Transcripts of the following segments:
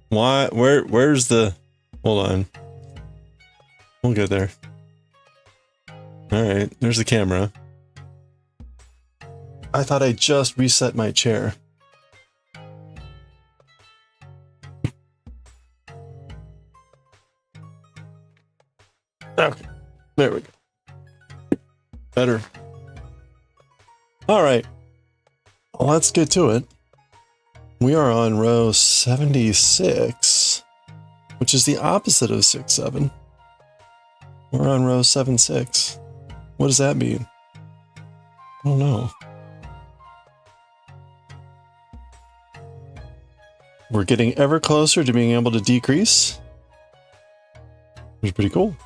Why? Where's the... Hold on. We'll get there. Alright, there's the camera. I thought I just reset my chair. Okay, there we go. Better. Alright, let's get to it. We are on row 76, which is the opposite of 6-7. We're on row 7-6. What does that mean? I don't know. We're getting ever closer to being able to decrease, which is pretty cool.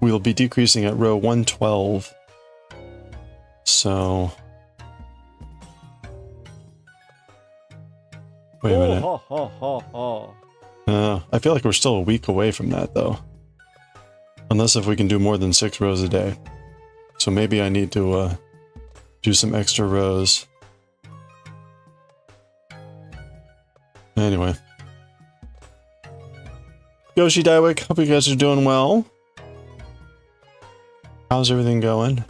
We'll be decreasing at row 112. So... Wait a minute. I feel like we're still a week away from that, though. Unless if we can do more than 6 rows a day. So maybe I need to do some extra rows. Anyway. Yoshi Daiwick, hope you guys are doing well. How's everything going?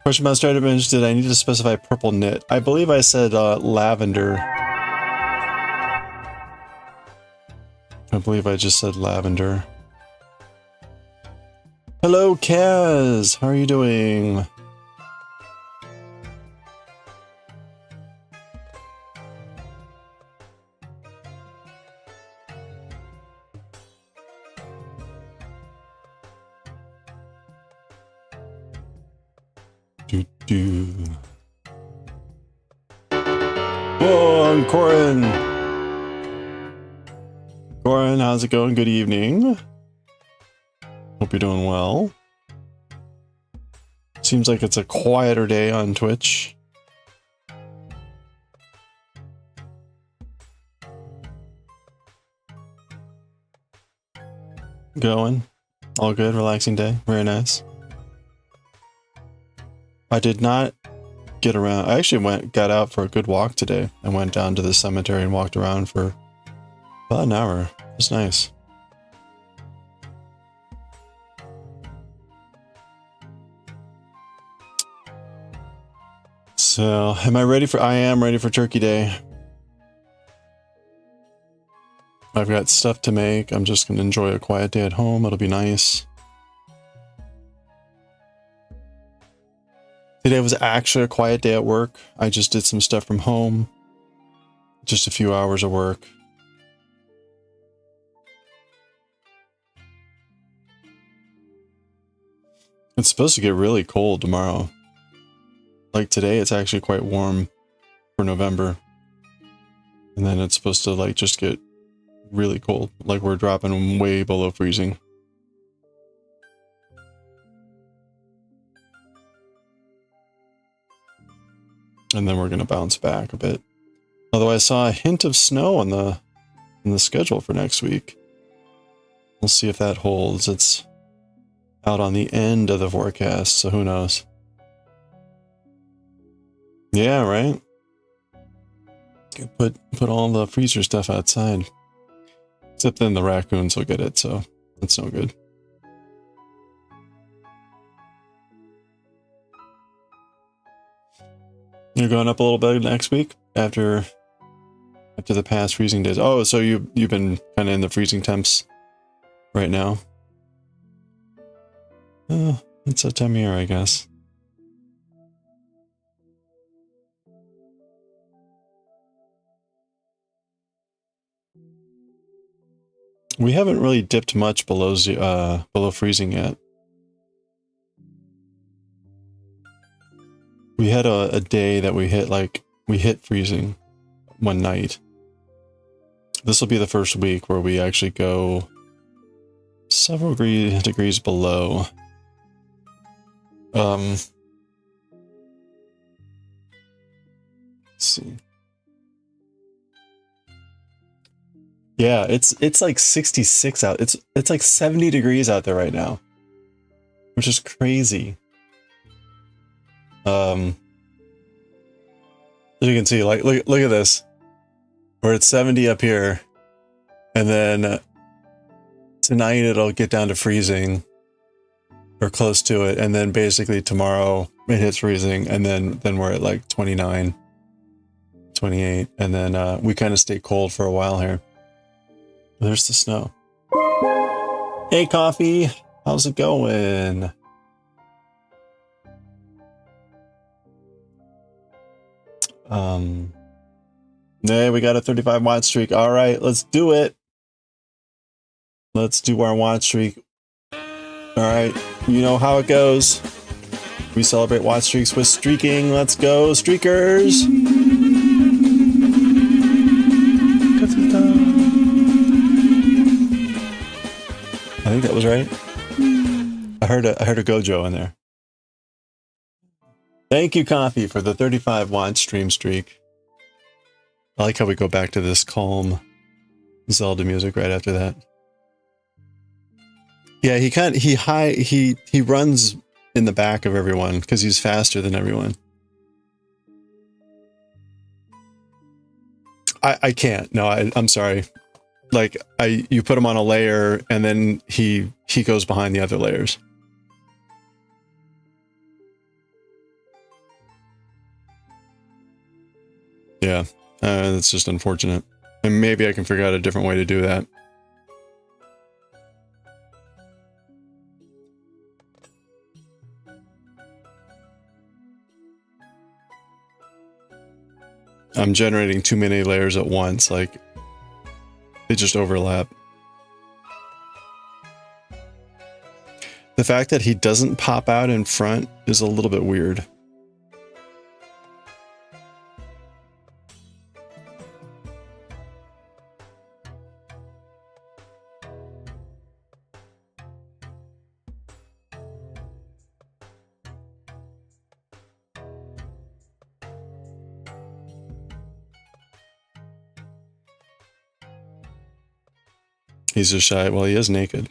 Question about starter bench, did I need to specify purple knit? I believe I said lavender. I believe I just said lavender. Hello, Kaz! How are you doing? Whoa, I'm Corin! Corin, how's it going? Good evening. Hope you're doing well. Seems like it's a quieter day on Twitch. Going. All good, relaxing day. Very nice. I did not get around. I actually got out for a good walk today. I went down to the cemetery and walked around for about an hour. It was nice. So, am I ready for... I am ready for Turkey Day. I've got stuff to make. I'm just going to enjoy a quiet day at home. It'll be nice. Today was actually a quiet day at work. I just did some stuff from home. Just a few hours of work. It's supposed to get really cold tomorrow. Like today, it's actually quite warm for November. And then it's supposed to like just get really cold. Like we're dropping way below freezing. And then we're going to bounce back a bit. Although I saw a hint of snow on in the schedule for next week. We'll see if that holds. It's out on the end of the forecast, so who knows. Yeah, right? Put all the freezer stuff outside. Except then the raccoons will get it, so that's no good. You're going up a little bit next week after the past freezing days. Oh, so you've been kind of in the freezing temps right now. Oh, it's that time of year, I guess. We haven't really dipped much below freezing yet. We had a day that we hit freezing one night. This will be the first week where we actually go several degrees below. Let's see. Yeah, it's like 66 out. It's like 70 degrees out there right now, which is crazy. As you can see, like look at this. We're at 70 up here, And then tonight it'll get down to freezing or close to it. And then basically tomorrow it hits freezing. And then we're at like 29, 28. And then we kind of stay cold for a while here. There's the snow. Hey, Coffee. How's it going? Hey, we got a 35 watch streak. All right, let's do it. Let's do our watch streak. All right, you know how it goes. We celebrate watch streaks with streaking. Let's go, streakers. I think that was right. I heard a Gojo in there. Thank you, Coffee, for the 35 watch stream streak. I like how we go back to this calm Zelda music right after that. Yeah, he runs in the back of everyone because he's faster than everyone. I can't. No, I'm sorry. Like you put him on a layer and then he goes behind the other layers. Yeah, that's just unfortunate. And maybe I can figure out a different way to do that. I'm generating too many layers at once, like they just overlap. The fact that he doesn't pop out in front is a little bit weird. He's just shy. Well, he is naked.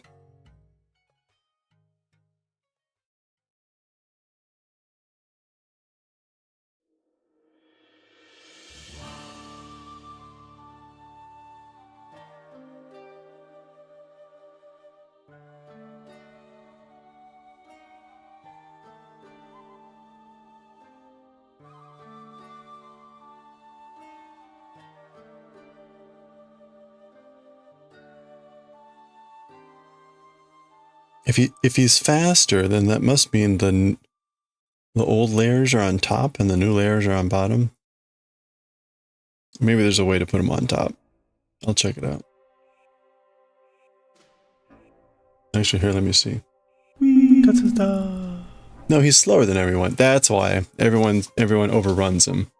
If he's faster, then that must mean the old layers are on top and the new layers are on bottom. Maybe there's a way to put them on top. I'll check it out. Actually, here, let me see. No, he's slower than everyone. That's why everyone overruns him.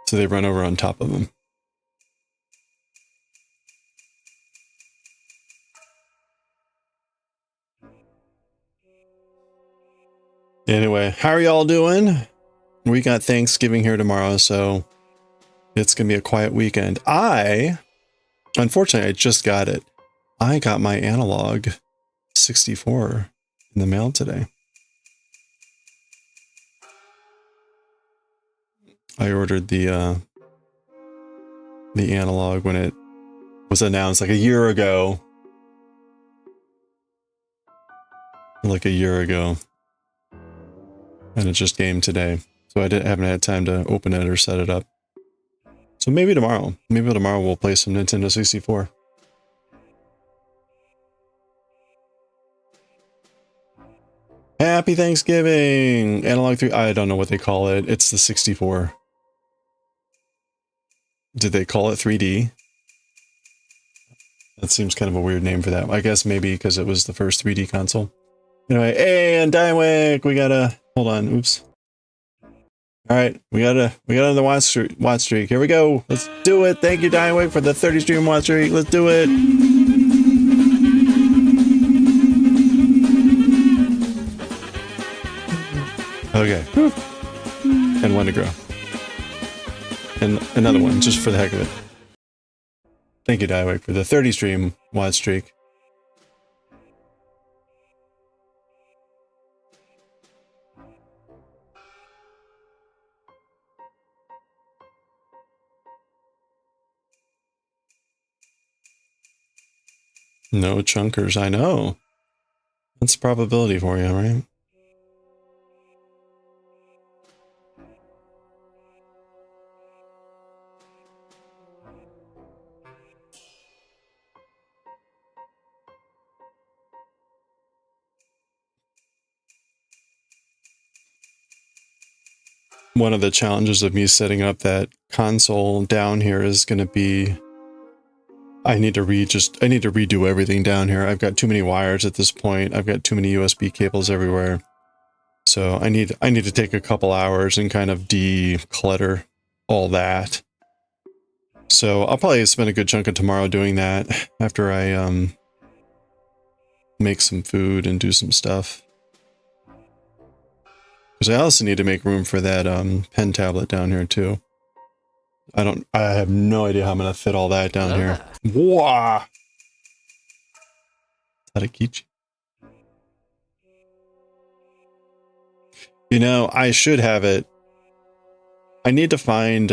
So they run over on top of him. Anyway, how are y'all doing? We got Thanksgiving here tomorrow, so it's gonna be a quiet weekend. Unfortunately, I just got it. I got my analog 64 in the mail today. I ordered the analog when it was announced like a year ago. And it just came today. So I haven't had time to open it or set it up. So maybe tomorrow. Maybe tomorrow we'll play some Nintendo 64. Happy Thanksgiving! Analog 3, I don't know what they call it. It's the 64. Did they call it 3D? That seems kind of a weird name for that. I guess maybe because it was the first 3D console. Anyway, hey, and Daioh, we gotta, hold on, oops. All right, we got another watch streak. Here we go. Let's do it. Thank you, Daioh, for the 30 stream watch streak. Let's do it. Okay. And one to grow. And another one, just for the heck of it. Thank you, Daioh, for the 30 stream watch streak. No chunkers, I know. That's probability for you, right? One of the challenges of me setting up that console down here is going to be I need to redo everything down here. I've got too many wires at this point. I've got too many USB cables everywhere. So I need to take a couple hours and kind of declutter all that. So I'll probably spend a good chunk of tomorrow doing that after I make some food and do some stuff. Because I also need to make room for that pen tablet down here too. I have no idea how I'm gonna fit all that down here. Wah! Tadakichi. You know, I should have it. I need to find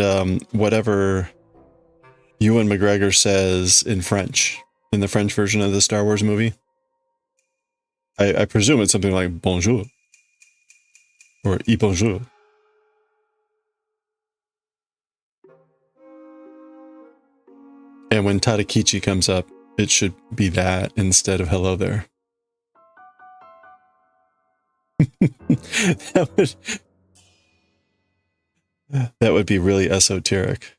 whatever Ewan McGregor says in French, in the French version of the Star Wars movie. I presume it's something like bonjour or y bonjour. And when Tadakichi comes up, it should be that instead of hello there. that would be really esoteric.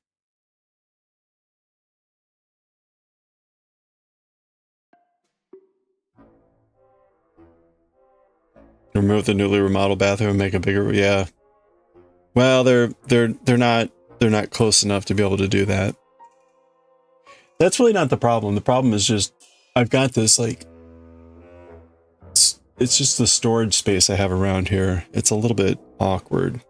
Remove the newly remodeled bathroom and make a bigger, yeah. Well, they're not close enough to be able to do that. That's really not the problem. The problem is just I've got this like it's just the storage space I have around here. It's a little bit awkward.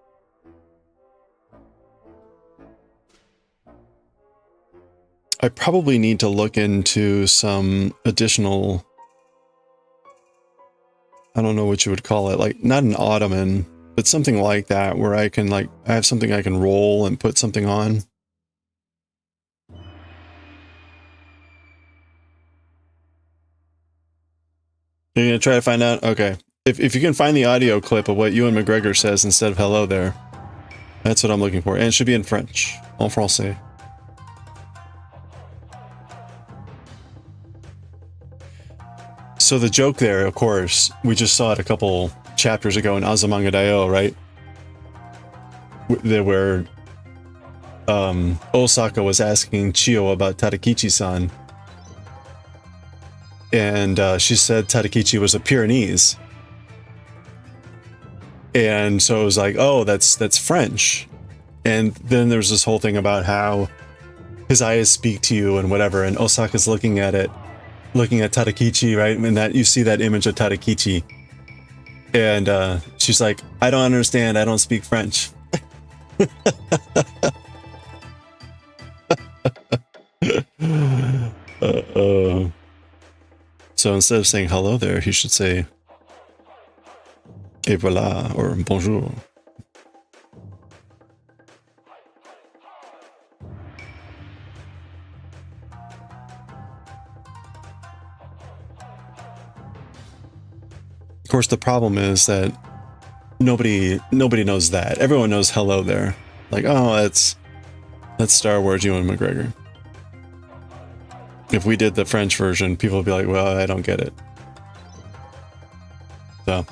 I probably need to look into some additional, I don't know what you would call it, like not an ottoman, but something like that where I can I have something I can roll and put something on. You're gonna try to find out? Okay. If you can find the audio clip of what Ewan McGregor says instead of hello there, that's what I'm looking for. And it should be in French. En français. So the joke there, of course, we just saw it a couple chapters ago in Azumanga Daioh, right? Where Osaka was asking Chiyo about Tadakichi-san. And she said Tadakichi was a Pyrenees. And so it was like, oh, that's French. And then there's this whole thing about how his eyes speak to you and whatever, and Osaka's looking at Tadakichi, right? And that you see that image of Tadakichi. And she's like, I don't understand, I don't speak French. So instead of saying hello there, he should say et voilà, or bonjour. Of course, the problem is that nobody knows that. Everyone knows hello there. Like, oh, that's Star Wars Ewan McGregor. If we did the French version, people would be like, well, I don't get it. So.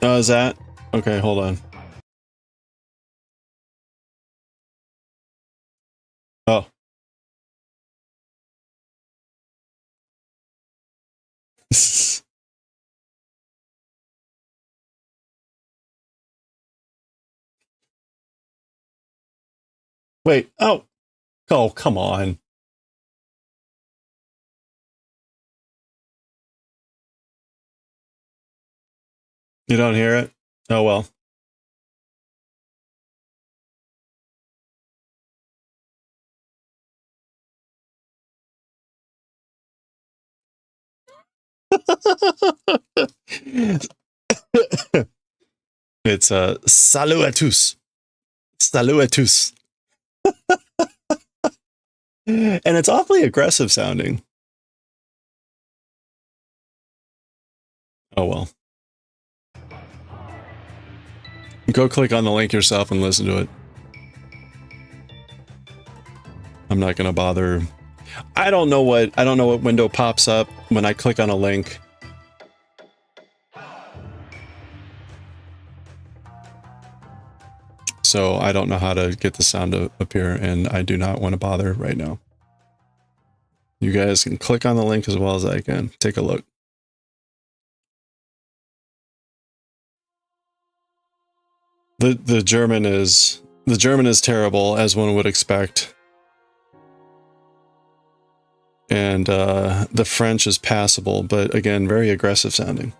Oh, is that? Okay, hold on. Oh. Wait, oh, come on. You don't hear it? Oh, well. It's salut à tous. Salut à tous. And it's awfully aggressive sounding. Oh well. Go click on the link yourself and listen to it. I'm not gonna bother. I don't know what window pops up when I click on a link. So I don't know how to get the sound to appear, and I do not want to bother right now. You guys can click on the link as well as I can. Take a look. The German is terrible, as one would expect. And the French is passable, but again, very aggressive sounding.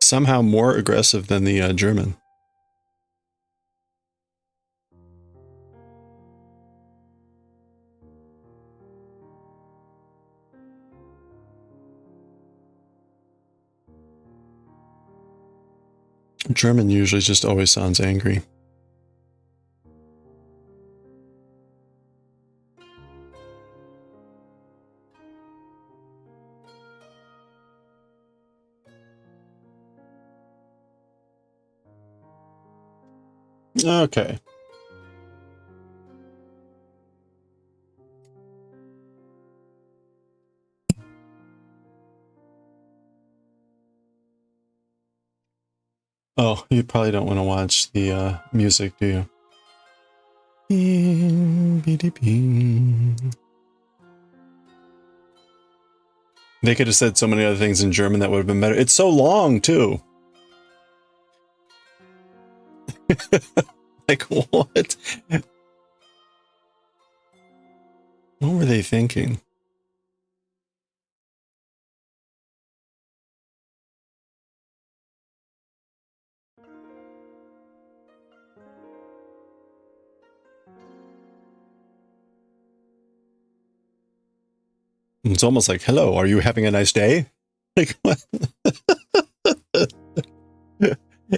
Somehow more aggressive than the German. German usually just always sounds angry. Okay. Oh, you probably don't want to watch the music, do you? They could have said so many other things in German that would have been better. It's so long, too. Like, what? What were they thinking? It's almost like, hello, are you having a nice day? Like, what?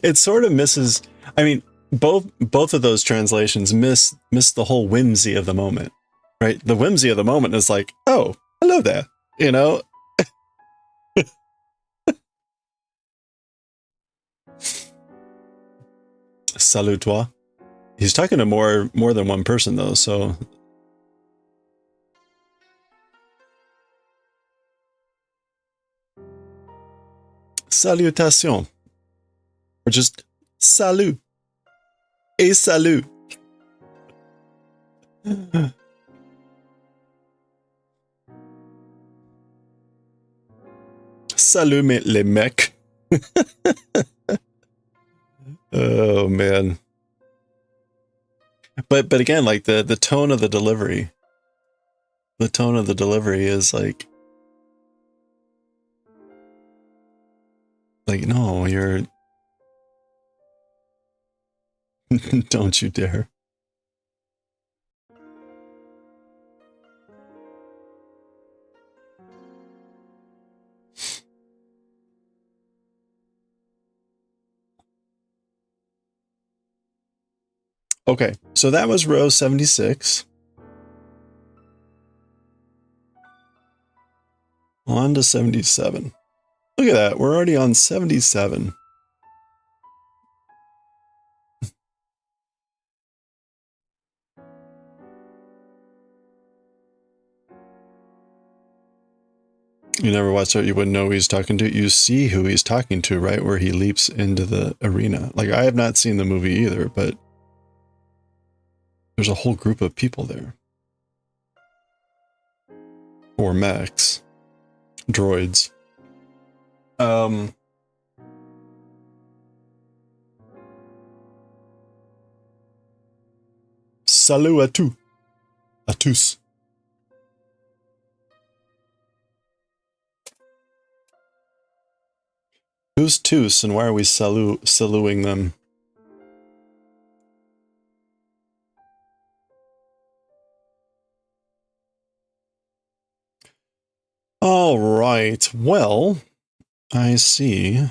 It sort of misses, I mean, both of those translations miss the whole whimsy of the moment, right? The whimsy of the moment is like, oh, hello there, you know? Salut toi. He's talking to more than one person though, so salutation. Or just salut. Et salut. Salut les mecs. Oh man. But again, like the tone of the delivery. The tone of the delivery is like no, you're don't you dare. Okay, so that was row 76. On to 77. Look at that, we're already on 77. You never watched it, you wouldn't know who he's talking to. You see who he's talking to right where he leaps into the arena. Like, I have not seen the movie either, but there's a whole group of people there. Or mechs. Droids. Salut à tous. À tous. Who's tous and why are we saluting them? All right. Well, I see.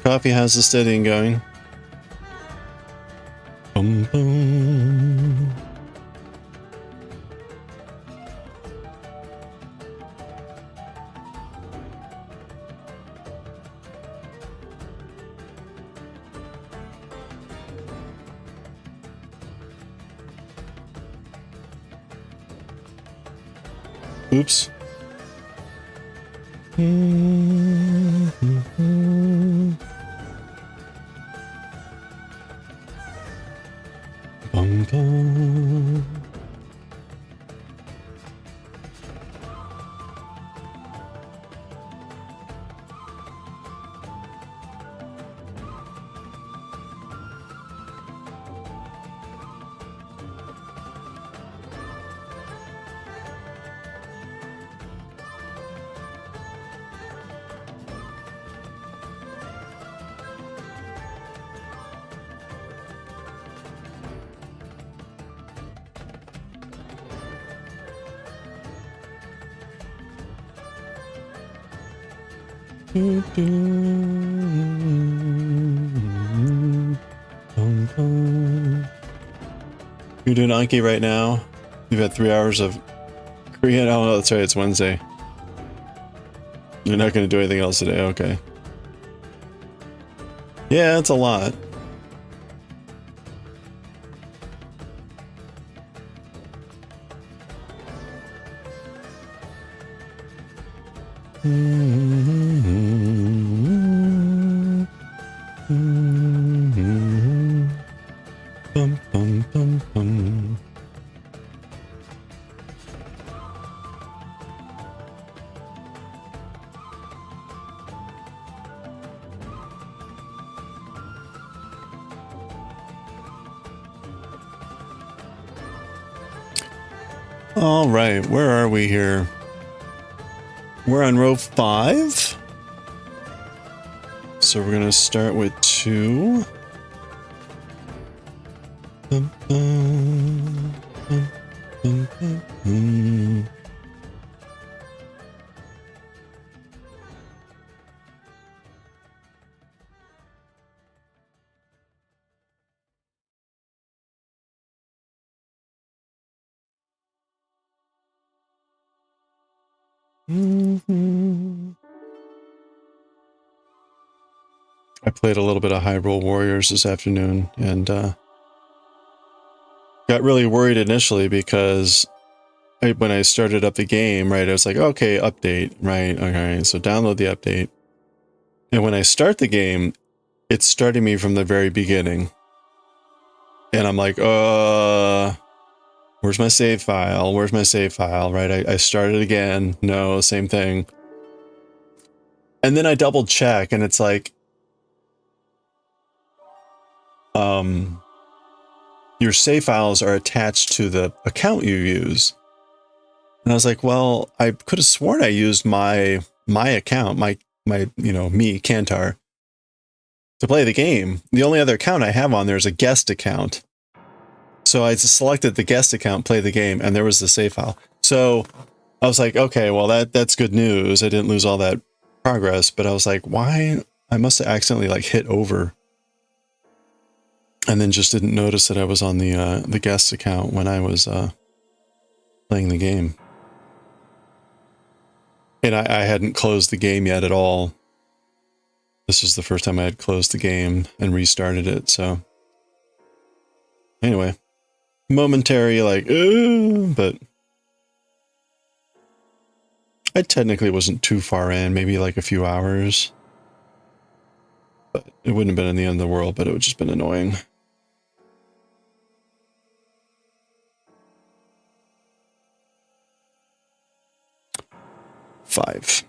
Coffee has the steadying going. Boom, boom. Oops. Bum, bum. You're doing Anki right now. You've had 3 hours of Korean. Oh, no, that's right. It's Wednesday. You're not going to do anything else today. Okay. Yeah, it's a lot. Bum, bum, bum, bum. All right, where are we here? We're on row 5. So we're going to start with 2. Bum, bum, bum, bum, bum, bum. I played a little bit of Hyrule Warriors this afternoon and got really worried initially because when I started up the game, right, I was like, okay, update, right, okay, so download the update. And when I start the game, it's starting me from the very beginning. And I'm like, where's my save file? Where's my save file, right? I started again. No, same thing. And then I double check and it's like, your save files are attached to the account you use. And I was like, well, I could have sworn I used my account, my me, Kantar, to play the game. The only other account I have on there is a guest account. So I just selected the guest account, play the game, and there was the save file. So I was like, okay, well that's good news. I didn't lose all that progress, but I was like, why? I must have accidentally like hit over. And then just didn't notice that I was on the guest account when I was playing the game. And I hadn't closed the game yet at all. This was the first time I had closed the game and restarted it, so... Anyway. Momentary, like, but... I technically wasn't too far in, maybe like a few hours. But it wouldn't have been in the end of the world, but it would just been annoying. Five.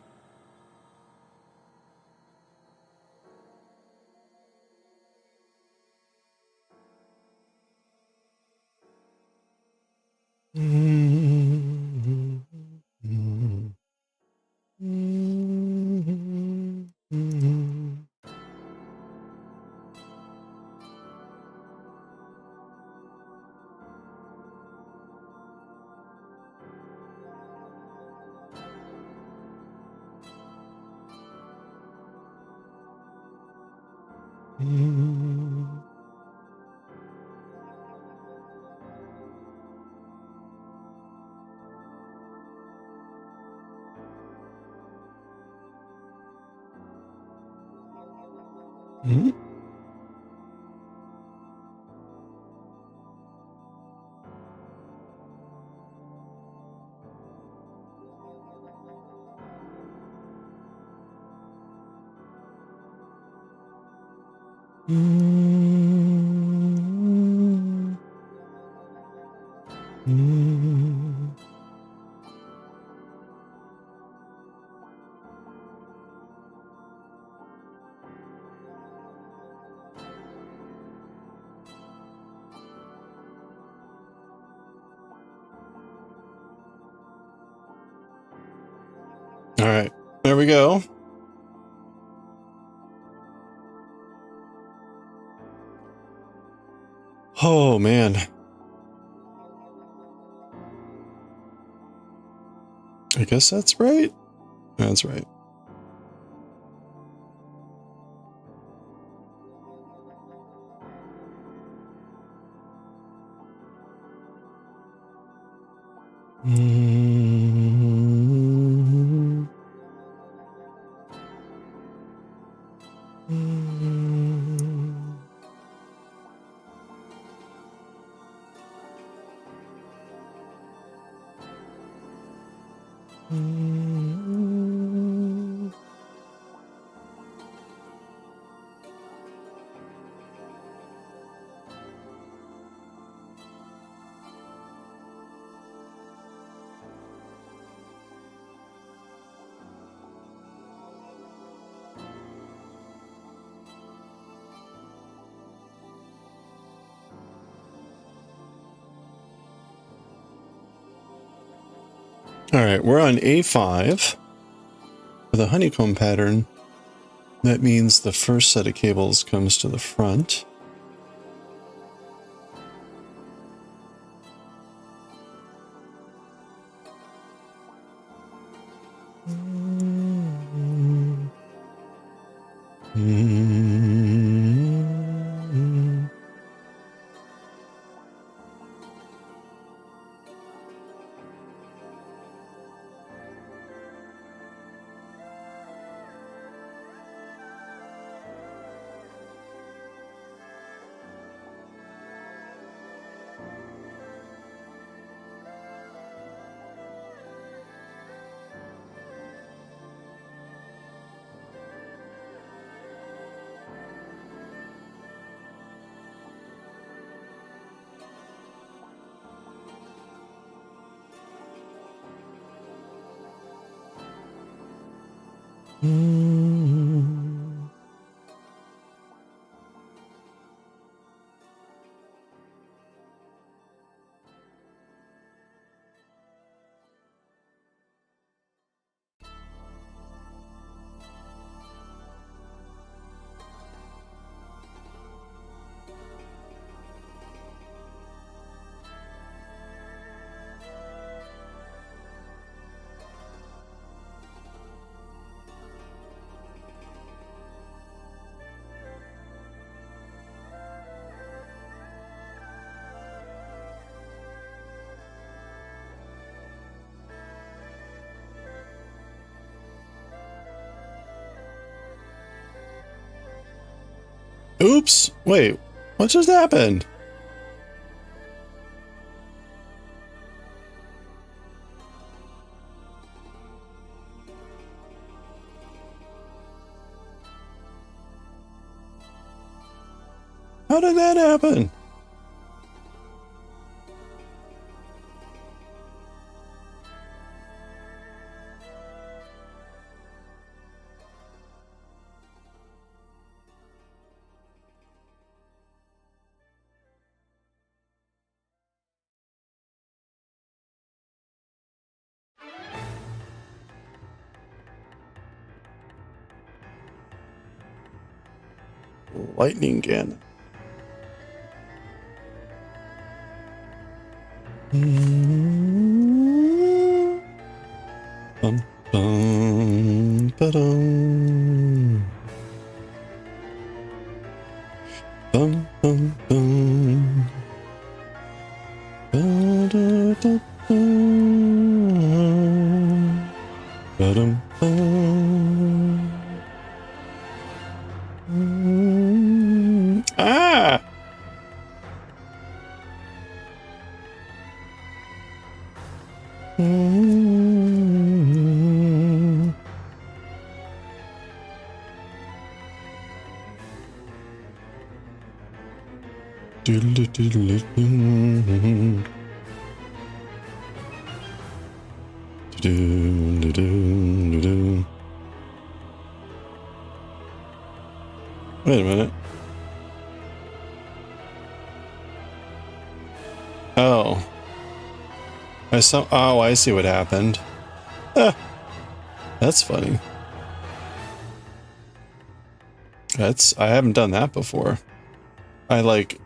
All right, there we go. Oh, man. I guess that's right. That's right. All right, we're on A5 with a honeycomb pattern. That means the first set of cables comes to the front. Oops, wait, what just happened? How did that happen? Lightning cannon. Bum, bum, ba-dum. Ah! Wait a minute. Oh. Oh, I see what happened. Ah, that's funny. I haven't done that before. I like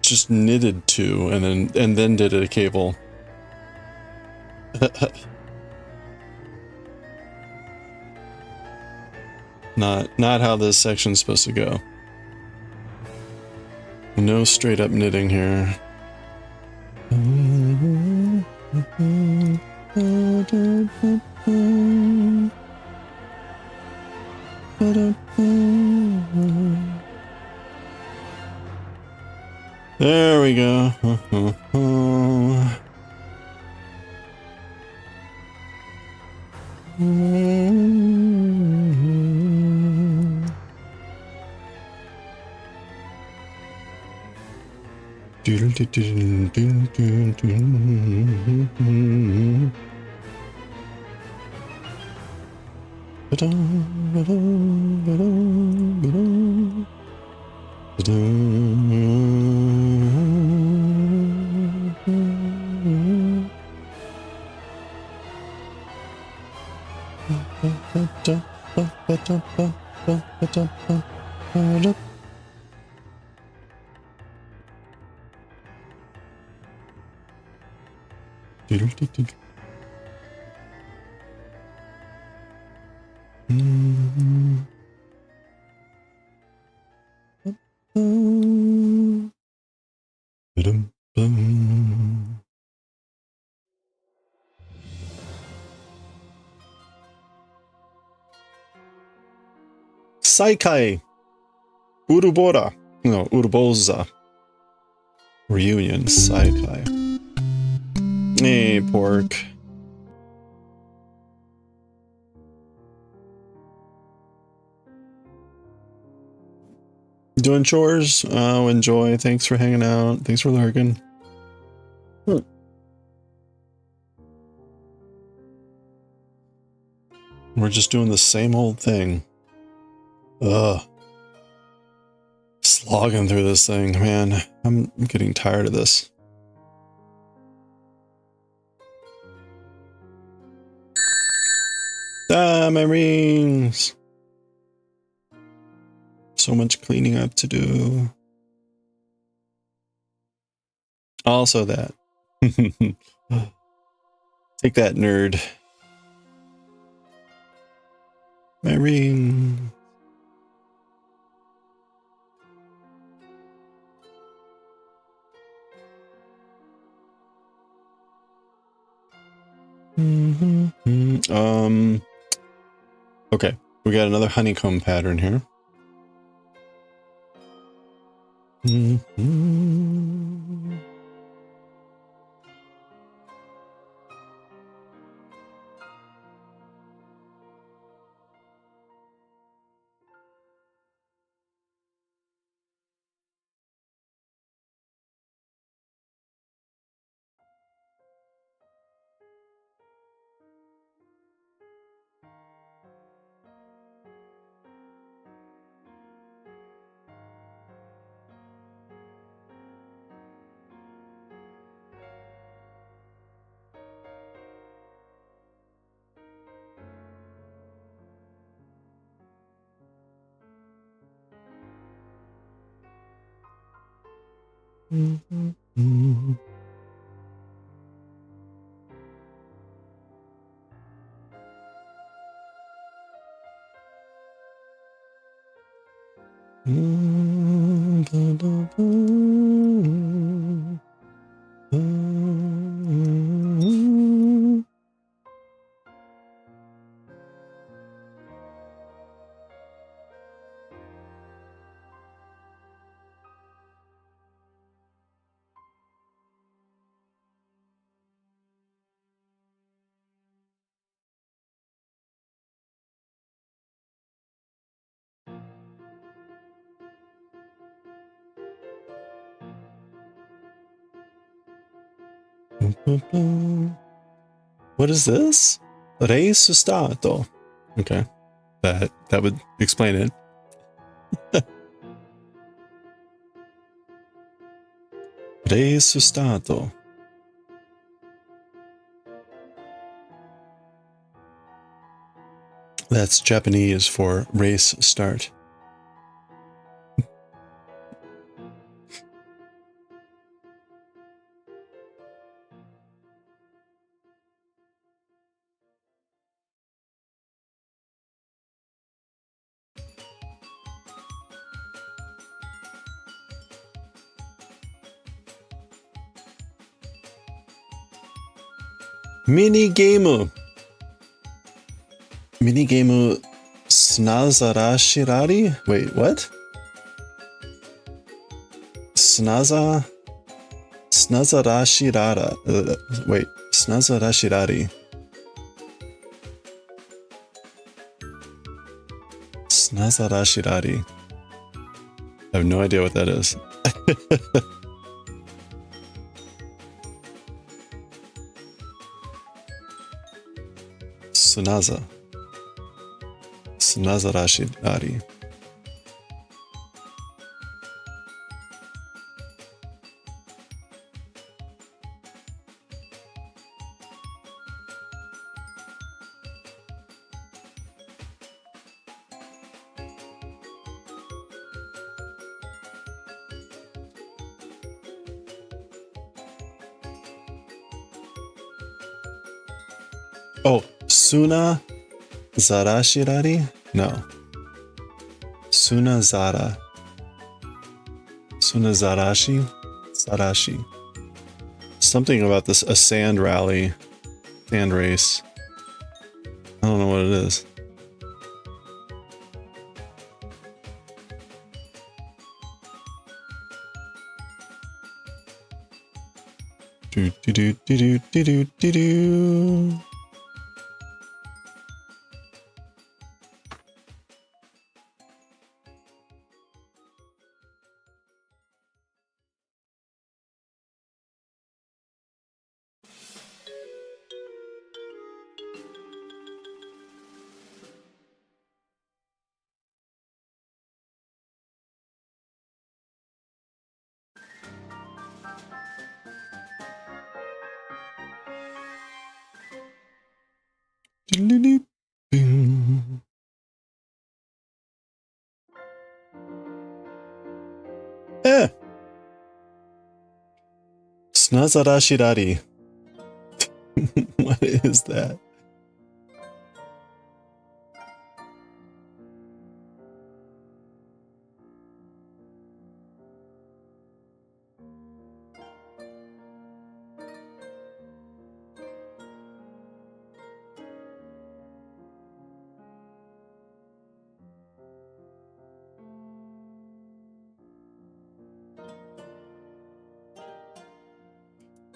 just knitted two and then did a cable. Not how this section's supposed to go. No straight up knitting here. There we go. Saikai Urubora. No, Uruboza. Reunion Saikai. Hey, pork. Doing chores? Oh, enjoy. Thanks for hanging out. Thanks for lurking. We're just doing the same old thing. Ugh. Slogging through this thing, man. I'm getting tired of this. Ah, my rings! So much cleaning up to do. Also that. Take that, nerd. My ring. Okay, we got another honeycomb pattern here. What is this? Re sustato. Okay, that would explain it. Re sustato. That's Japanese for race start. Minigame. Minigame Snazarashirari? Wait, what? Snazarashirara. Wait, Snazarashirari. Snazarashirari. I have no idea what that is. Snazarashirari. Oh, Suna Zarashirari? No. Sunazara. Sunazarashi? Sarashi. Something about this, a sand rally. Sand race. I don't know what it is. Do do do do do do do do. Eh. Snazarashirari. What is that?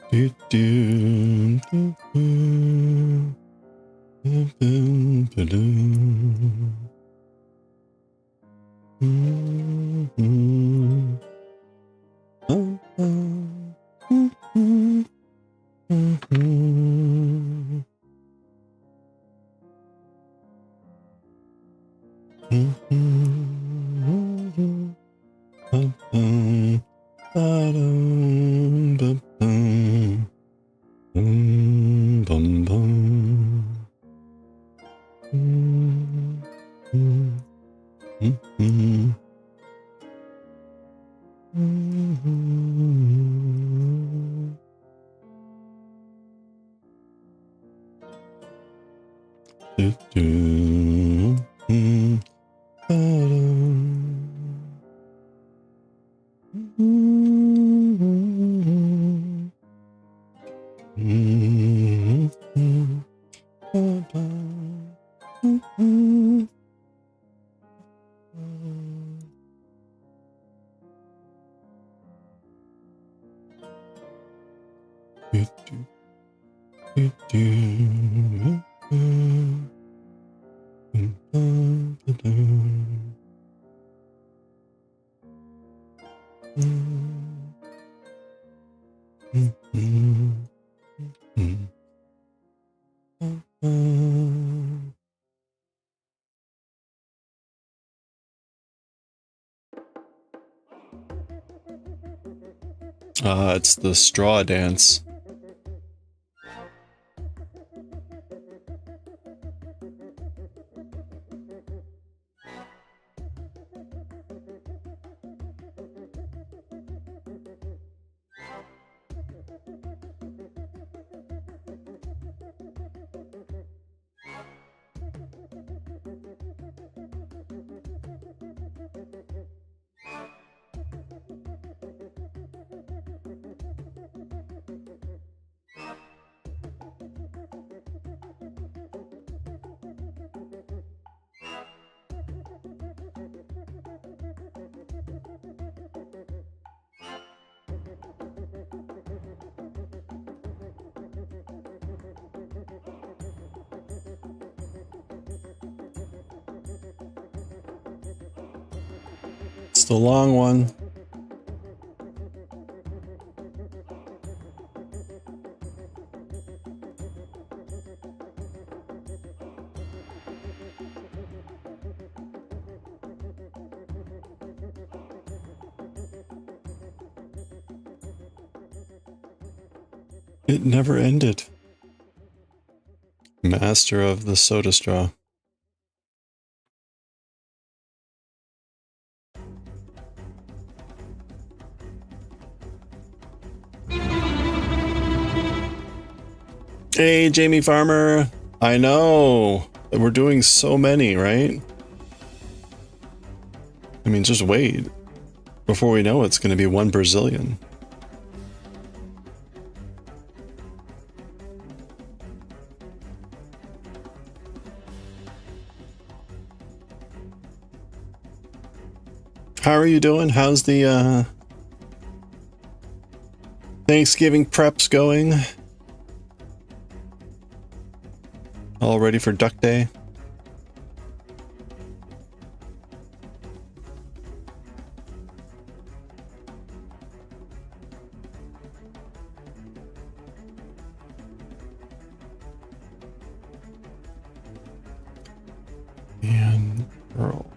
Do, do, do, do. Boom, boom, ba-doom. Mm-hmm. Oh, oh. Mm-hmm. Mm-hmm. Mm-hmm. Ba-boom. Ba-dum, ba-boom. Boom, bum, bum. Mm-hmm. Mm-hmm. Mm-hmm. Do, do. Mm-hmm. Ba-dum. Mm-hmm. Mm-hmm. Ba-dum. Mm-hmm. Do, do, do, do. It's the straw dance. It's the long one. It never ended. Master of the soda straw. Hey, Jamie Farmer. I know. We're doing so many, right? I mean, just wait. Before we know it, it's going to be one Brazilian. How are you doing? How's the Thanksgiving preps going? All ready for Duck Day? And roll.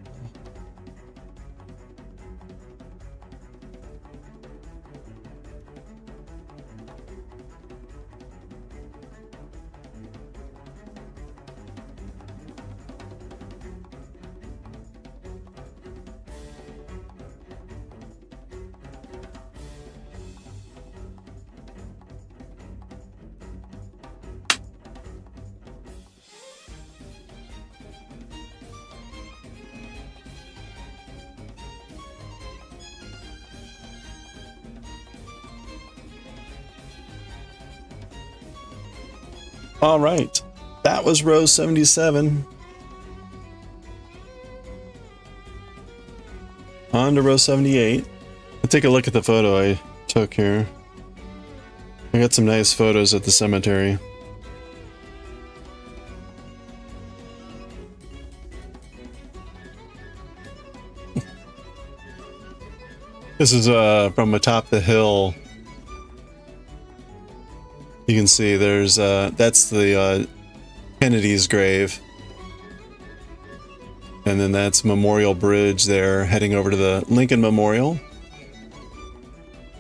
All right, that was row 77. On to row 78. Let's take a look at the photo I took here. I got some nice photos at the cemetery. This is from atop the hill. You can see there's that's the Kennedy's grave, and then that's Memorial Bridge there, heading over to the Lincoln Memorial.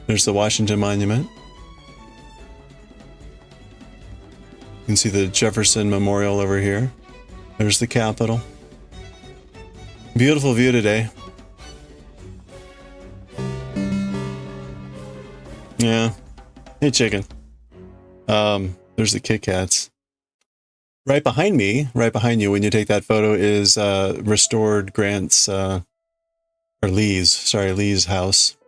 There's the Washington Monument. You can see the Jefferson Memorial over here. There's the Capitol. Beautiful view today. Yeah. Hey, chicken. There's the Kit Kats. Right behind me, right behind you, when you take that photo, is restored Grant's, or Lee's house.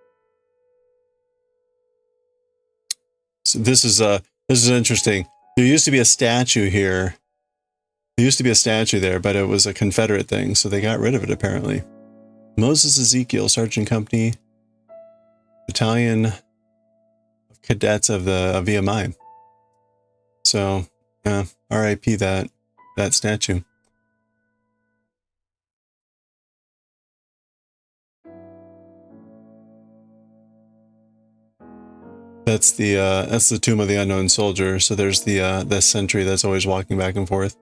So this is interesting. There used to be a statue here. There used to be a statue there, but it was a Confederate thing, so they got rid of it apparently. Moses Ezekiel, Sergeant Company, Battalion of Cadets of the VMI. So, R.I.P. that statue. That's the Tomb of the Unknown Soldier. So there's the sentry that's always walking back and forth.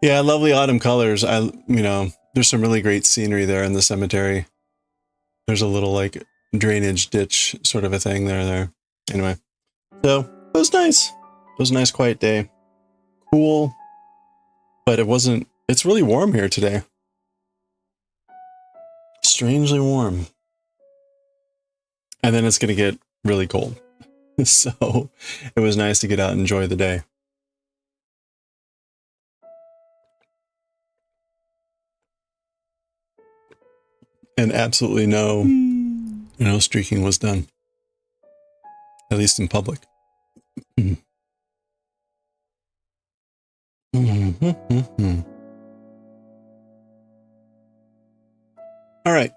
Yeah, lovely autumn colors. There's some really great scenery there in the cemetery. There's a little like drainage ditch sort of a thing there. Anyway, so it was nice. It was a nice quiet day. Cool, but it wasn't. It's really warm here today. Strangely warm. And then it's going to get really cold. So it was nice to get out and enjoy the day. And absolutely no streaking was done. At least in public. All right.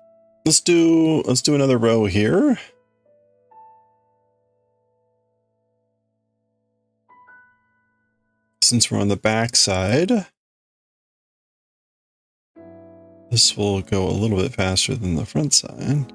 Let's do another row here. Since we're on the back side, this will go a little bit faster than the front side.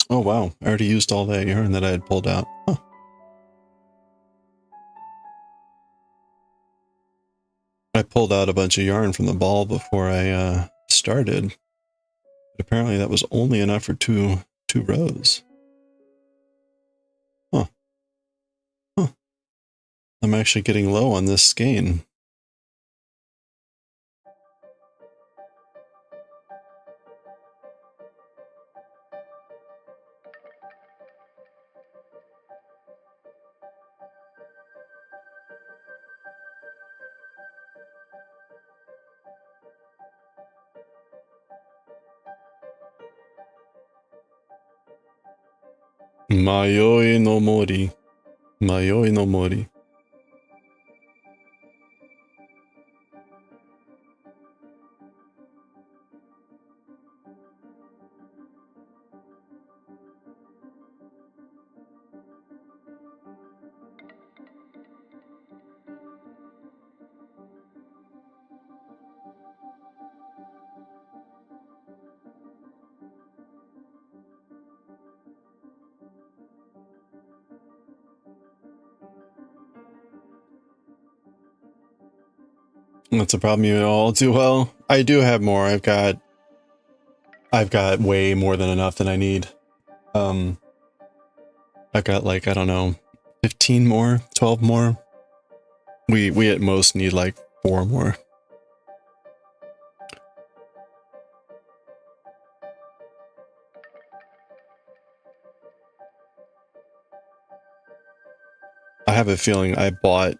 Oh wow, I already used all that yarn that I had pulled out. Huh. I pulled out a bunch of yarn from the ball before I started. But apparently that was only enough for two rows. Huh. I'm actually getting low on this skein. Mayoi no mori. Mayoi no mori. That's a problem you all do well. I do have more. I've got way more than enough than I need. I've got like, I don't know, 15 more, 12 more. We at most need like 4 more. I have a feeling I bought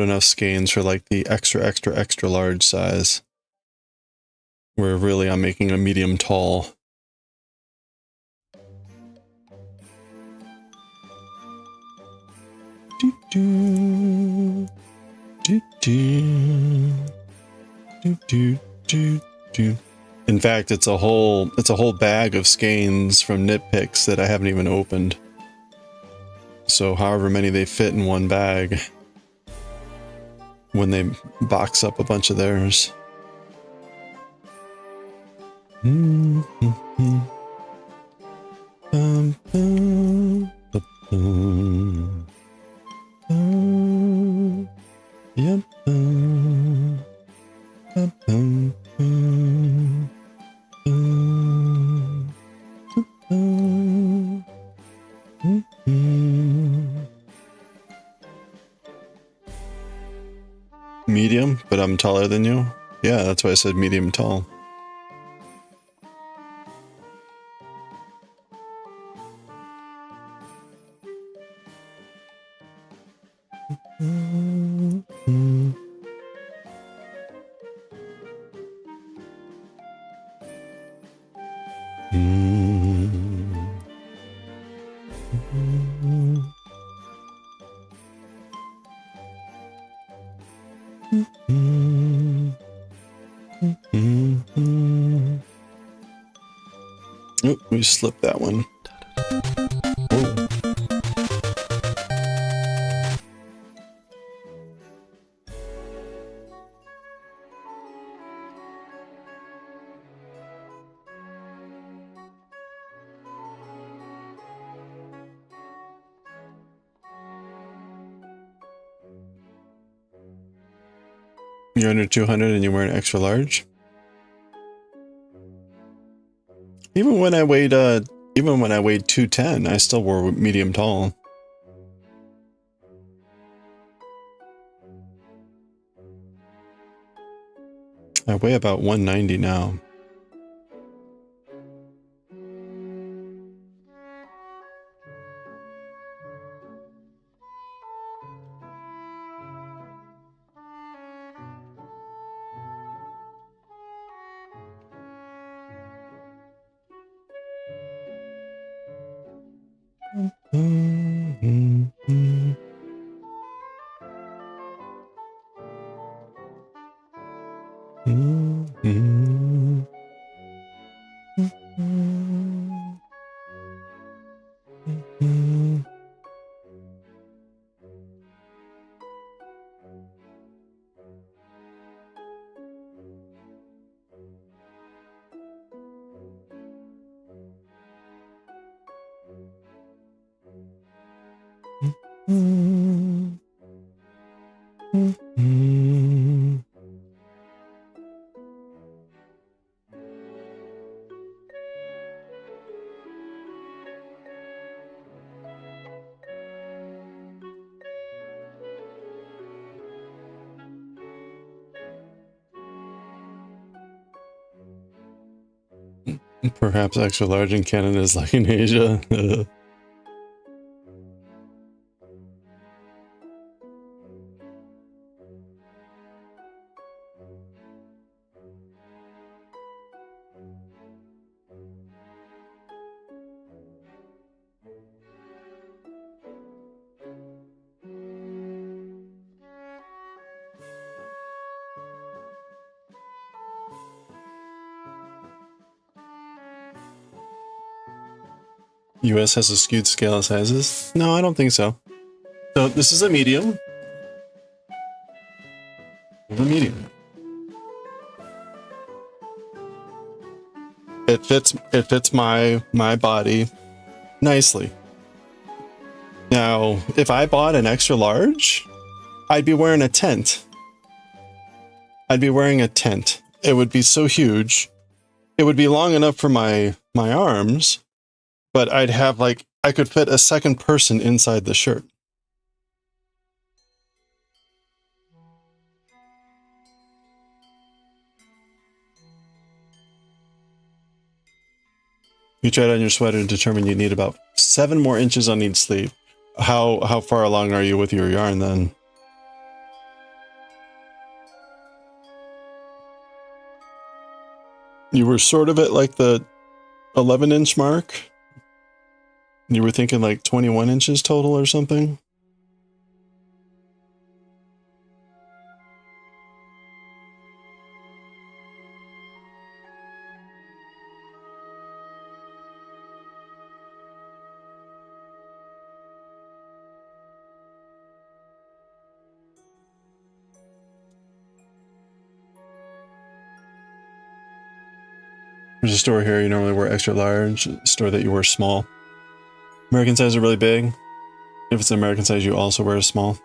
enough skeins for like the extra large size. Where really I'm making a medium tall. In fact, it's a whole bag of skeins from Nitpicks that I haven't even opened. So however many they fit in one bag when they box up a bunch of theirs. Medium, but I'm taller than you? Yeah, that's why I said medium tall. Oh, we slipped that one. Oh. You're under 200 and you wear an extra large? Even when I weighed 210, I still wore medium tall. I weigh about 190 now. Perhaps extra large in Canada is like in Asia. US has a skewed scale of sizes? No, I don't think so. So this is a medium. The medium. It fits my body nicely. Now, if I bought an extra large, I'd be wearing a tent. I'd be wearing a tent. It would be so huge. It would be long enough for my arms, but I'd have like, I could fit a second person inside the shirt. You tried on your sweater and determined you need about 7 more inches on each sleeve. How far along are you with your yarn then? You were sort of at like the 11-inch mark? You were thinking like 21 inches total or something? There's a store here you normally wear extra large, a store that you wear small. American size are really big. If it's an American size, you also wear a small.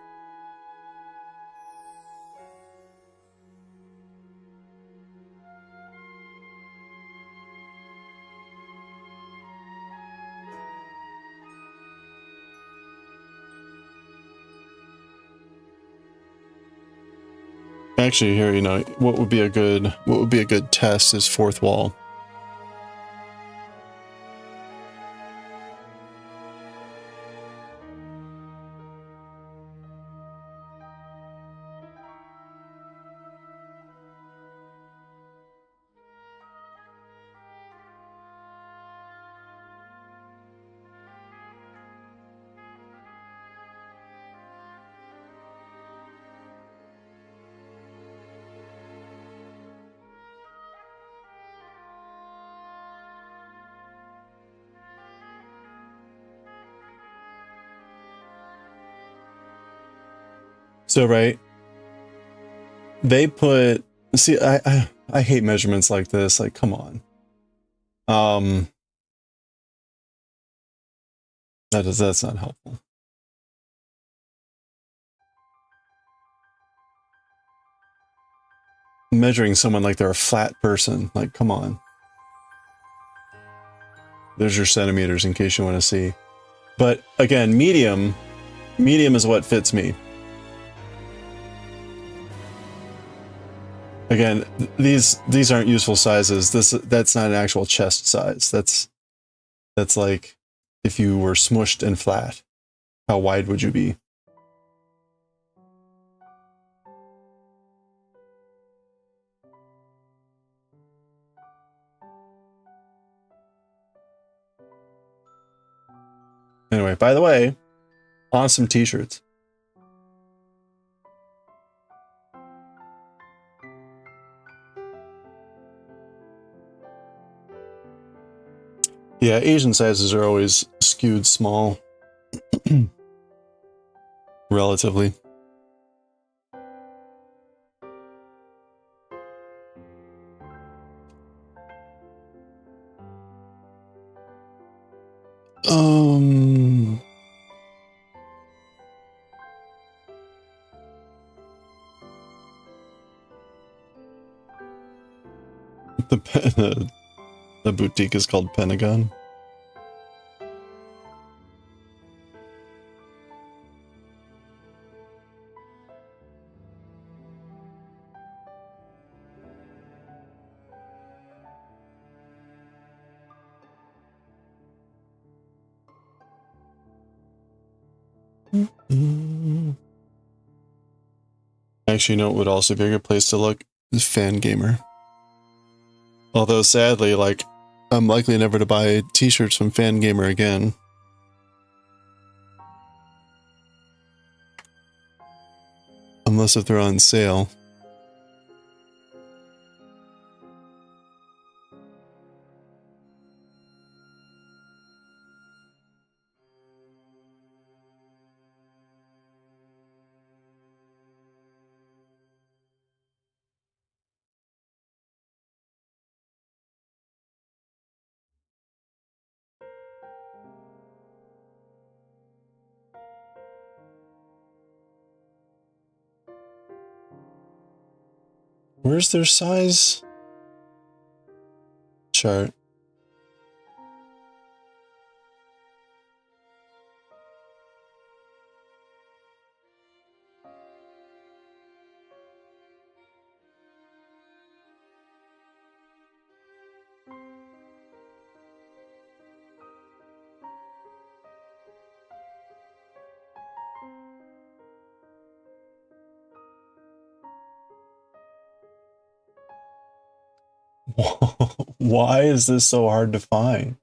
Actually, here, you know, what would be a good test is fourth wall. So, right, they put, see, I hate measurements like this. Like, come on. That's not helpful. measuring someone like they're a flat person. Like, come on. There's your centimeters in case you want to see. But again, medium is what fits me. Again, these aren't useful sizes. That's not an actual chest size. That's like if you were smushed and flat. How wide would you be? Anyway, by the way, awesome t-shirts. Yeah, Asian sizes are always skewed small. Relatively. The boutique is called Pentagon. Actually, you know what would also be a good place to look? Is Fangamer. Although, sadly, like, I'm likely never to buy t-shirts from Fangamer again. Unless if they're on sale. Where's their size chart? Why is this so hard to find?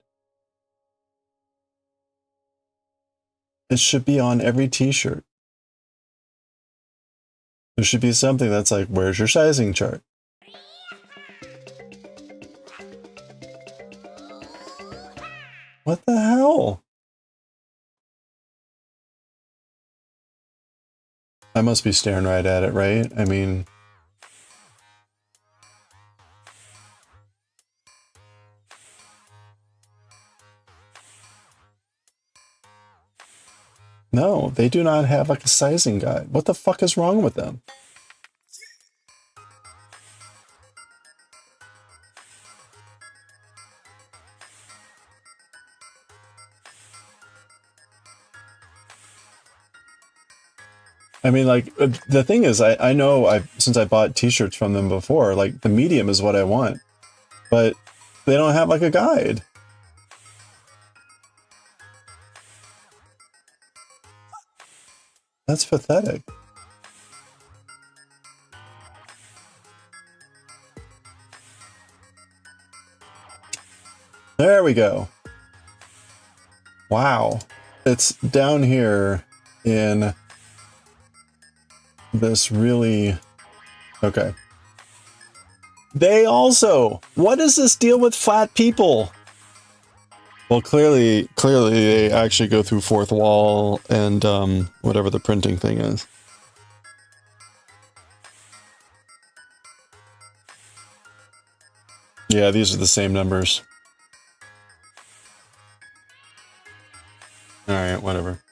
It should be on every t-shirt. There should be something that's like, where's your sizing chart? What the hell? I must be staring right at it, right? I mean... No, they do not have like a sizing guide. What the fuck is wrong with them? I mean, like, the thing is, I know since I bought t-shirts from them before, like, the medium is what I want. But they don't have like a guide. That's pathetic. There we go. Wow. It's down here in this really... Okay. They also... What is this deal with flat people? Well, clearly they actually go through fourth wall and whatever the printing thing is. Yeah, these are the same numbers. Alright, whatever.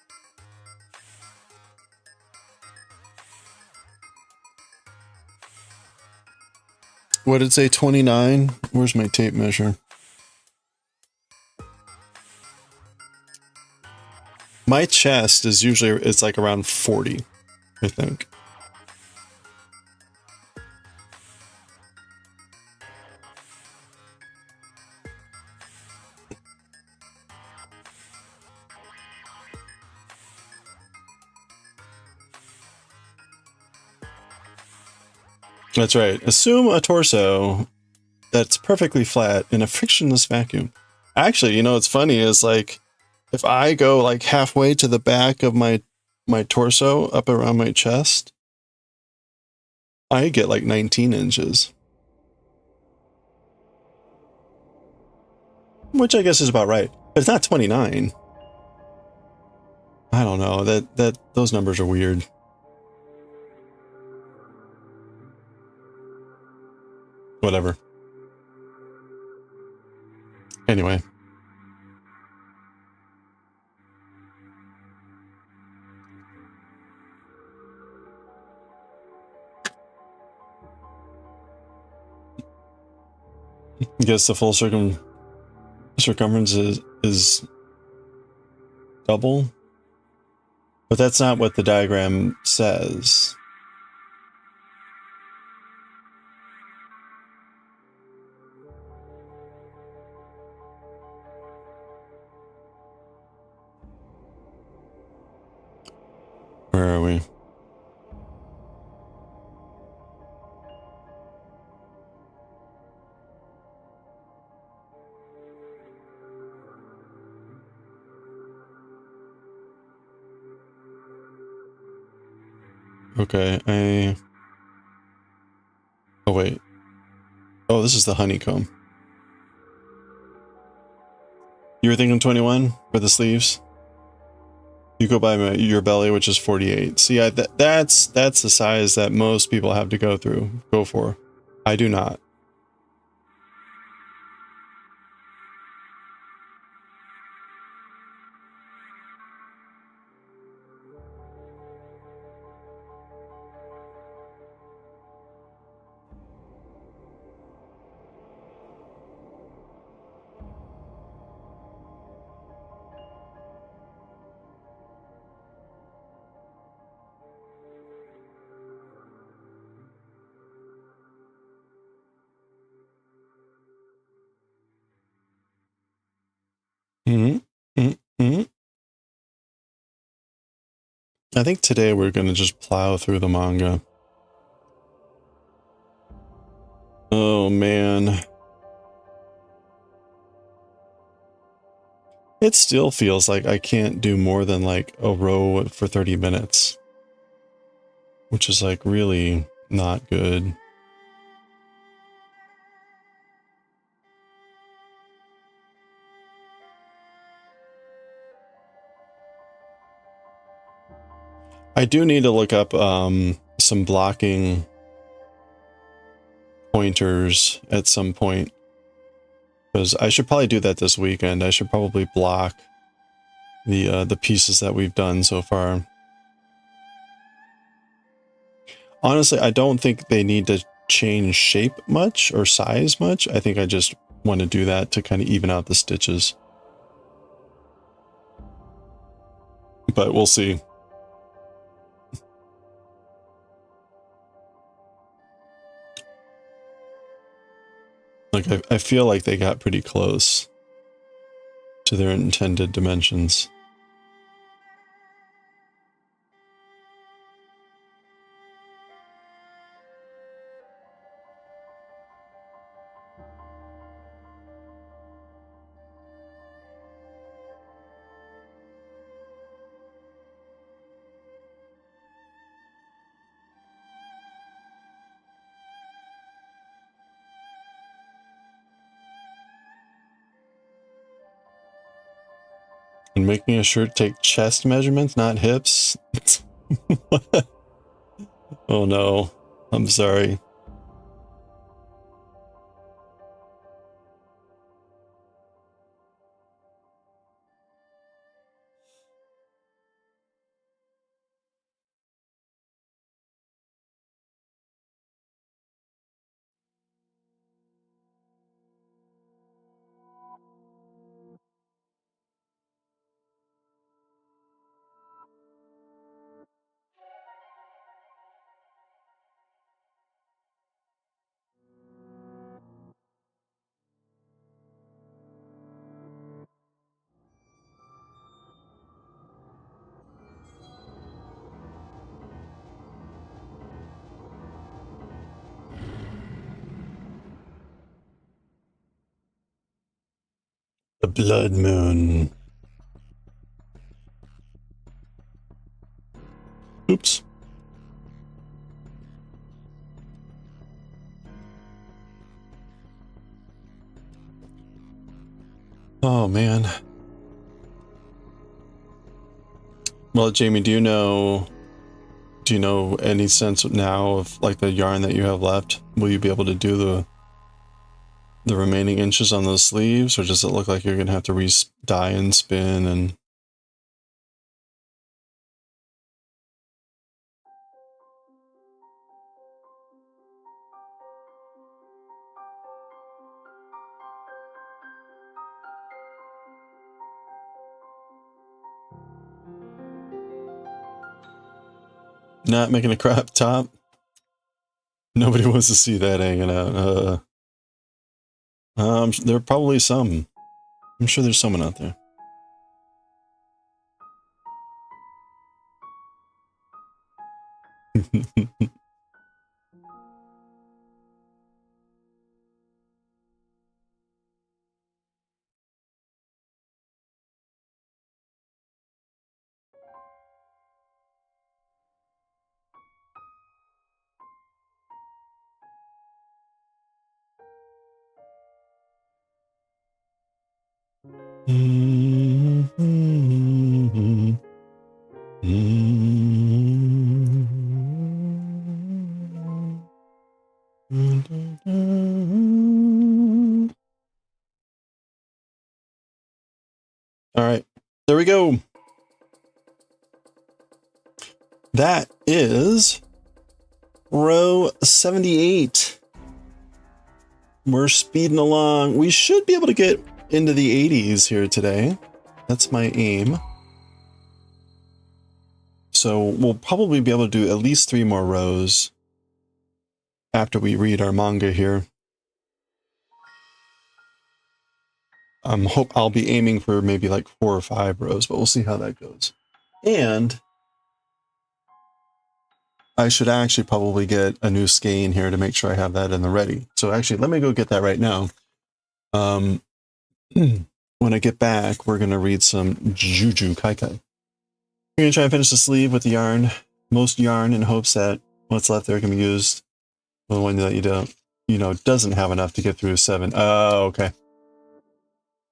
what did it say, 29? Where's my tape measure? My chest is usually, it's like around 40, I think. That's right. Assume a torso that's perfectly flat in a frictionless vacuum. Actually, you know, what's funny is like, if I go like halfway to the back of my torso up around my chest, I get like 19 inches. Which I guess is about right. But it's not 29. I don't know. Those numbers are weird. Whatever. Anyway. I guess the full circumference is double. But that's not what the diagram says. Where are we? Okay, oh wait. Oh, this is the honeycomb. You were thinking 21 for the sleeves? You go by your belly, which is 48. See, that's the size that most people have to go for. I do not. Mm-hmm. I think today we're going to just plow through the manga. Oh, man. It still feels like I can't do more than like a row for 30 minutes. Which is like really not good. I do need to look up some blocking pointers at some point. Because I should probably do that this weekend. I should probably block the pieces that we've done so far. Honestly, I don't think they need to change shape much or size much. I think I just want to do that to kind of even out the stitches. But we'll see. Like, I feel like they got pretty close to their intended dimensions. And making a shirt take chest measurements, not hips? Oh no, I'm sorry. blood moon. Oops. Oh, man. Well, Jamie, do you know any sense now of like the yarn that you have left? Will you be able to do the remaining inches on those sleeves, or does it look like you're gonna have to re-dye and spin and... Not making a crop top? Nobody wants to see that hanging out. There are probably some. I'm sure there's someone out there. All right, there we go. That is row 78. We're speeding along. We should be able to get into the 80s here today. That's my aim. So we'll probably be able to do at least 3 more rows after we read our manga here. I'll be aiming for maybe like 4 or 5 rows, but we'll see how that goes. And I should actually probably get a new skein here to make sure I have that in the ready. So actually, let me go get that right now. When I get back, we're going to read some Jujutsu Kaisen. We're going to try and finish the sleeve with the yarn, most yarn, in hopes that what's left there can be used. The one that you don't, doesn't have enough to get through 7. Oh, okay.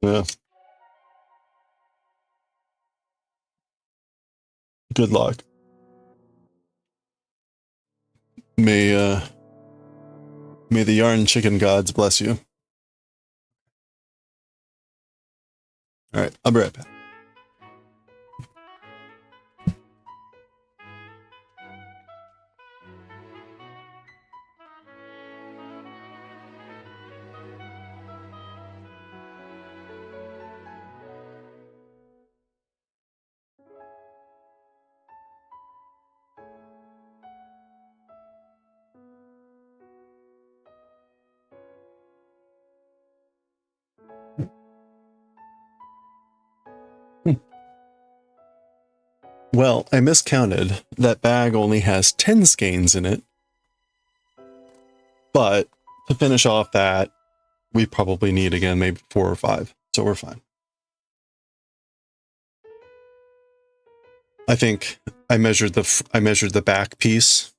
Yeah. Good luck. May the yarn chicken gods bless you. All right, I'll be right back. Well, I miscounted. That bag only has 10 skeins in it. But to finish off that, we probably need, again, maybe 4 or 5. So we're fine. I think I measured the back piece,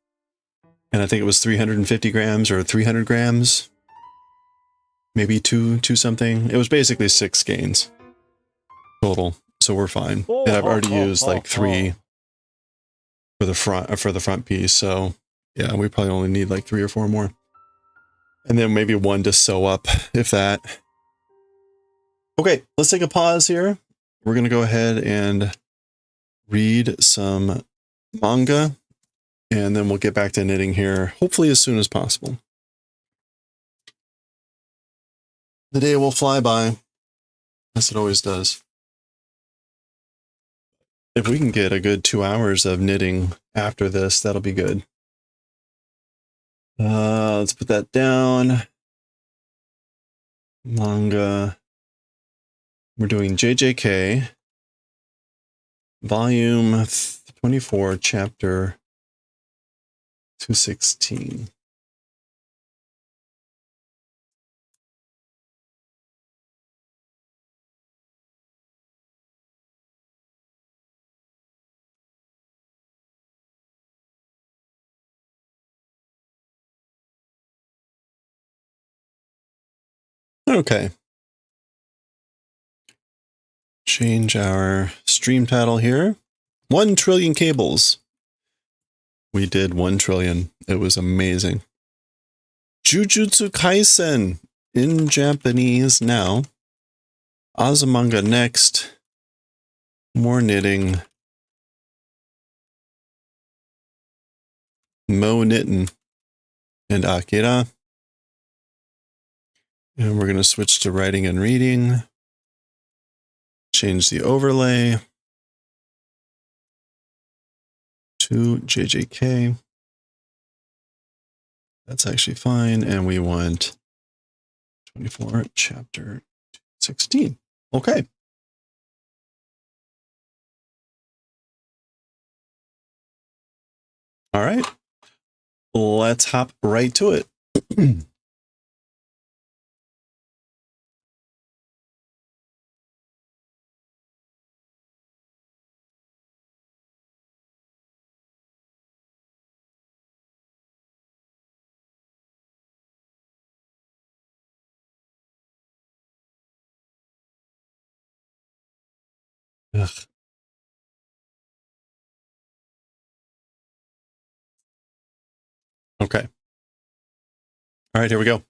and I think it was 350 grams or 300 grams. Maybe two something. It was basically 6 skeins total. So we're fine. And I've already used like 3 for the front piece. So yeah, we probably only need like 3 or 4 more. And then maybe 1 to sew up, if that. Okay, let's take a pause here. We're going to go ahead and read some manga, and then we'll get back to knitting here, hopefully as soon as possible. The day will fly by, as it always does. If we can get a good 2 hours of knitting after this, that'll be good. Let's put that down. Manga. We're doing JJK, volume 24, chapter 216. Okay. Change our stream title here. 1 trillion cables. We did 1 trillion. It was amazing. Jujutsu Kaisen in Japanese now. Azumanga next. More knitting. Mo knitting. And Akira. And we're going to switch to writing and reading. Change the overlay to JJK. That's actually fine. And we want 24, chapter 16. Okay. All right. Let's hop right to it. Ugh. Okay. All right, here we go.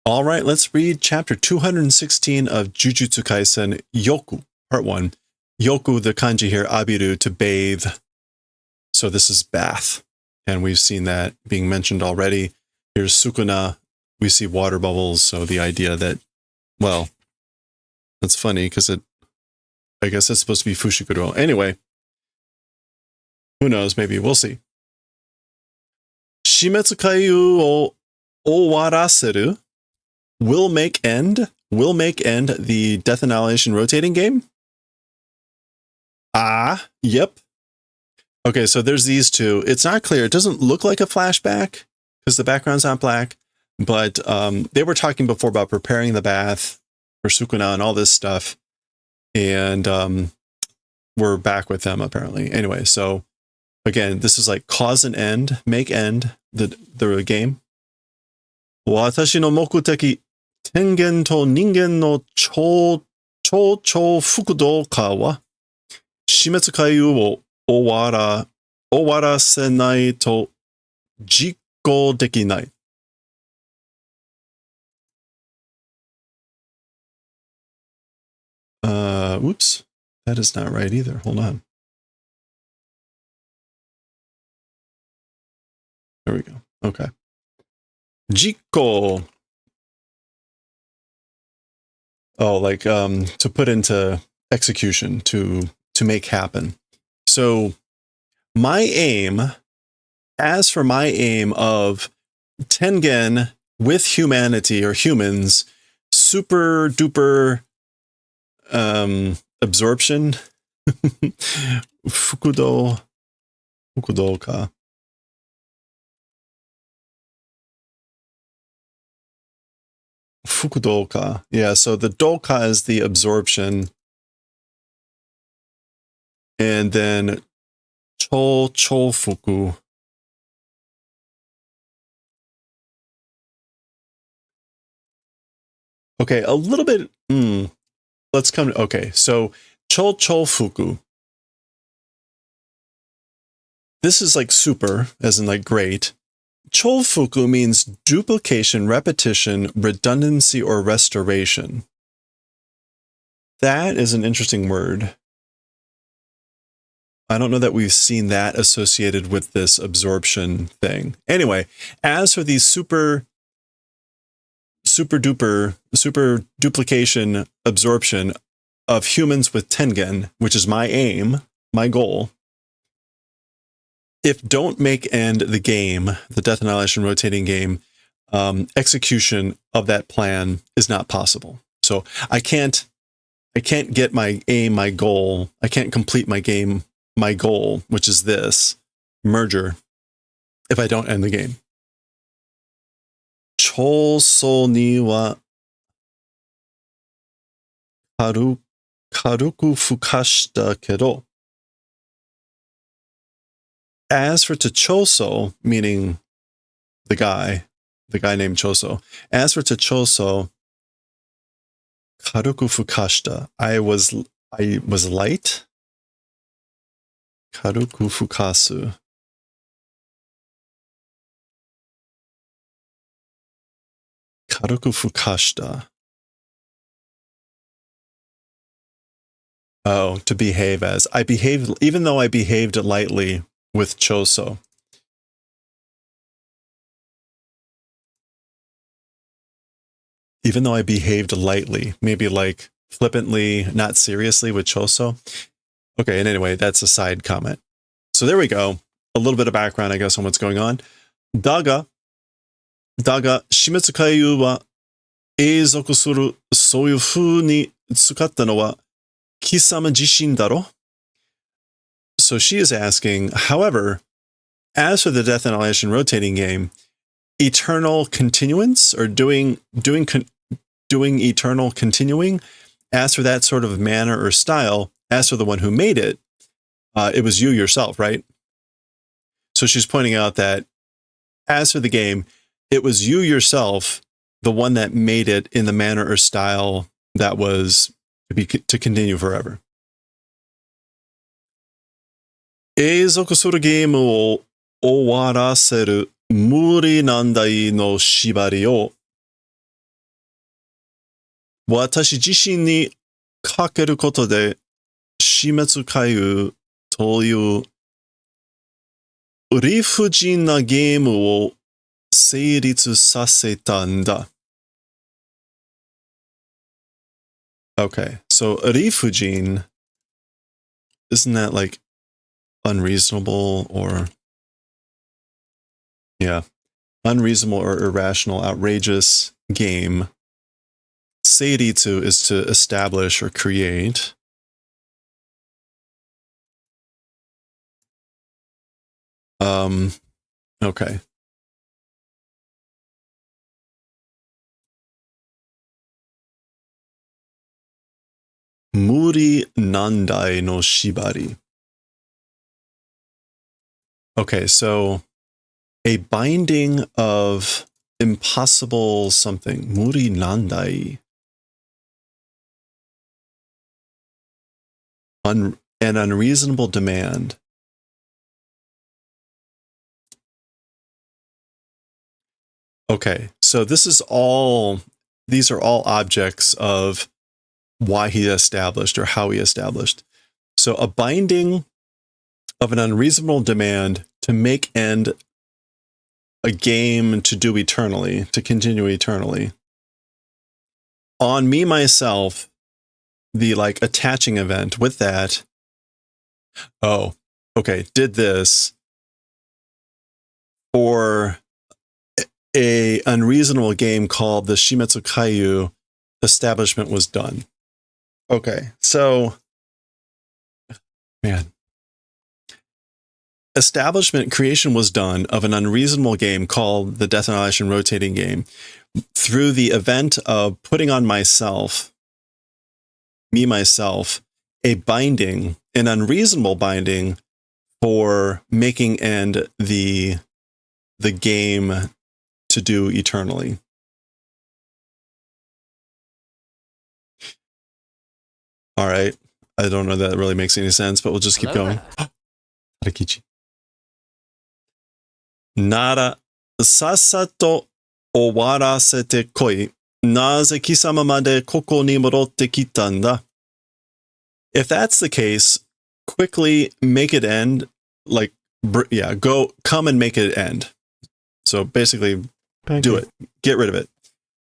All right, let's read chapter 216 of Jujutsu Kaisen, Yoku, part 1. Yoku, the kanji here, abiru, to bathe. So this is bath. And we've seen that being mentioned already. Here's sukuna. We see water bubbles. So the idea that, well, that's funny because I guess it's supposed to be fushiguro. Anyway, who knows? Maybe we'll see. Shimetsukayu o owaraseru. Will make end the Death Annihilation rotating game? Ah, yep. Okay, so there's these two. It's not clear. It doesn't look like a flashback because the background's not black, but they were talking before about preparing the bath for Sukuna and all this stuff, and we're back with them apparently. Anyway, so again, this is like cause and end, make end the game. Watashi no mokuteki tengen to ningen no chou fukudo ka wa shimetsukai wo owarasenai to jikko dekinai. Oops. That is not right either. Hold on. There we go. Okay. Jikko. Oh, like to put into execution, to make happen. So my aim, as for my aim of Tengen with humanity or humans, super duper absorption, fukudoka. Fukudoka. Yeah, so the doka is the absorption. And then chofuku. Okay, a little bit. Let's come to, okay, so chofuku. This is like super, as in like great. Chofuku means duplication, repetition, redundancy, or restoration. That is an interesting word. I don't know that we've seen that associated with this absorption thing. Anyway, as for these super duplication absorption of humans with Tengen, which is my aim, my goal, if don't make end the game, the Death Annihilation rotating game, execution of that plan is not possible. So I can't get my aim, my goal. I can't complete my game, my goal, which is this merger, if I don't end the game. Choso ni wa karuku fukashita kedo. As for to choso, meaning the guy, the guy named Choso. Answer to Choso, karuku fukashita. I was light. Karuku fukasu. Karuku fukashita. Oh, to behave as. I behaved, even though I behaved lightly with Choso. Even though I behaved lightly, maybe like flippantly, not seriously with Choso. Okay, and anyway, that's a side comment. So there we go. A little bit of background, I guess, on what's going on. Daga, Shimetsukayu wa eizoku suru souyu fuu ni tsukatta no wa kisama jishin daro? So she is asking, however, as for the Death Annihilation rotating game, eternal continuance or doing eternal continuing, as for that sort of manner or style, as for the one who made it, it was you yourself, right? So she's pointing out that as for the game, it was you yourself, the one that made it in the manner or style that was to continue forever. 永続するゲームを終わらせる無理難題の縛りを私自身にかけることで死滅回遊という理不尽なゲームを成立させたんだ。Okay, so 理不尽, isn't that like unreasonable or, yeah, unreasonable or irrational, outrageous game. Seiritsu is to establish or create. Okay. Muri nandai no shibari. Okay, so a binding of impossible something. Muri nandai. An unreasonable demand. Okay, so these are all objects of why he established or how he established. So a binding of an unreasonable demand to make end a game to do eternally, to continue eternally. On me, myself, the like attaching event with that. Oh, okay. Did this for a unreasonable game called the Shimetsu Kaiyu. Establishment was done. Okay, so, man. Establishment creation was done of an unreasonable game called the Death Annihilation rotating game through the event of putting on myself, a binding, an unreasonable binding for making end the game to do eternally. All right. I don't know if that really makes any sense, but we'll just keep going. Harakichi. Nara, sasato owarasete koi. Naze kisama made koko ni morotte kitanda. If that's the case, quickly make it end. Like, yeah, come and make it end. So basically, do it. Get rid of it.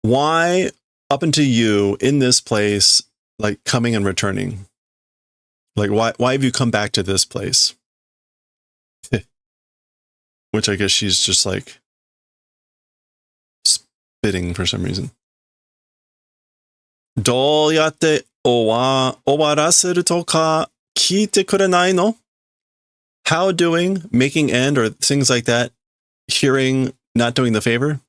Why, up unto you, in this place, like coming and returning? Like, why have you come back to this place? Which I guess she's just like spitting for some reason. どうやって終わらせるとか聞いてくれないの? How doing, making end, or things like that, hearing, not doing the favor.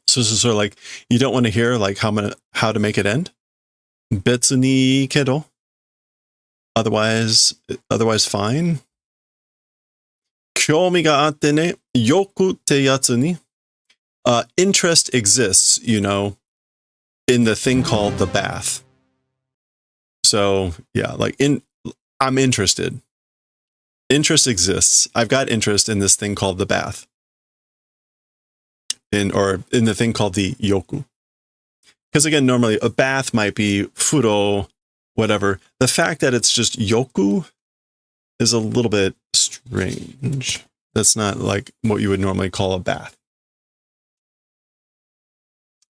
So this is sort of like, you don't want to hear like how to make it end? 別にいいけど. Otherwise fine. 興味があってね、よくってやつに Interest exists, you know, in the thing called the bath. So yeah, like I'm interested. Interest exists. I've got interest in this thing called the bath. Or in the thing called the yoku. Because again, normally a bath might be furo, whatever. The fact that it's just yoku is a little bit strange. That's not like what you would normally call a bath.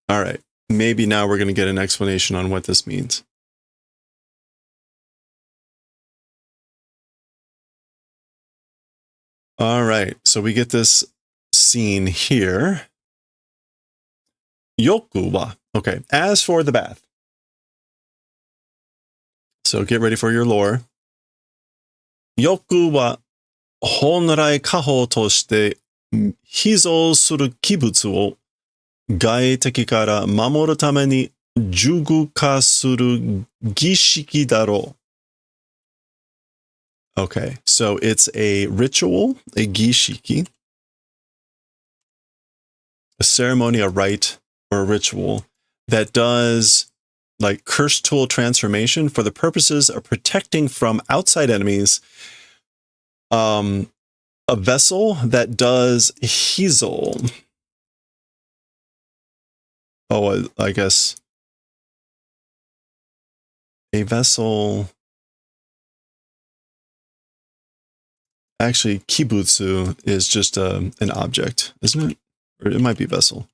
All right. Maybe now we're going to get an explanation on what this means. All right. So we get this scene here. Yoku wa. Okay. As for the bath. So get ready for your lore. Yoku wa honrai kaho toshite hizou suru kibutsu wo gai teki kara mamoru tame ni jugu ka suru gishiki daro. Okay, so it's a ritual, a gishiki, a ceremony, a rite, or a ritual that does like curse tool transformation for the purposes of protecting from outside enemies. A vessel that does hizou. Oh, I guess a vessel. Actually, kibutsu is just an object, isn't it? Or it might be vessel.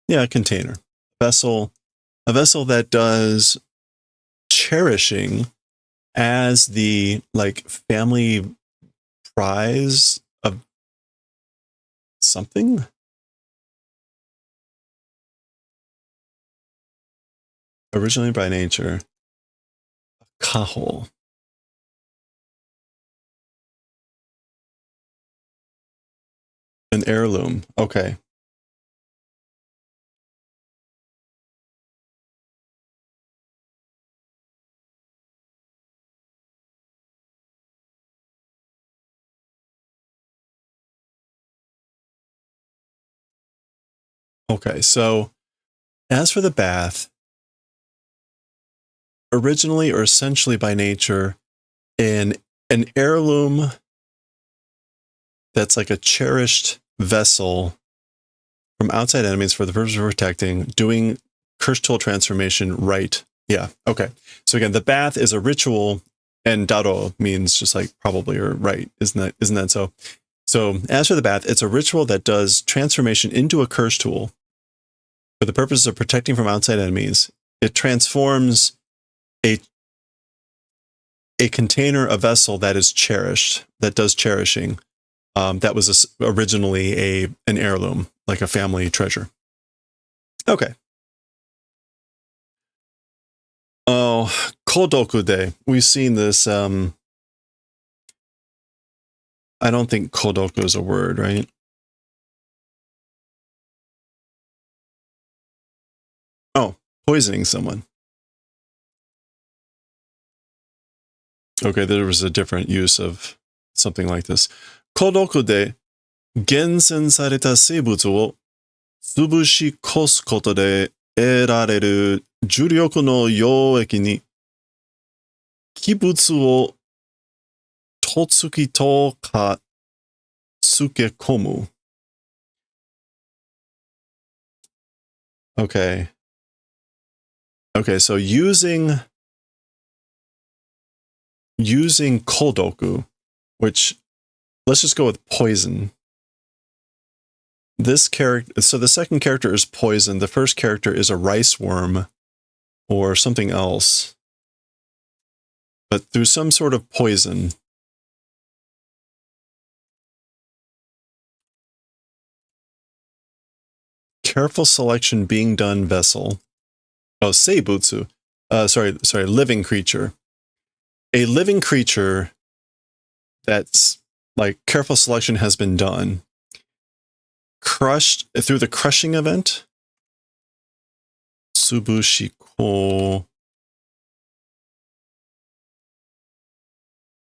Yeah, a container. Vessel. A vessel that does cherishing as the like family prize of something. Originally by nature. Kaho. An heirloom. Okay. Okay, so as for the bath, originally or essentially by nature, an heirloom that's like a cherished vessel from outside enemies for the purpose of protecting, doing curse tool transformation right. Yeah, okay. So again, the bath is a ritual, and daro means just like probably or right. Isn't that so? So as for the bath, it's a ritual that does transformation into a curse tool for the purpose of protecting from outside enemies. It transforms a container, a vessel that is cherished, that does cherishing. That was originally an heirloom, like a family treasure. Okay. Oh, kodoku de. We've seen this. I don't think kodoku is a word, right? Oh, poisoning someone. Okay, there was a different use of something like this. Kodoku de gensen sareta seibutsu wo tsubushi kosu koto de erareru juryoku no yoeki ni kibutsu wo totsuki to ka tsukekomu. Okay. Okay, so using kodoku, which let's just go with poison. This character, so the second character is poison. The first character is a rice worm or something else. But through some sort of poison. Careful selection being done vessel. Oh, seibutsu. Sorry, living creature. A living creature that's like careful selection has been done. Crushed through the crushing event. Tsubushi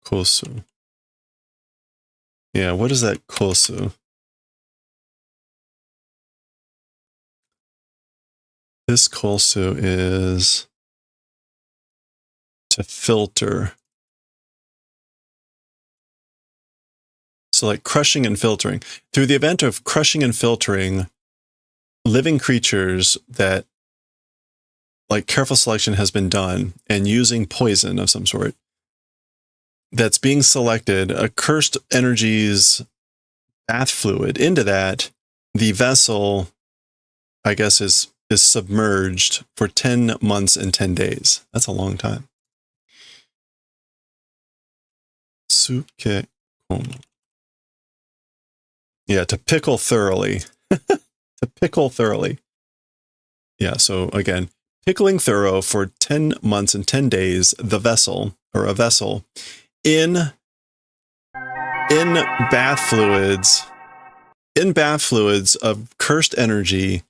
kosu. Yeah, what is that kosu? This kosu is to filter. So like crushing and filtering. Through the event of crushing and filtering living creatures that like careful selection has been done and using poison of some sort that's being selected, a cursed energies bath fluid into that, the vessel, I guess, is submerged for 10 months and 10 days. That's a long time. Suke kono. Yeah, to pickle thoroughly. To pickle thoroughly. Yeah, so again, pickling thorough for 10 months and 10 days, the vessel, or a vessel, in bath fluids of cursed energy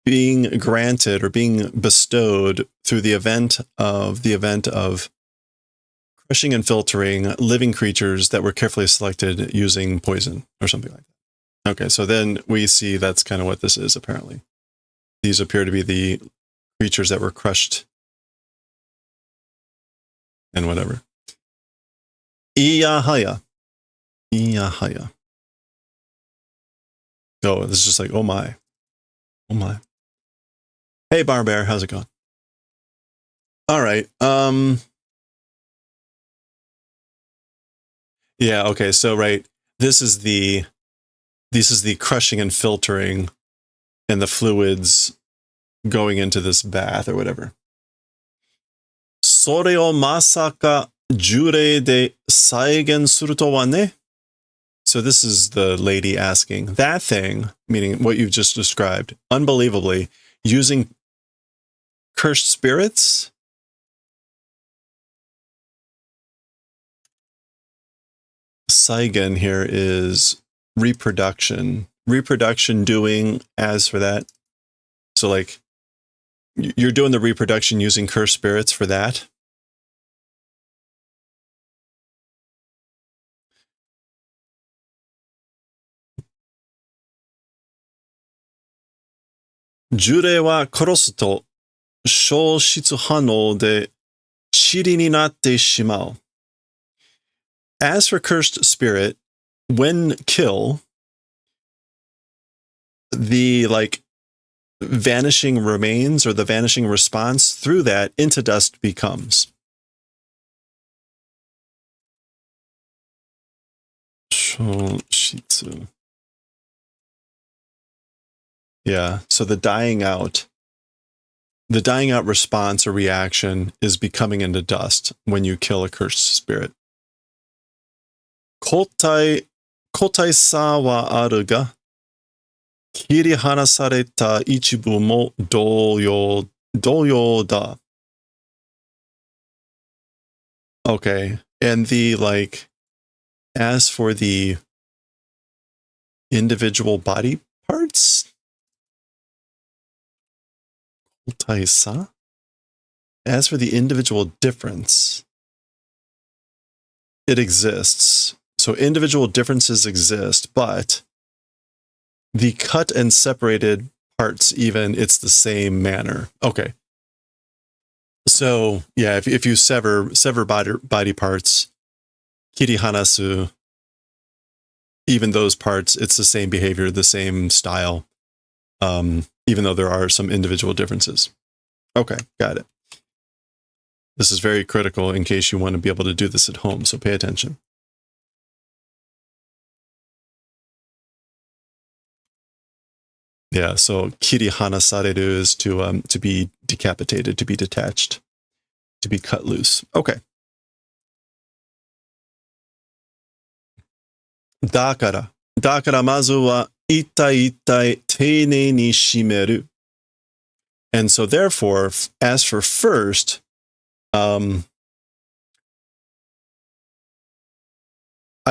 being granted or being bestowed through the event of crushing and filtering living creatures that were carefully selected using poison or something like that. Okay, so then we see that's kind of what this is, apparently. These appear to be the creatures that were crushed and whatever. Iyahaya. Iyahaya. Oh, this is just like, oh my. Oh my. Hey, Bar Bear, how's it going? All right. Yeah, okay, so right. This is the crushing and filtering and the fluids going into this bath or whatever. Sore o masaka jurei de saigen suru to wa ne? So this is the lady asking that thing, meaning what you've just described, unbelievably, using cursed spirits? Saigen here is reproduction. Reproduction doing as for that. So like, you're doing the reproduction using cursed spirits for that? Jurei wa korosu to shoushitsu hanou de chiri ni natte shimau. As for cursed spirit, when kill, the like vanishing remains or the vanishing response through that into dust becomes. Shoshitsu. Yeah, so the dying out response or reaction is becoming into dust when you kill a cursed spirit. Kotai sa wa aru ga, kiri hanasareta ichibu mo doyo da. Okay, and the like, as for the individual body parts, kotai sa. As for the individual difference, it exists. So individual differences exist, but the cut and separated parts, even, it's the same manner. Okay. So yeah, if you sever body parts, kiri hanasu, even those parts, it's the same behavior, the same style, even though there are some individual differences. Okay, got it. This is very critical in case you want to be able to do this at home, so pay attention. Yeah, so kiri hanasareru is to be decapitated, to be detached, to be cut loose. Okay. Dakara mazu wa itai teinei ni shimeru. And so therefore, as for first, I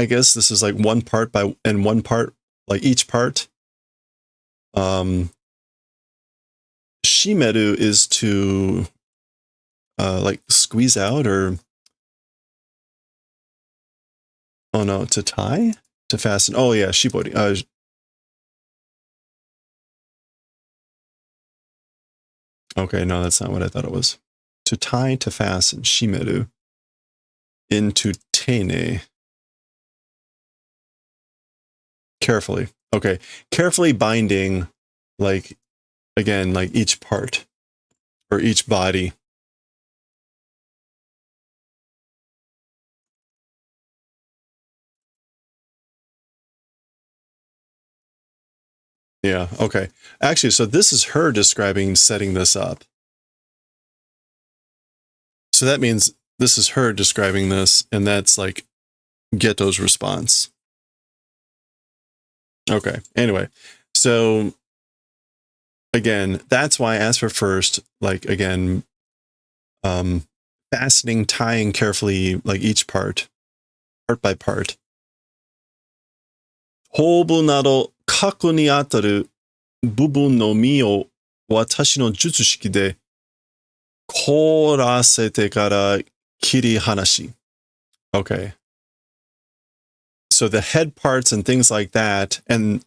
guess this is like one part and one part, like each part. Shimeru is to like squeeze out, or oh no, to tie, to fasten. Oh yeah, shibori. Okay, no, that's not what I thought it was. To tie, to fasten, shimeru. Into tene. Carefully. Okay. Carefully binding, like, again, like each part or each body. Yeah, okay. Actually, so this is her describing setting this up. So that means this is her describing this, and that's like Geto's response. Okay, anyway. So, again, that's why I asked for first, like, again, fastening, tying carefully, like each part by part. 縫部など過去にあたる部分のみを私の術式で凍らせてから切り離し. Okay. So the head parts and things like that, and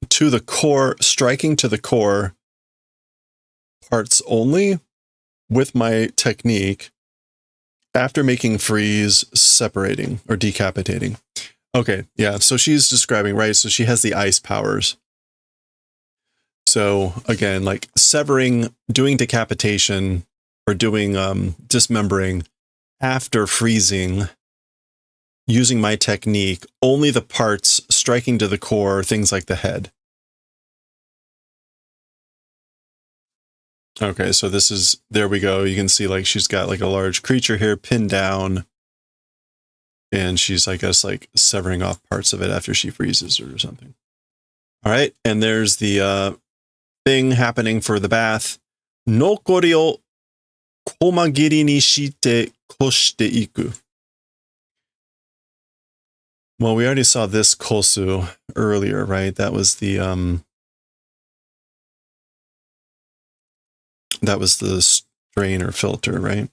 to the core, striking to the core parts only with my technique after making freeze, separating or decapitating. Okay, yeah, so she's describing, right? So she has the ice powers. So again, like severing, doing decapitation or doing dismembering after freezing, using my technique, only the parts striking to the core, things like the head. Okay, so this is, there we go. You can see like she's got like a large creature here pinned down, and she's, I guess, like severing off parts of it after she freezes or something. All right, and there's the thing happening for the bath. Nokori o komagiri ni shite koshite iku. Well, we already saw this kosu earlier, right? That was the strain or filter, right?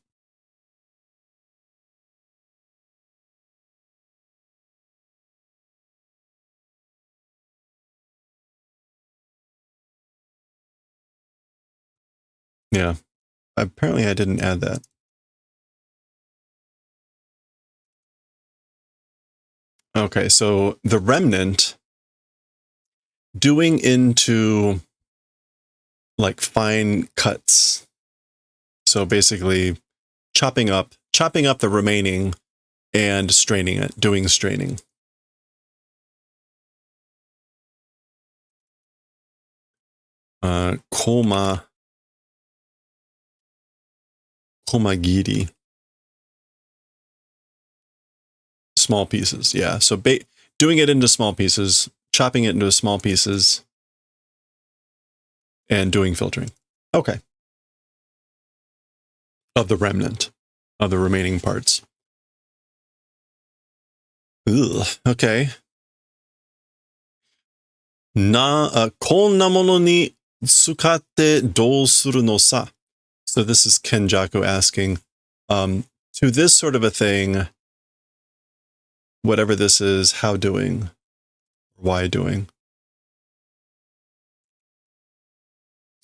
Yeah. Apparently I didn't add that. Okay, so the remnant doing into like fine cuts. So basically chopping up the remaining and straining it, doing straining. Komagiri. Small pieces, yeah. So doing it into small pieces, chopping it into small pieces, and doing filtering. Okay. Of the remnant, of the remaining parts. Ugh, okay. こんなものに使ってどうするのさ? So this is Kenjaku asking, to this sort of a thing, whatever this is, how doing? Why doing?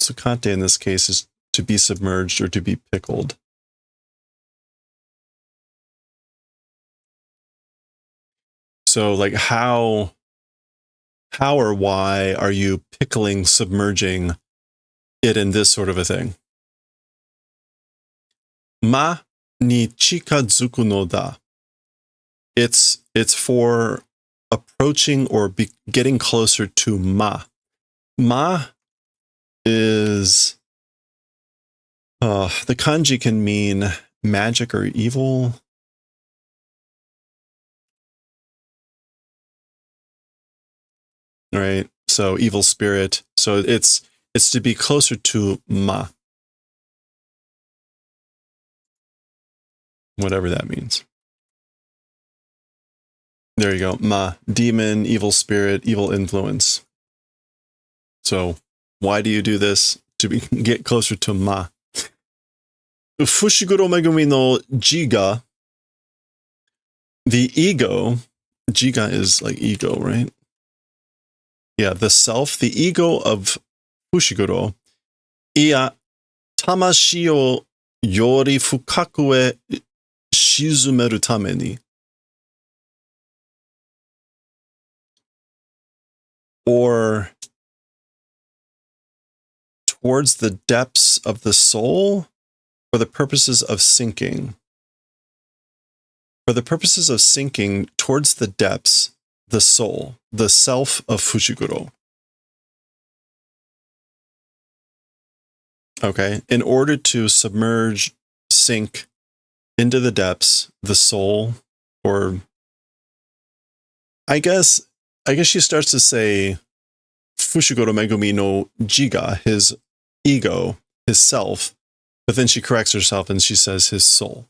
Tsukate in this case is to be submerged or to be pickled. So like how or why are you pickling, submerging it in this sort of a thing? Ma ni chikazuku no da. It's for approaching or getting closer to ma. Ma is the kanji can mean magic or evil. Right? So evil spirit. So it's to be closer to ma. Whatever that means. There you go. Ma, demon, evil spirit, evil influence. So why do you do this? To get closer to ma. Fushiguro Megumi no Jiga. The ego. Jiga is like ego, right? Yeah, the self, the ego of Fushiguro. Iya, tamashi o yori fukaku e shizumeru tame ni. Or towards the depths of the soul for the purposes of sinking. For the purposes of sinking towards the depths, the soul, the self of Fushiguro. Okay, in order to submerge, sink into the depths, the soul, or I guess she starts to say Fushiguro Megumi no Jiga, his ego, his self, but then she corrects herself and she says his soul.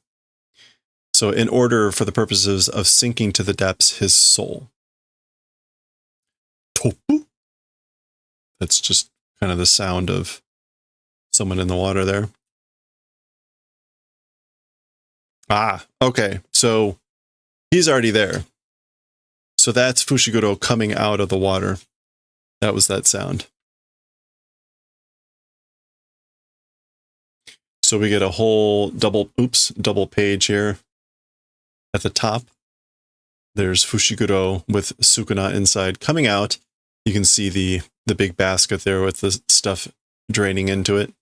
So in order for the purposes of sinking to the depths, his soul. Topu? That's just kind of the sound of someone in the water there. Ah, okay. So he's already there. So that's Fushiguro coming out of the water. That was that sound. So we get a whole double page here. At the top, there's Fushiguro with Sukuna inside. Coming out, you can see the big basket there with the stuff draining into it.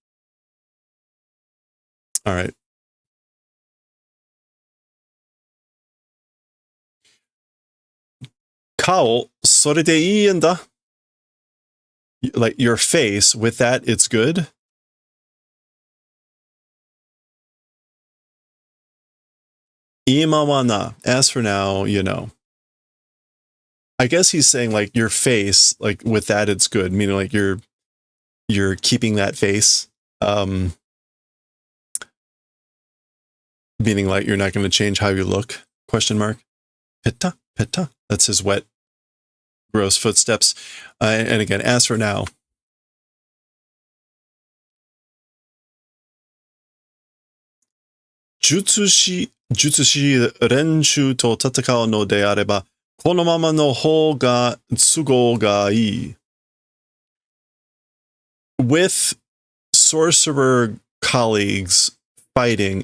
All right. Kao, それでいいんだ. Like your face, with that, it's good. Ima wa na. As for now, you know. I guess he's saying like your face, like with that, it's good. Meaning like you're keeping that face. Meaning like you're not going to change how you look? Question mark. Pitta, pitta. That's his wet, gross footsteps. And again, as for now. Jutsushi renshu to tatakao no de areba, kono mama no hou ga tsugo ga ii. With sorcerer colleagues fighting,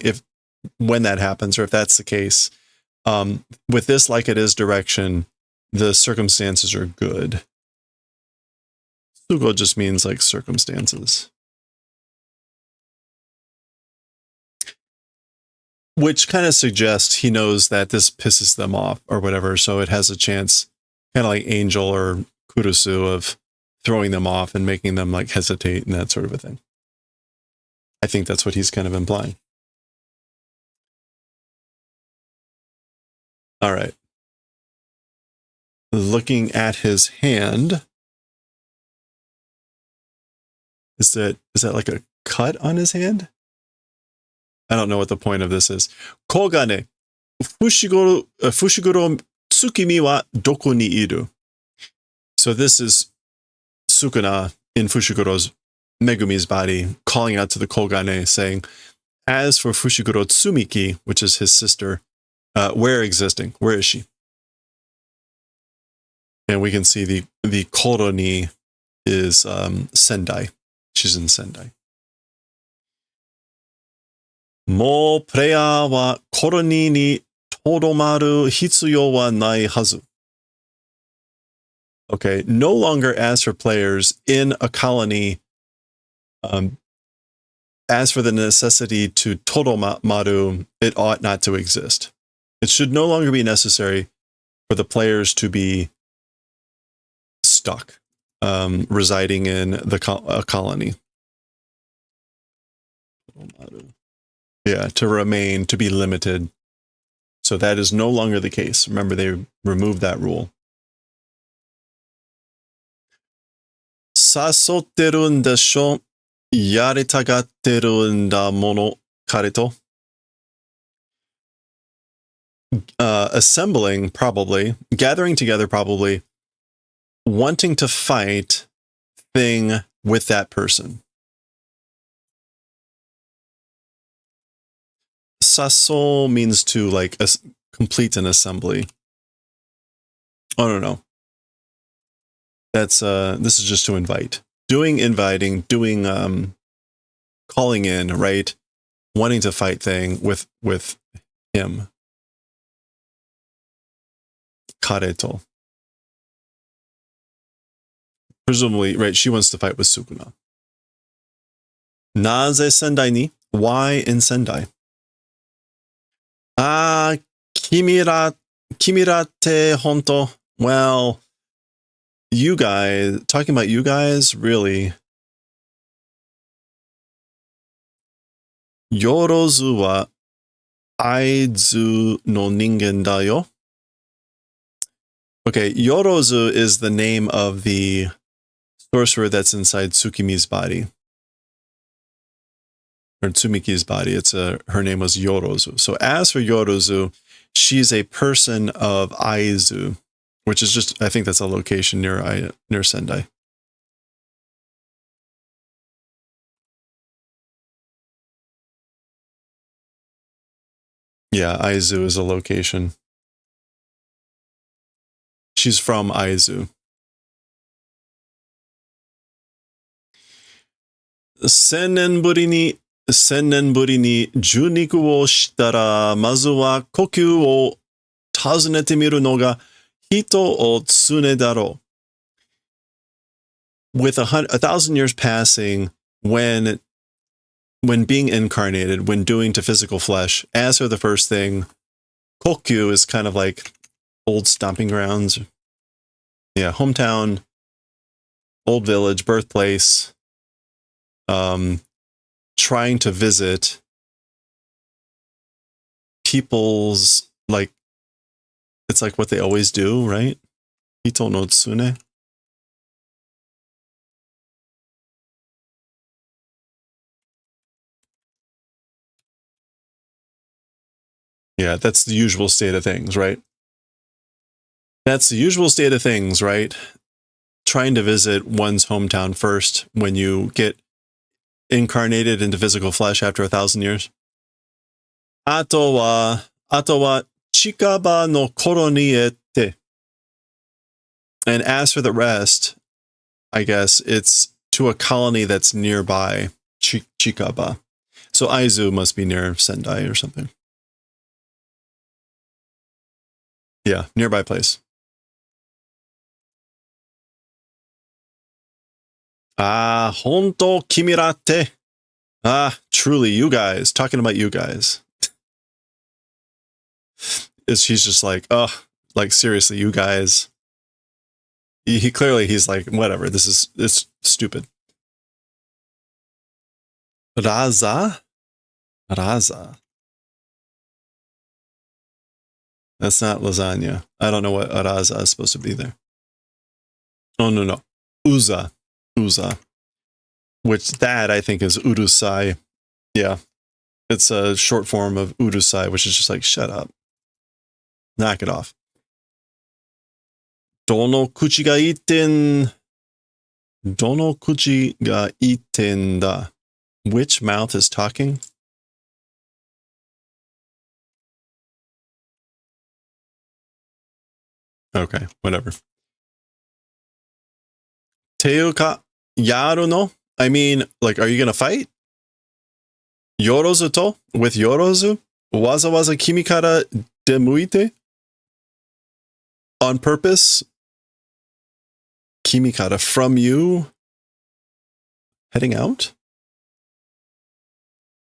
when that happens, or if that's the case, with this like it is direction, the circumstances are good. Tsugo just means like circumstances. Which kind of suggests he knows that this pisses them off or whatever, so it has a chance, kind of like Angel or Kurusu, of throwing them off and making them like hesitate and that sort of a thing. I think that's what he's kind of implying. All right. Looking at his hand. Is that like a cut on his hand? I don't know what the point of this is. Kogane, Fushiguro Tsukimi wa doko ni iru? So this is Sukuna in Fushiguro's Megumi's body calling out to the Kogane, saying, as for Fushiguro Tsumiki, which is his sister, where existing? Where is she? And we can see the Koroni is Sendai. She's in Sendai. Mo player wa koroni ni todomaru hitsuyo wa nai hazu. Okay, no longer as for players in a colony, as for the necessity to todomaru, it ought not to exist. It should no longer be necessary for the players to be stuck, residing in a colony. Yeah, to remain, to be limited. So that is no longer the case. Remember, they removed that rule. Sasotteru n desho, yaritagateru n da mono kare to. Assembling, probably. Gathering together, probably. Wanting to fight thing with that person. Saso means to like complete an assembly. I don't know. That's this is just to invite. Doing inviting, doing calling in, right? Wanting to fight thing with him. Kareto. Presumably, right, she wants to fight with Sukuna. Naze Sendai ni? Why in Sendai? Ah, Kimira te honto. Well, you guys, talking about you guys, really. Yorozu wa Aizu no ningen da yo. Okay, Yorozu is the name of the sorcerer that's inside Tsukimi's body. Or Tsumiki's body. It's her name was Yorozu. So as for Yorozu, she's a person of Aizu, which is just, I think that's a location near Sendai. Yeah, Aizu is a location. She's from Aizu. Sennen buri ni juniku wo shitara, mazu wa kokyu wo tazunete miru no ga hito o tsune daro. With 1,000 years passing, when being incarnated, when doing to physical flesh, as for the first thing, kokyu is kind of like old stomping grounds. Yeah, hometown, old village, birthplace. Trying to visit people's, like, it's like what they always do, right? Hito no tsune. Yeah, that's the usual state of things, right? That's the usual state of things, right? Trying to visit one's hometown first when you get incarnated into physical flesh after 1,000 years. Ato wa chikaba no koro ni ete. And as for the rest, I guess it's to a colony that's nearby, Chikaba. So Aizu must be near Sendai or something. Yeah, nearby place. Ah, honto kimirate. Ah, truly, you guys. Talking about you guys. He's just like, oh, like seriously, you guys. He clearly, he's like, whatever, it's stupid. Raza? That's not lasagna. I don't know what raza is supposed to be there. Oh, no. Uza. Which that I think is urusai. Yeah. It's a short form of urusai, which is just like, shut up. Knock it off. Dono kuchi ga itten da. Which mouth is talking? Okay, whatever. Teuka yaru no? I mean, like, are you gonna fight? Yorozu to? With Yorozu? Waza kimi kara demuite? On purpose? Kimi kara, from you? Heading out?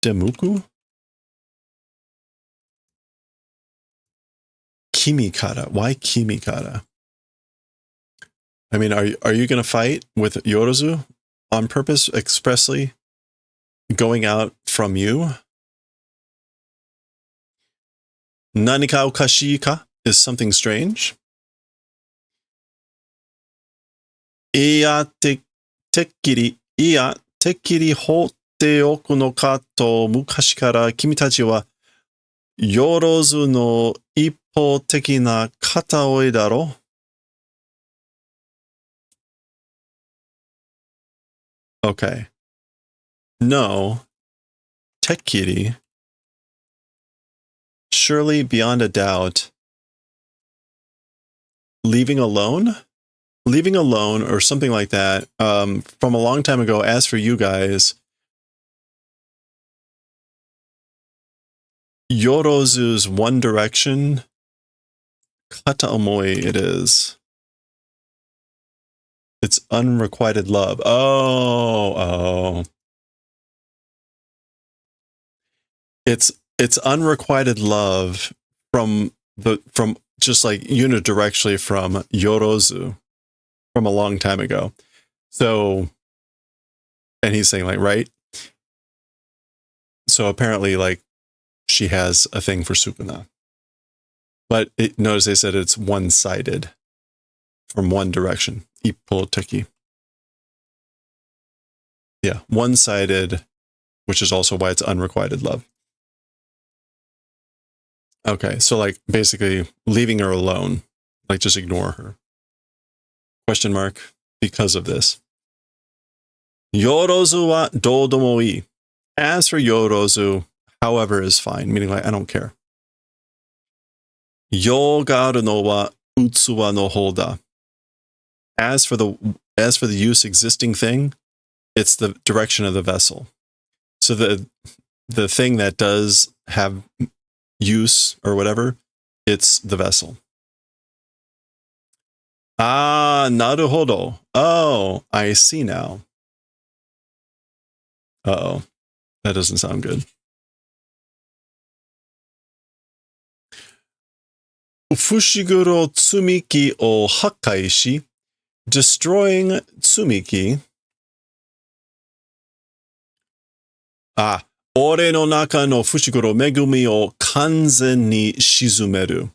Demuku? Kimi kara. Why kimi kara? I mean, are you going to fight with Yorozu on purpose, expressly going out from you? Nanika okashi ka? Is something strange? Iya tekkiri hotte oku no ka to mukashi kara kimi tachi wa Yorozu no ippo teki na kataoi daro? Okay. No. Tekkiri. Surely, beyond a doubt, leaving alone? leaving alone or something like that. From a long time ago, as for you guys, Yorozu's One Direction, kata omoi it is. It's unrequited love. Oh. It's unrequited love from just like unidirectionally from Yorozu from a long time ago. So, and he's saying like, right? So apparently like she has a thing for Sukuna. But notice they said it's one-sided from one direction. Ippoteki. Yeah, one-sided, which is also why it's unrequited love. Okay, so like basically leaving her alone, like just ignore her. Question mark, because of this. Yorozu wa doudomo ii. As for Yorozu, however is fine, meaning like I don't care. Yo ga aru no wa utsuwa no hou da. As for the use existing thing, it's the direction of the vessel. So the thing that does have use or whatever, it's the vessel. Ah, naruhodo. Oh, I see now. Uh-oh. That doesn't sound good. Fushiguro Tsumiki o hakkai shi, destroying Tsumiki. Ore no naka no fushiguro megumi o kanzen ni shizumeru.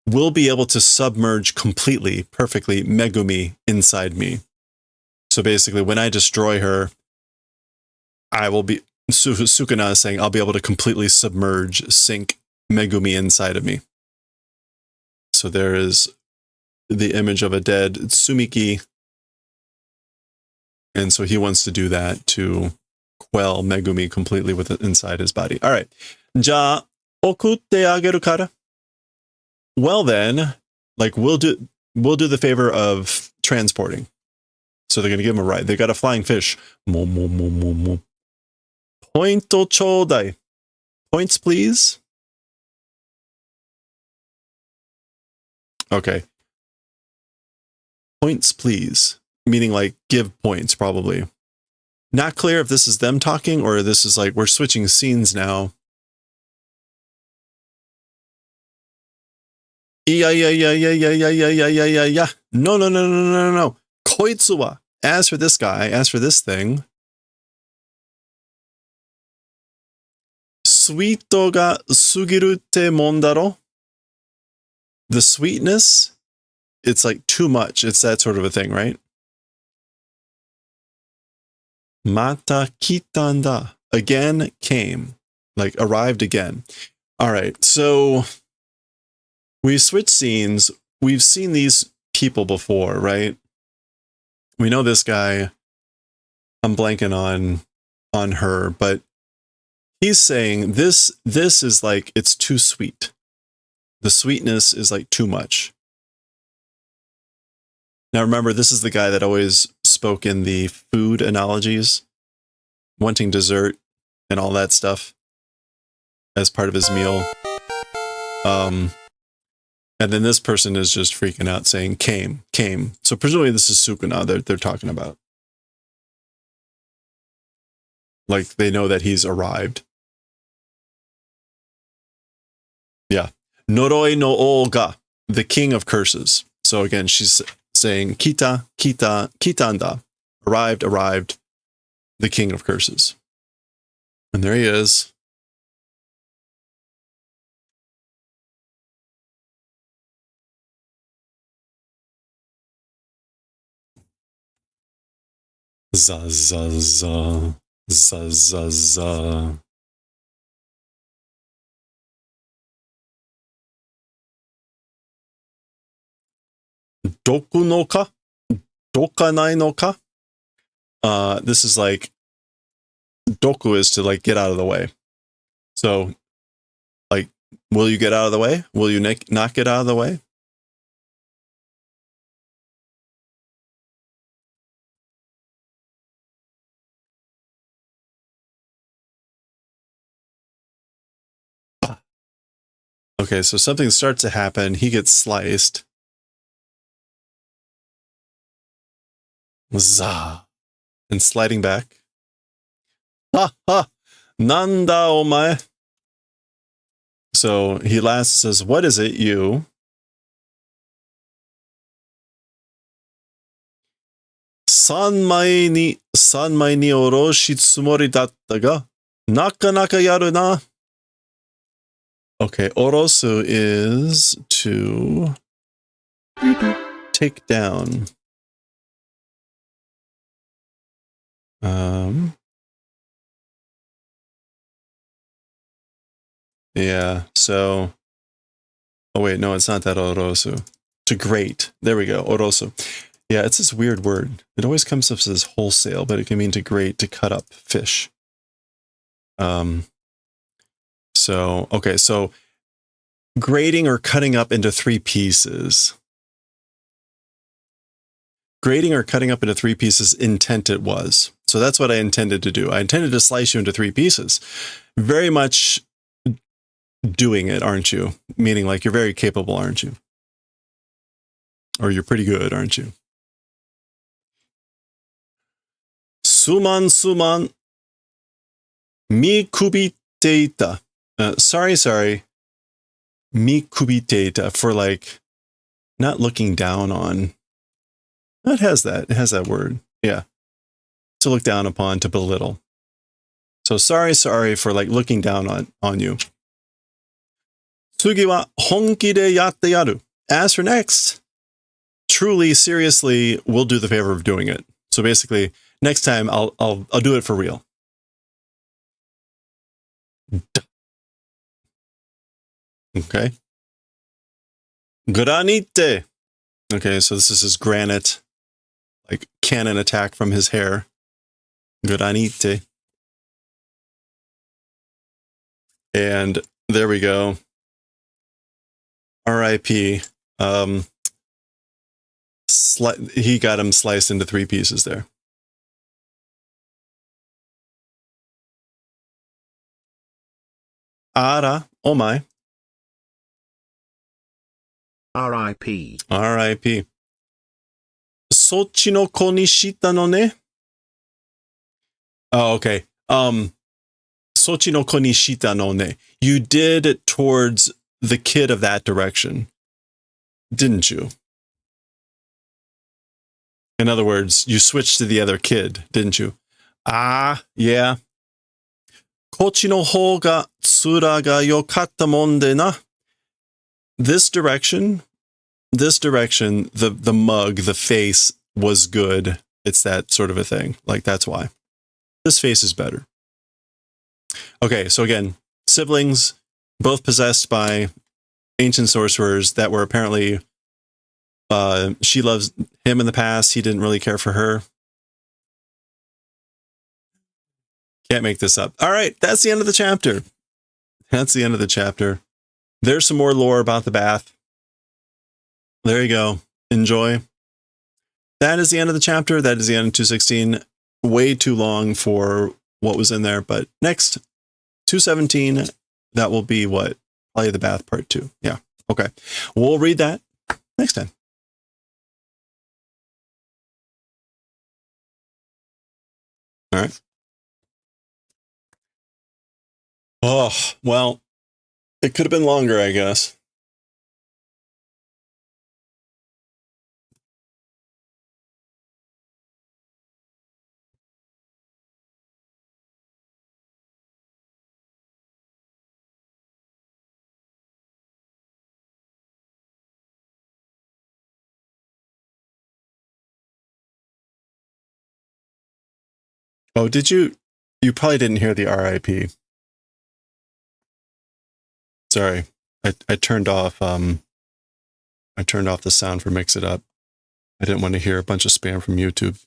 Will be able to submerge completely, perfectly, Megumi inside me. So basically, when I destroy her, I will be, Sukuna is saying, I'll be able to completely submerge, sink Megumi inside of me. So there is the image of a dead Tsumiki. And so he wants to do that to quell Megumi completely with it inside his body. All right. Ja, okutte ageru kara. Well then, like we'll do the favor of transporting. So they're going to give him a ride. They got a flying fish. Pointo chodai. Points, please. Okay. Points, please. Meaning like give points, probably. Not clear if this is them talking or this is like we're switching scenes now. Yeah. No. Koitsu wa. As for this guy, as for this thing. Suito ga sugiru te mondaro. The sweetness, it's like too much. It's that sort of a thing, right? Mata kitanda. Again came. Like arrived again. All right, so we switch scenes. We've seen these people before, right? We know this guy. I'm blanking on her, but he's saying this is like it's too sweet. The sweetness is like too much. Now remember, this is the guy that always spoke in the food analogies, wanting dessert and all that stuff as part of his meal. And then this person is just freaking out saying came. So presumably this is Sukuna they're talking about. Like they know that he's arrived. Yeah. Noroi no Oga, the king of curses. So again, she's saying kitanda, arrived, the king of curses. And there he is. Za. Doku no ka? Dokanai no ka? This is like, doku is to like get out of the way. So, like, will you get out of the way? Will you not get out of the way? Okay, so something starts to happen. He gets sliced. Zah. And sliding back. Ha ha! Nanda omae. So he laughs and says, what is it, you? Sanmai ni oroshi tsumori datta ga, naka naka yaru na. Okay, orosu is to take down. Yeah, so... Oh wait, no, it's not that orosu. To grate. There we go, orosu. Yeah, it's this weird word. It always comes up as wholesale, but it can mean to grate, to cut up fish. So, okay, so grating or cutting up into 3 pieces. Grating or cutting up into 3 pieces, intent it was. So that's what I intended to do. I intended to slice you into 3 pieces. Very much doing it, aren't you? Meaning like you're very capable, aren't you? Or you're pretty good, aren't you? Suman. Mi kubiteita. Sorry. Mi kubiteita, for like not looking down on. It has that word. Yeah. To look down upon, to belittle. So sorry for like looking down on you. Tsugi wa honki de yatte yaru. As for next, truly, seriously, we'll do the favor of doing it. So basically, next time I'll do it for real. Okay. Granite. Okay, so this is his granite, like cannon attack from his hair. Granite. And there we go. R.I.P. He got him sliced into 3 pieces there. Ara, omae. R.I.P. R.I.P. Sochi no ko ni shita no ne? Oh, okay. Sochi no ko ni shita no ne. You did it towards the kid of that direction, didn't you? In other words, you switched to the other kid, didn't you? Ah, yeah. Kochi no hou ga tsura ga yokatta monde na. This direction, the mug, the face was good. It's that sort of a thing. Like, that's why. This face is better. Okay, so again, siblings, both possessed by ancient sorcerers that were apparently... she loves him in the past. He didn't really care for her. Can't make this up. All right, that's the end of the chapter. That's the end of the chapter. There's some more lore about the bath. There you go. Enjoy. That is the end of the chapter. That is the end of 216. Way too long for what was in there. But next, 217, that will be what? Probably the bath part 2. Yeah. Okay. We'll read that next time. All right. Oh, well, it could have been longer, I guess. Oh, did you? You probably didn't hear the RIP. Sorry, I turned off. I turned off the sound for Mix It Up. I didn't want to hear a bunch of spam from YouTube.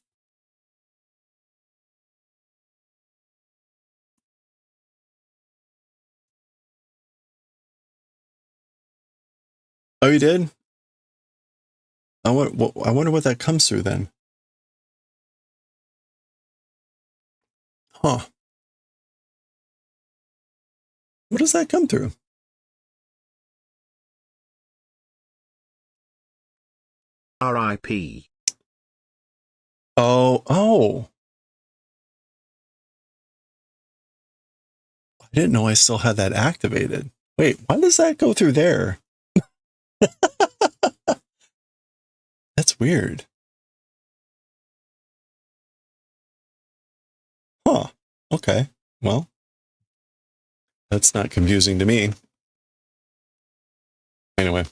Oh, you did? I wonder what that comes through then. Huh? What does that come through? RIP. Oh. I didn't know I still had that activated. Wait, why does that go through there? That's weird. Huh. Okay. Well, that's not confusing to me. Anyway,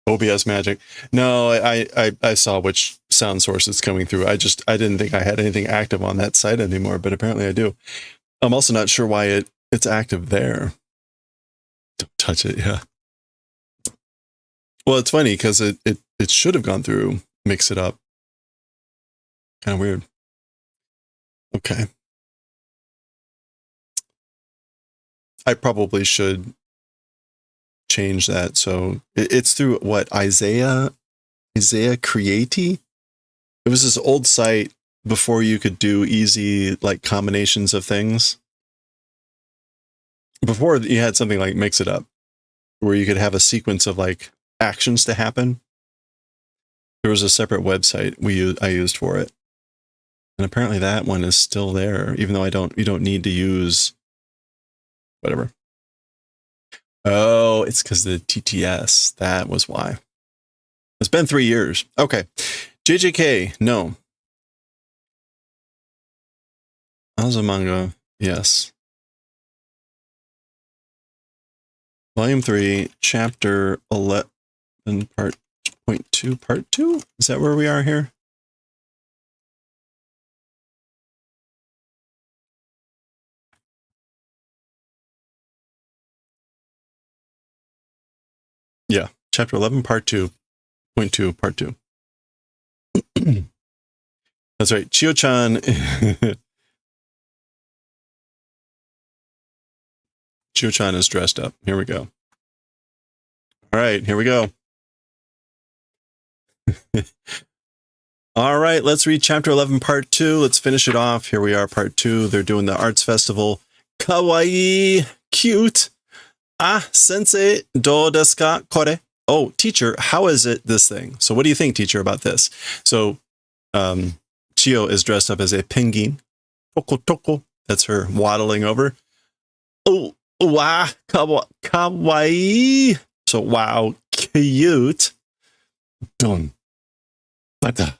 OBS magic. No, I saw which sound source it's coming through. I didn't think I had anything active on that site anymore, but apparently I do. I'm also not sure why it's active there. Don't touch it, yeah. Well, it's funny because it should have gone through Mix It Up. Kind of weird. Okay. I probably should change that. So it's through what, Isaiah Creati? It was this old site before you could do easy like combinations of things. Before you had something like Mix It Up, where you could have a sequence of like actions to happen. There was a separate website I used for it. And apparently that one is still there, even though you don't need to use whatever. Oh, it's because the TTS. That was why. It's been 3 years. Okay. JJK, no. Azumanga, yes. Volume 3, Chapter 11, Part 0.2, Part 2? Is that where we are here? Yeah, Chapter 11, Part 2, 0.2, Part 2. That's right, Chio-chan. Chio-chan is dressed up. Here we go. All right, here we go. All right, let's read Chapter 11, Part 2. Let's finish it off. Here we are, Part 2. They're doing the arts festival. Kawaii, cute. Ah, sensei, do desu ka, kore? Oh, teacher, how is it, this thing? So what do you think, teacher, about this? So Chio is dressed up as a penguin. Toko toko. That's her waddling over. Oh, wow, kawaii. So wow, cute. Dun. Bata.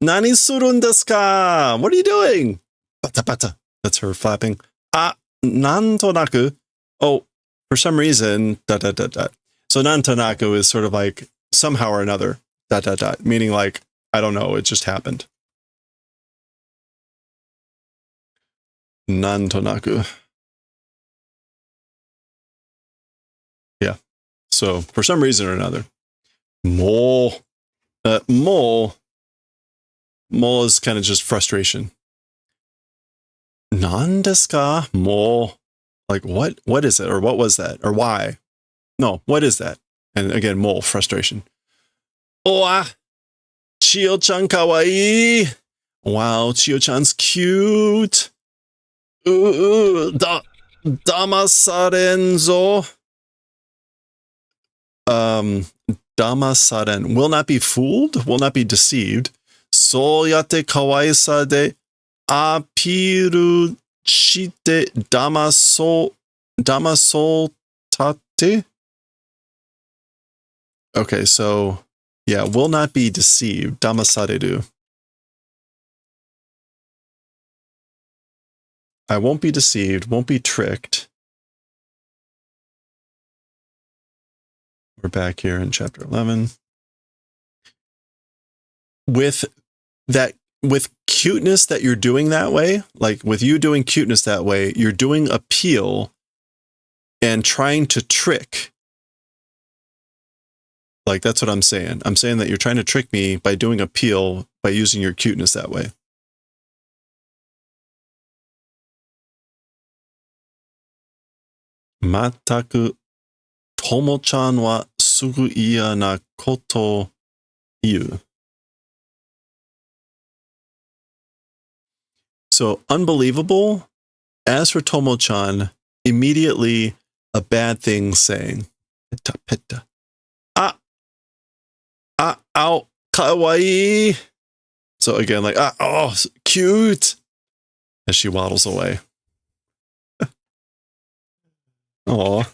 Nani surun desu ka? What are you doing? Bata bata. That's her flapping. Ah, nantonaku. Oh, for some reason, dot, dot, dot, dot. So nantonaku is sort of like somehow or another, dot, dot, dot, meaning like, I don't know, it just happened. Nantonaku. Yeah. So for some reason or another, mo is kind of just frustration. Nan desu ka? Mo. Like what is it? Or what was that? Or why? No, what is that? And again, mo, frustration. Oh, Chio-chan kawaii. Wow, Chio-chan's cute. Damasaren. Damasaren. Will not be fooled, will not be deceived. So yate kawaisa de apiru shite damasotate. Okay, so yeah, will not be deceived. Damasareru. I won't be deceived, won't be tricked. We're back here in chapter 11. With cuteness that you're doing that way, like with you doing cuteness that way, you're doing appeal and trying to trick. Like, that's what I'm saying. I'm saying that you're trying to trick me by doing appeal by using your cuteness that way. Mataku Tomo-chan wa sugu iya na koto iu. So, unbelievable. As for Tomo-chan, immediately a bad thing saying. Peta, peta. Ow, kawaii. So again, like, oh, cute. As she waddles away. Aw. All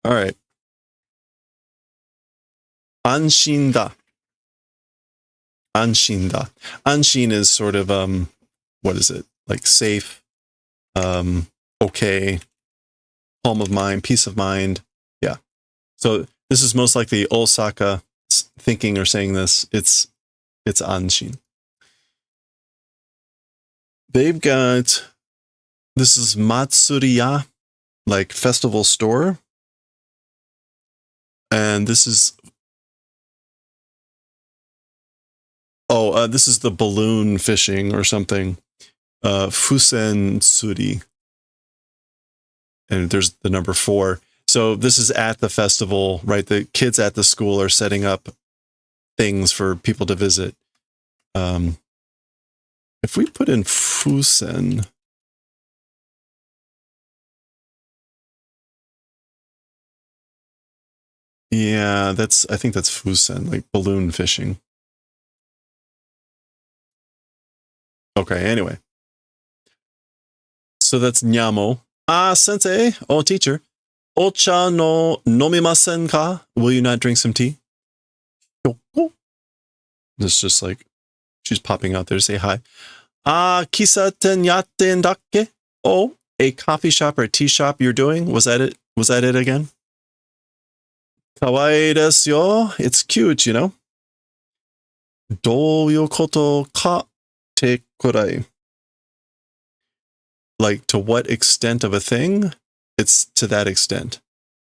right. Anshin da. Anshin da. Anshin is sort of, what is it? Like safe, okay, calm of mind, peace of mind. Yeah. So this is most likely Osaka thinking or saying this. It's Anshin. They've got, this is Matsuriya, like festival store. And this is, this is the balloon fishing or something. Fusen Tsuri. And there's the number 4. So this is at the festival, right? The kids at the school are setting up things for people to visit. If we put in Fusen, yeah, I think that's Fusen, like balloon fishing. Okay, anyway. So that's Nyamo. Sensei, teacher. Ocha no nomimasen ka? Will you not drink some tea? It's just like, she's popping out there to say hi. Kisaten yatten dakke? Oh, a coffee shop or a tea shop you're doing? Was that it? Was that it again? Kawaii desu yo. It's cute, you know? Douyu koto ka te kurai. Like, to what extent of a thing? It's to that extent.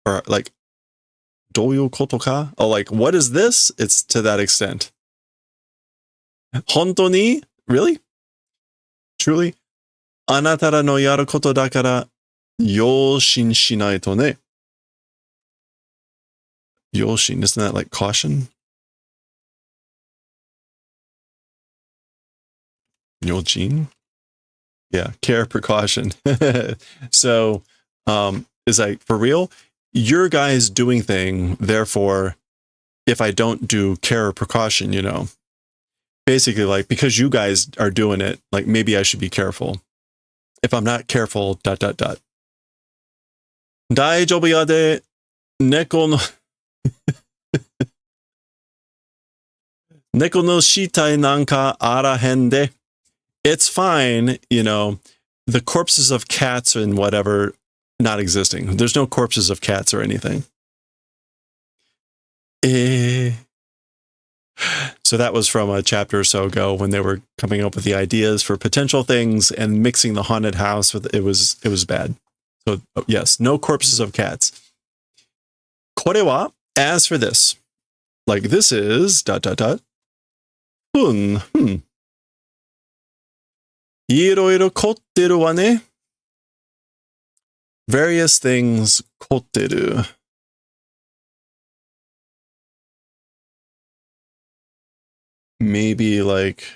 Or like, douyu koto ka? Oh, like, what is this? It's to that extent. Honto ni? Really? Truly? Anatara no yaru koto dakara yoshin shinai to ne. Yoshin, isn't that like caution? Yojin? Yeah, care, precaution. So, is like, for real? Your guy's doing thing, therefore, if I don't do care or precaution, you know, basically like, because you guys are doing it, like maybe I should be careful. If I'm not careful, ... Daijoubu yade neko no neko no shitai nanka arahen de. It's fine, you know, the corpses of cats and whatever not existing. There's no corpses of cats or anything. So that was from a chapter or so ago when they were coming up with the ideas for potential things and mixing the haunted house with it was bad. So yes, no corpses of cats. Kore wa, as for this, like this is ... Iroiro kotteru wa ne. Various things kotteru. Maybe like,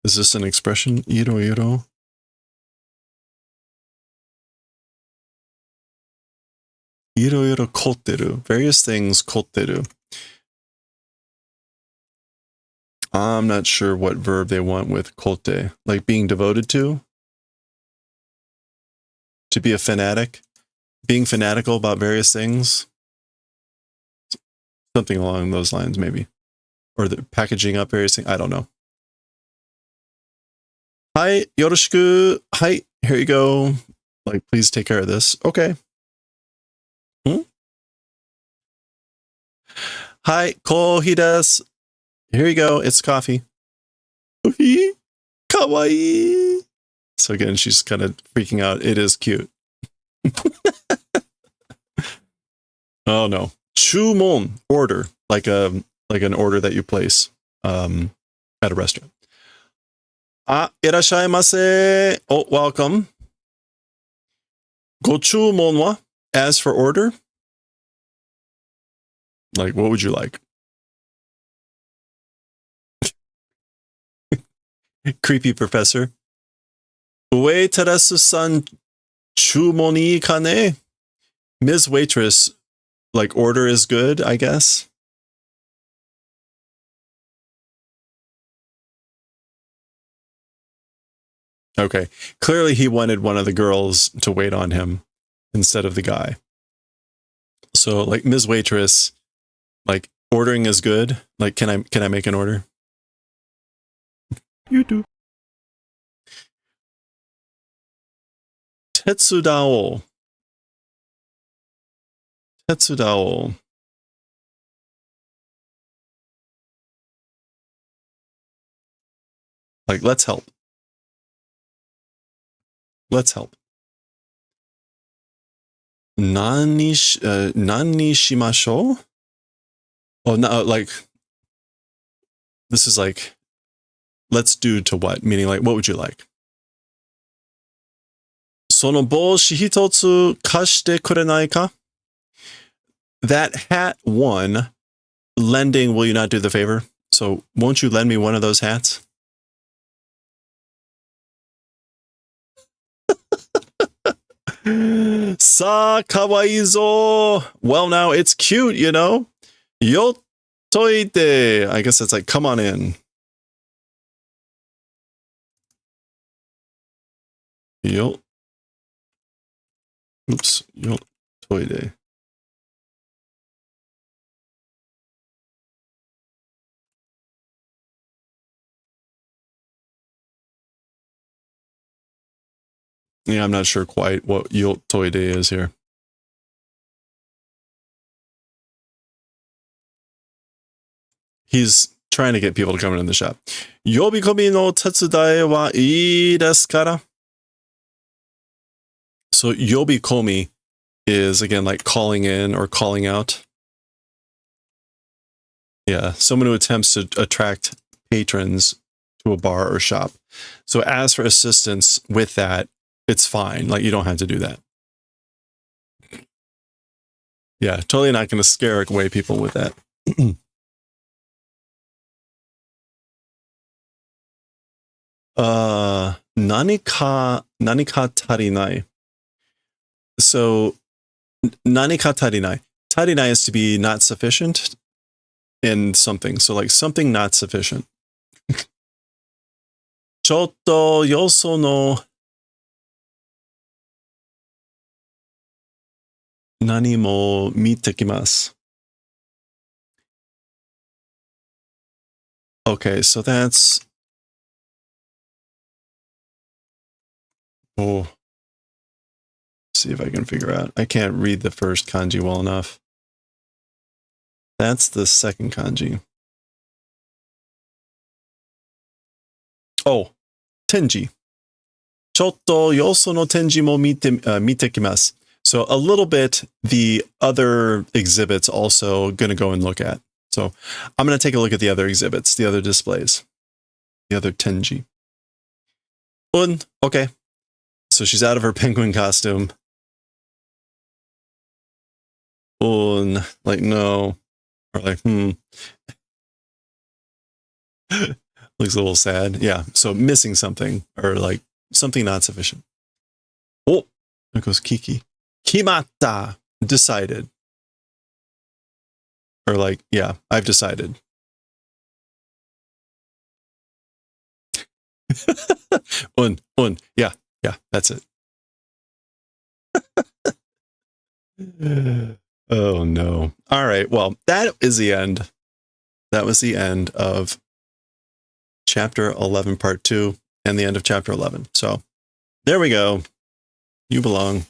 is this an expression? Iroiro. Iroiro kotteru. Various things kotteru. I'm not sure what verb they want with kote. Like being devoted to? To be a fanatic? Being fanatical about various things? Something along those lines, maybe. Or the packaging up various things. I don't know. Hi, yoroshiku. Hi, here you go. Like, please take care of this. Okay. Hi, kohi desu. Here you go. It's coffee. Kawaii. So again, she's kind of freaking out. It is cute. Oh no. Chumon, order. Like an order that you place at a restaurant. Irashaimase. Oh, welcome. Gochumon wa? As for order? Like, what would you like? Creepy professor. Ue terasu-san chumoni kane? Ms. Waitress, like, order is good, I guess. Okay. Clearly he wanted one of the girls to wait on him instead of the guy. So like Ms. Waitress, like ordering is good. Like, can I make an order? You do. Tetsudao. Tetsudao. Like, let's help. Let's help. Nani shimashou? Oh, no, like, this is like, let's do to what? Meaning, like, what would you like? Sono boshi hitotsu kashite kurenai ka? That hat one, lending, will you not do the favor? So, won't you lend me one of those hats? Sa kawaiizo. Well, now it's cute, you know. Yotoide. I guess it's like, come on in. Yo. Oops. Yotoide. Yeah, I'm not sure quite what yotoide is here. He's trying to get people to come in the shop. Yobikomi no tetsudae wa ii desu kara? So yobikomi is, again, like calling in or calling out. Yeah, someone who attempts to attract patrons to a bar or shop. So ask for assistance with that. It's fine. Like, you don't have to do that. Yeah, totally not going to scare away people with that. Nanika tarinai. So, nanika tarinai. Tarinai is to be not sufficient in something. So, like, something not sufficient. Chotto yoso no nani mo mitekimasu. Okay, so that's... Oh. See if I can figure out. I can't read the first kanji well enough. That's the second kanji. Oh, tenji. Chotto yoso no tenji mo mitekimasu. So a little bit, the other exhibits also going to go and look at. So I'm going to take a look at the other exhibits, the other displays, the other tenji. Okay. So she's out of her penguin costume. Like, no. Or like, Looks a little sad. Yeah. So missing something, or like something not sufficient. Oh, there goes Kiki. Kimatta. Decided. Or like, yeah, I've decided. Yeah, that's it. Oh no. All right. Well, that is the end. That was the end of chapter 11, part 2, and the end of chapter 11. So there we go. You belong.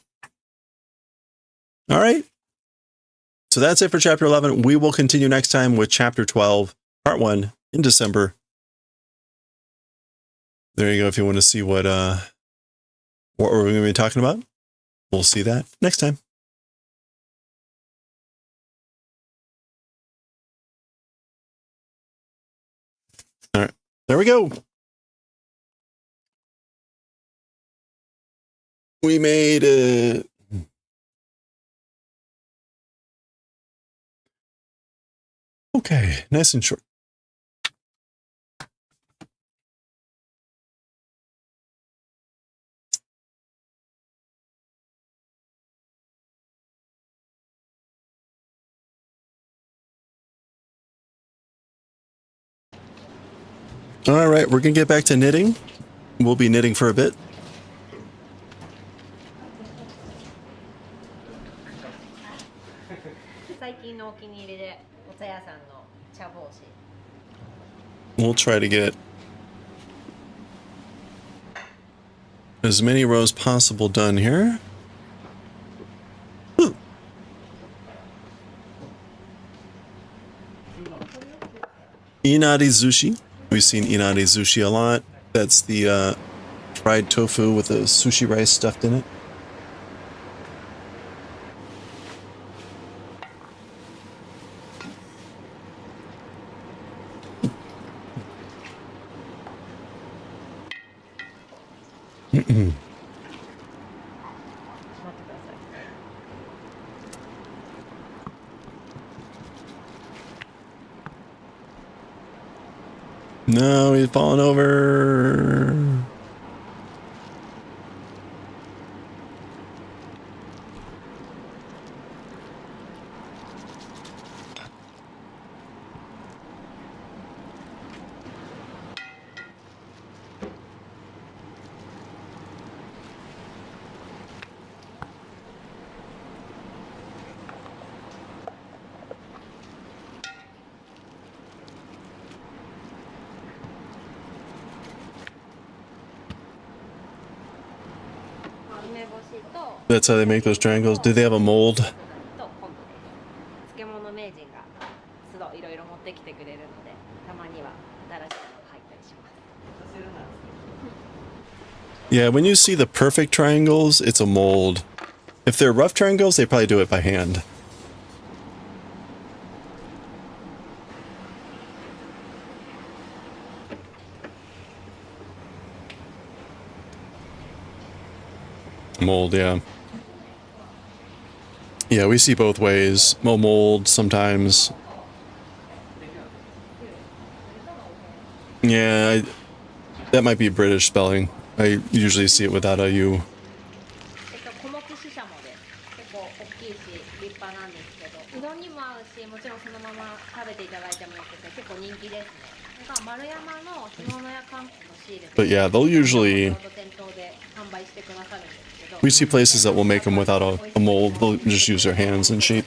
All right. So that's it for chapter 11. We will continue next time with chapter 12, part 1, in December. There you go. If you want to see what we're going to be talking about, we'll see that next time. All right. There we go. We made it. Okay, nice and short. All right, we're going to get back to knitting. we'll be knitting for a bit. 最近のお気に入りでお茶屋さんの茶帽子。 We'll try to get as many rows possible done here. Ooh. Inari sushi. We've seen inari sushi a lot. That's the fried tofu with the sushi rice stuffed in it. No, he's falling over. That's how they make those triangles. Do they have a mold? Yeah, when you see the perfect triangles, it's a mold. If they're rough triangles, they probably do it by hand. Mold, yeah. Yeah, we see both ways. Mold sometimes. Yeah, that might be British spelling. I usually see it without a U. But yeah, they'll usually... We see places that will make them without a mold. They'll just use their hands and shape.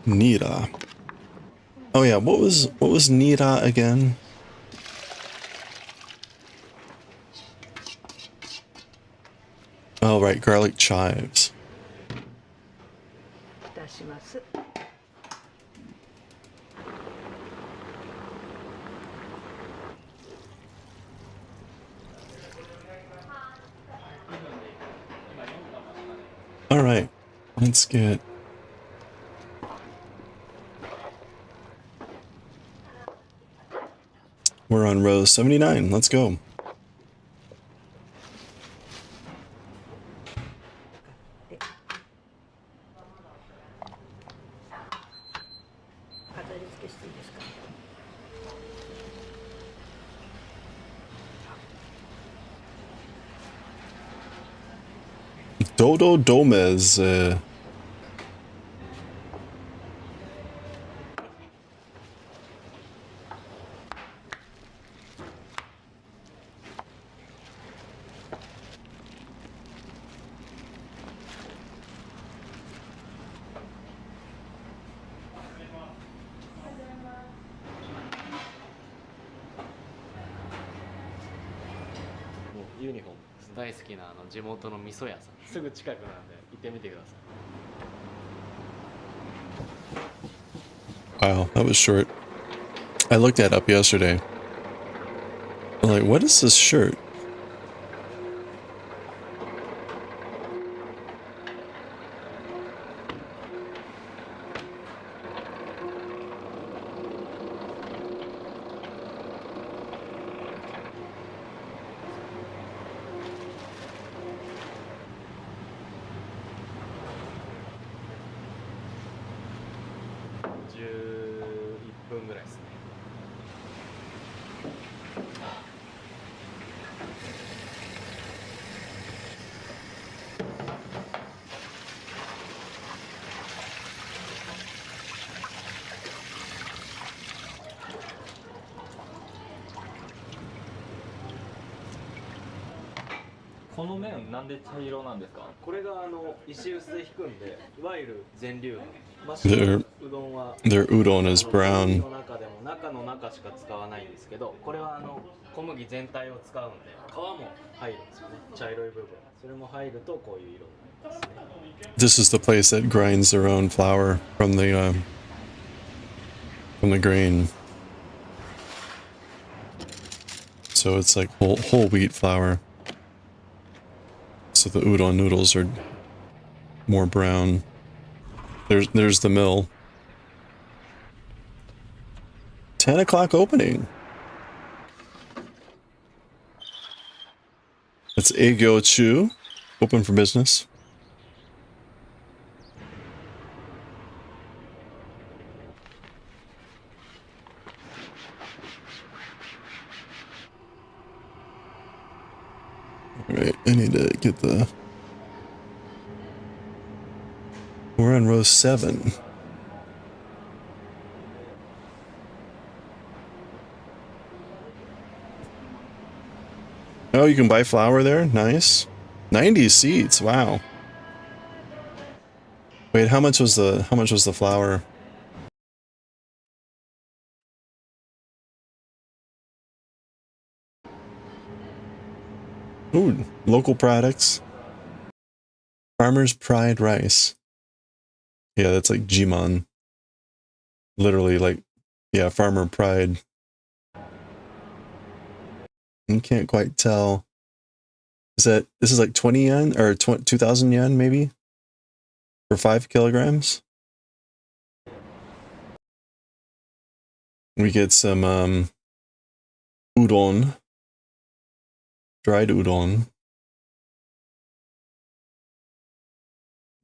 Nira. Oh yeah, what was Nira again? Oh right, garlic chives. All right, let's get... We're on row 79. Let's go. Dodo Domez. Wow, that was short. I looked that up yesterday. I'm like, what is this shirt? この麺なんで茶色なんですか？これが石臼で引くんで、いわゆる全粒粉。真っ白なうどんは Their udon is brown. の中でも中の中しか使わないんですけど、これは小麦全体を使うんで、皮も入るんですよね。茶色い部分。それも入るとこういう色になりますね。This is the place that grinds their own flour from the grain. So it's like whole wheat flour. So the udon noodles are more brown. There's the mill. 10 o'clock opening. It's Eigyo-chu, open for business. Alright, I need to get the... We're on row 7. Oh, you can buy flour there? Nice. 90 seats, wow. Wait, how much was the flour? Ooh, local products. Farmer's Pride rice. Yeah, that's like Jimon. Literally, like, yeah, Farmer Pride. You can't quite tell. This is like 20 yen or 2,000 yen maybe for 5 kilograms. We get some udon, dried udon.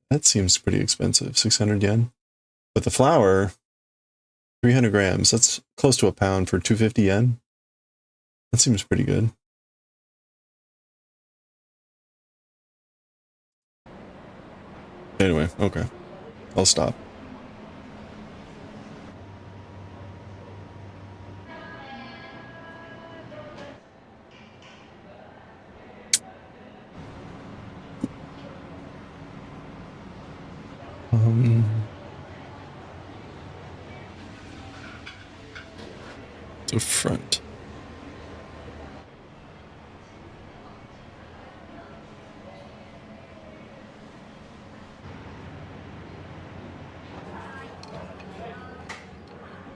That seems pretty expensive, 600 yen. But the flour, 300 grams. That's close to a pound for 250 yen. That seems pretty good. Anyway, okay. I'll stop. To front.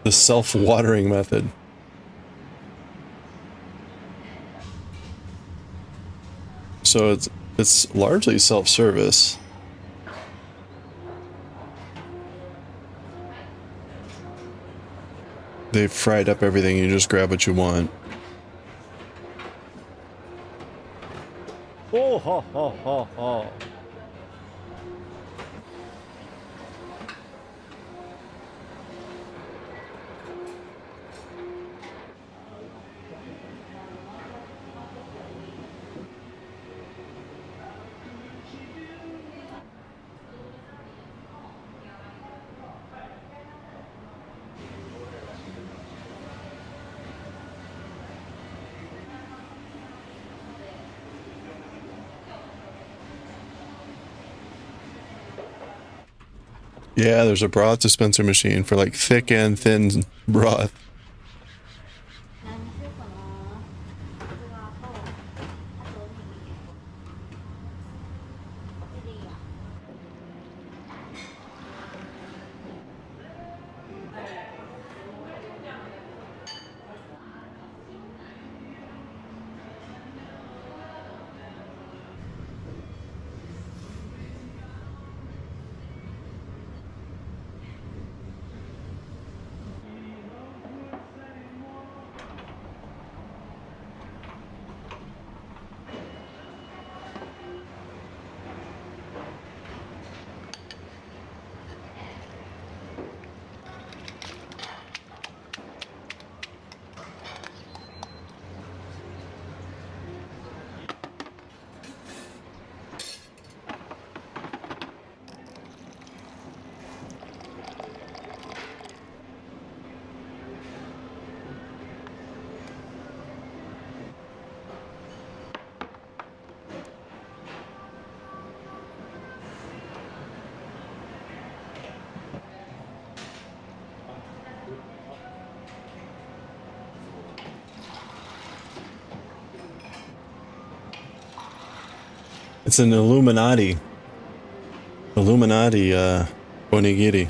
The self-watering method. So it's largely self-service. They've fried up everything, you just grab what you want. Oh, ha, ha, ha, ha. Yeah, there's a broth dispenser machine for like thick and thin broth. 何にしようかな。器と、あとおにぎり。これでいいや。It's an Illuminati. Illuminati onigiri.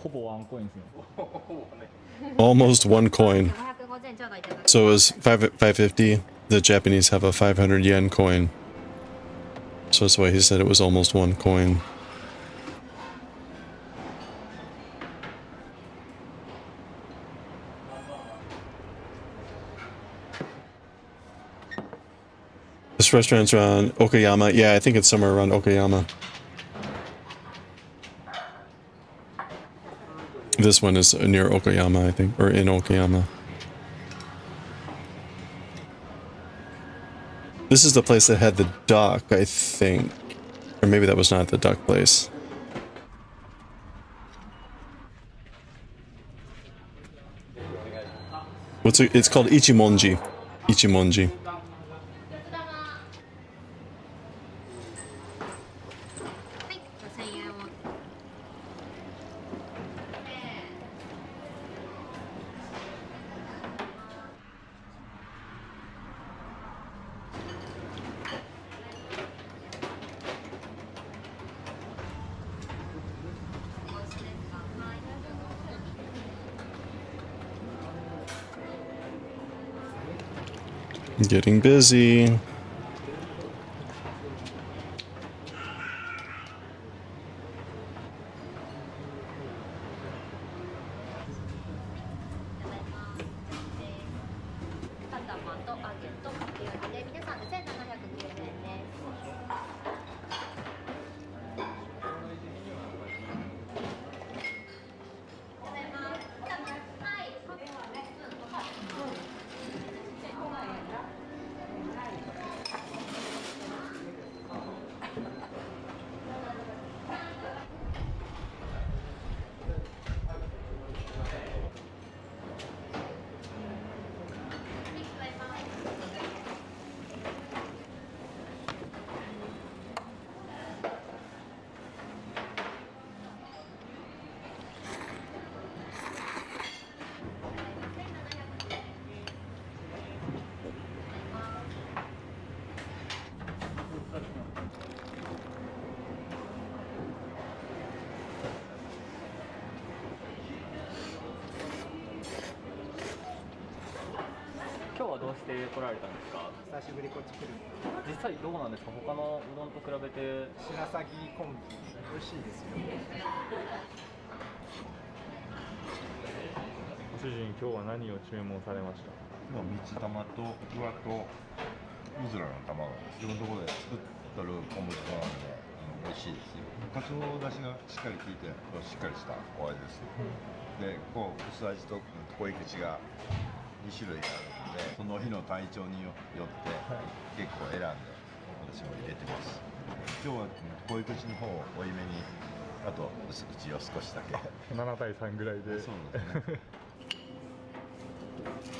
ほぼワンコインですね。Almost one coin. So it was 550. The Japanese have a 500 yen coin. So that's why he said it was almost one coin. This restaurant's around Okayama. Yeah, I think it's somewhere around Okayama. This one is near Okayama, I think, or in Okayama. This is the place that had the duck, I think. Or maybe that was not the duck place. It's called Ichimonji. Ichimonji. Getting busy.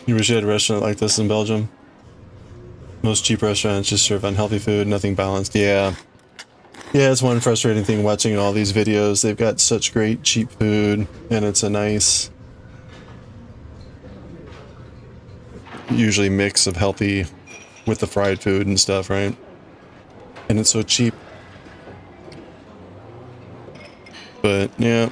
You wish you had a restaurant like this in Belgium? Most cheap restaurants just serve unhealthy food, nothing balanced. Yeah. Yeah, it's one frustrating thing watching all these videos. They've got such great cheap food, and it's a nice, usually mix of healthy with the fried food and stuff, right? And it's so cheap. But, yeah.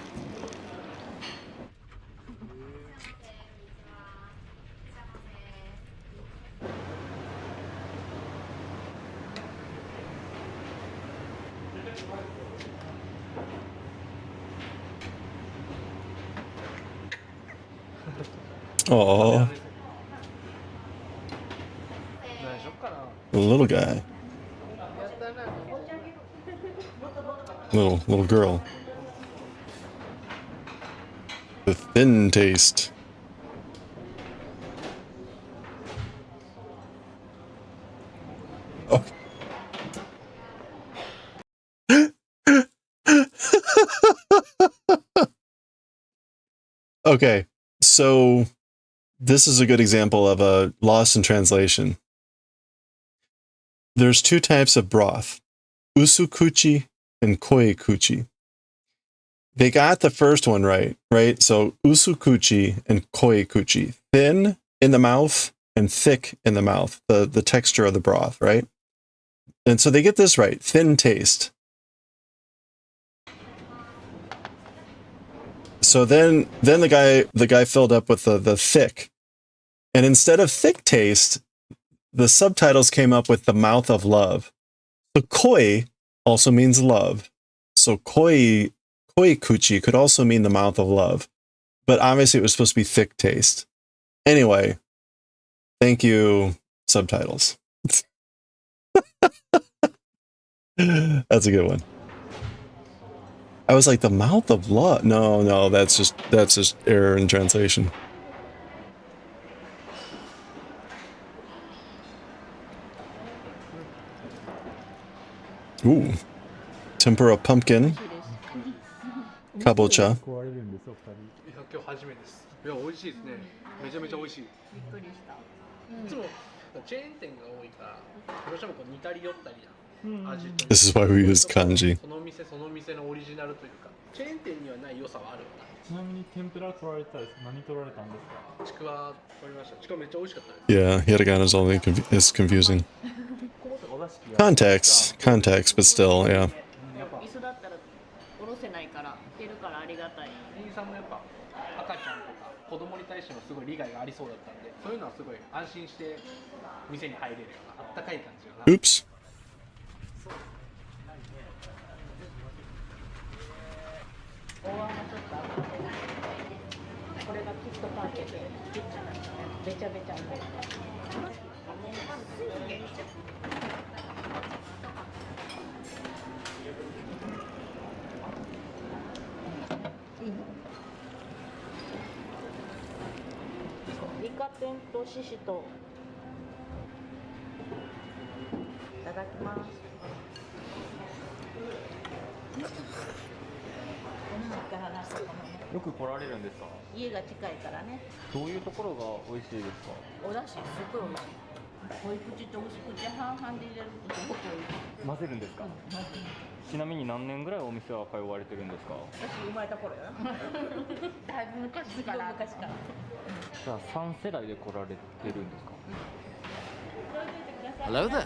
Oh, the little guy, little girl, the thin taste. Okay. Okay, so this is a good example of a loss in translation. There's two types of broth, usukuchi and koikuchi. They got the first one right? So usukuchi and koikuchi, thin in the mouth and thick in the mouth, the texture of the broth, right? And so they get this right, thin taste. So then the guy filled up with the thick. And instead of thick taste, the subtitles came up with the mouth of love. So koi also means love. So koikuchi could also mean the mouth of love. But obviously it was supposed to be thick taste. Anyway, thank you, subtitles. That's a good one. I was like, the mouth of love? No, that's just error in translation. Ooh. Tempura pumpkin. Kabocha. 食われるんですお二人。いや今日初めてです。いや美味しいですね。めちゃめちゃ美味しい。びっくりした。いつもチェーン店が多いからどうしてもこう似たり寄ったりな味と。This is why we use kanji. その店のオリジナルというかチェーン店にはない良さはあるよな。ちなみに天ぷら取られたです。何取られたんですか？ちくわ取りました。ちくわめっちゃ美味しかったです。Yeah, hiragana is only is confusing. Context, but still, yeah. 椅子だったら下ろせないからいけるからありがたい。店員さんもやっぱ赤ちゃんとか子供に対してもすごい理解がありそうだったんで、そういうのはすごい安心して店に入れるようなあったかい感じがな。Oops. 大葉もちょっと甘めで、これがキットパンケーキ、キッチンなんですね。べちゃべちゃになる。イカ天とシシトウ。いただきます。よく来られるんですか？家が近いからね。どういうところが美味しいですか？お出汁すごい美味しい。濃い口と薄口半々で入れるとすごく美味しい。混ぜるんですか？ちなみに何年ぐらいお店は通われてるんですか？私生まれた頃よ。だいぶ昔から。じゃあ3世代で来られてるんですか？ Hello there.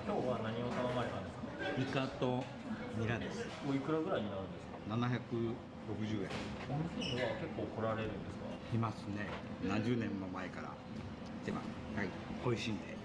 今日は何を頼まれたんですか？イカとニラです。おいくらぐらいになるんですか760円。お店には結構来られるんですか？いますね。何十年も前から一番、はい、美味しいんで。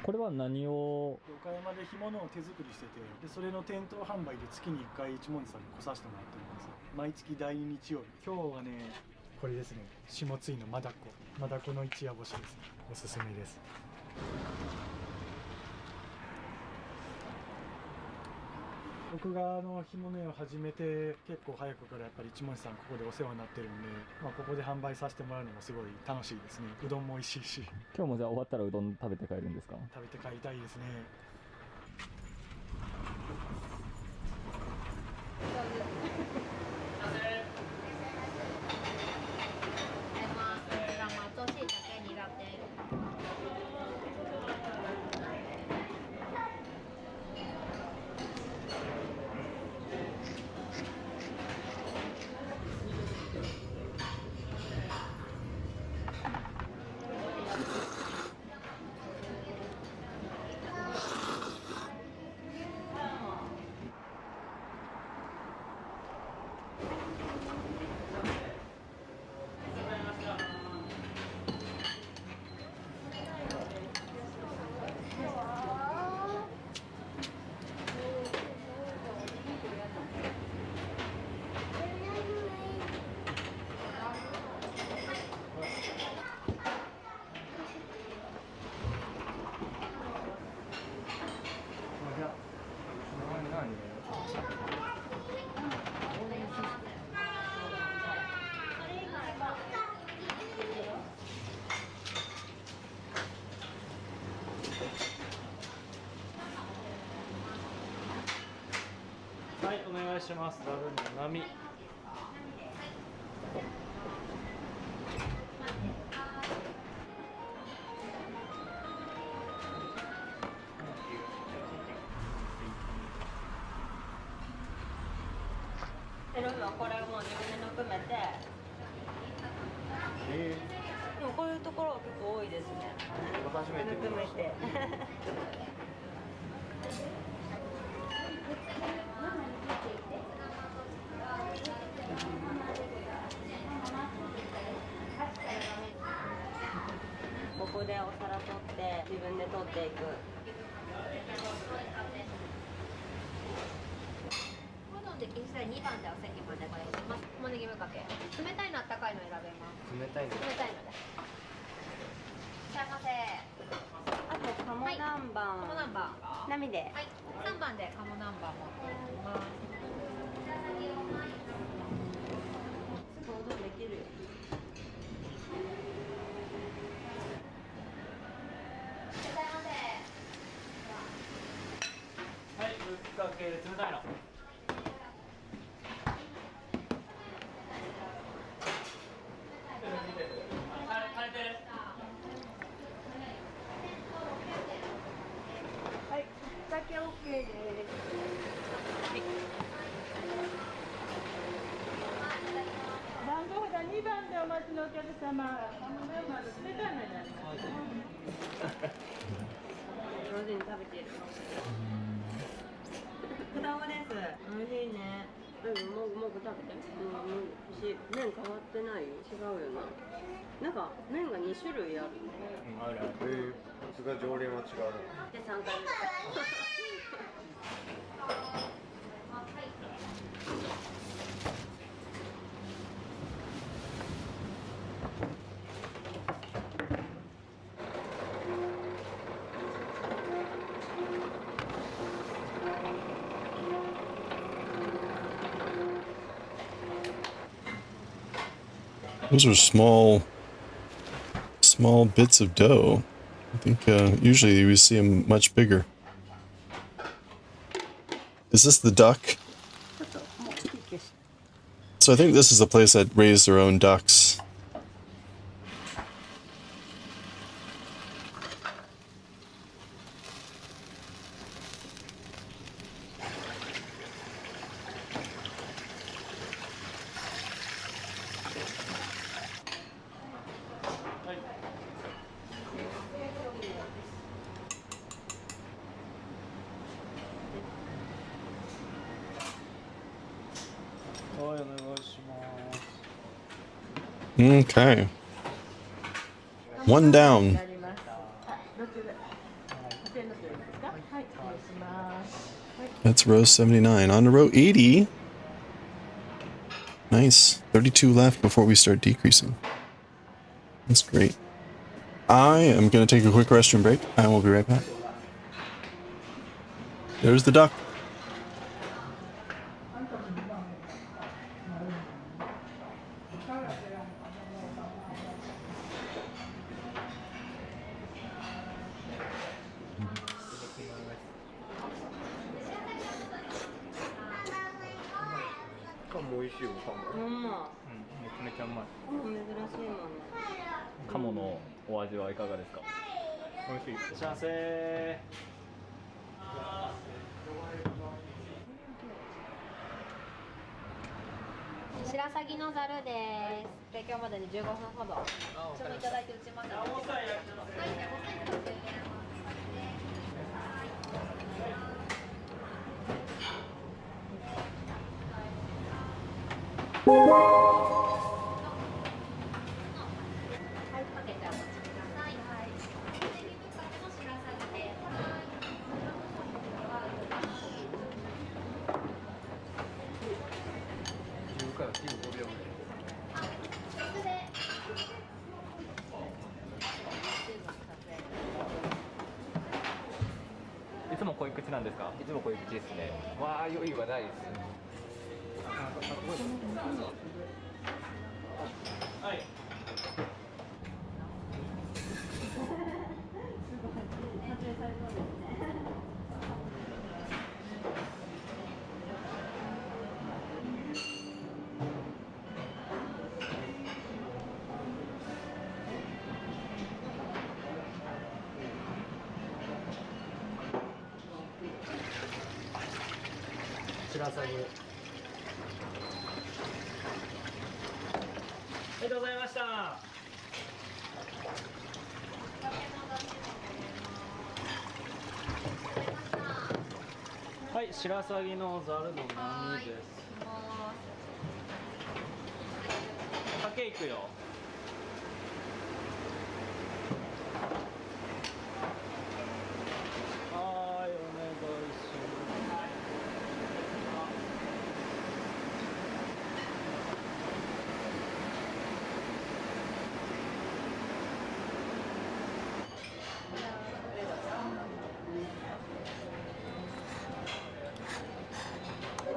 これは何を岡山で干物を手作りしてて、でそれの店頭販売で月に1回一文字さんに来させてもらってるんです。毎月第2日曜日。今日はね、これですね、下津井のマダコの一夜干しです。おすすめです。僕が干物屋を始めて結構早くからやっぱり一文字さんここでお世話になってるんで、ここで販売させてもらうのもすごい楽しいですね。うどんも美味しいし。今日もじゃあ終わったらうどん食べて帰るんですか？食べて帰りたいですね。願いします。ダブルの波。これはもう自分で含めて。でもこういうところは結構多いですね。初めて見ました。ここでお皿取って自分で取っていく。で実際2番でお席までご用意します。小ネギぶかけ。冷たいのあったかいの選べます。冷たいの。冷たいので。いらっしゃいませ。あと鴨南蛮。鴨南蛮。波で。はい。3番で鴨南蛮持ってきます。すぐおうどんできるよ。いらっしゃいませ。はい、ぶっかけ冷たいの。はい、だけ OK です。番号札2番でお待ちのお客様、冷たいのになります。上手に食べている。果物です。美味しいね。もぐ食べて。美味しい。麺変わってない？違うよな。なんか麺が2種類ある。あるある。さすが常連は違う。で3回目。Those are small bits of dough. I think usually we see them much bigger. Is this the duck? So I think this is the place that raised their own ducks. Okay. One down. That's row 79. On to row 80. Nice. 32 left before we start decreasing. That's great. I am going to take a quick restroom break. I will be right back. There's the duck. Mm. 鴨のお味はいかがですか？美味しい。幸せ。白鷺のざるです。提供までに15分ほど。注文いただいて打ちます。はい、かけてお待ちください。はい。いつも濃い口なんですか？いつもこういう口ですね。まあ余裕はないです。はい。りがとうございました。はい、白鷺のざるの波です。かけいくよ。はい、お願いし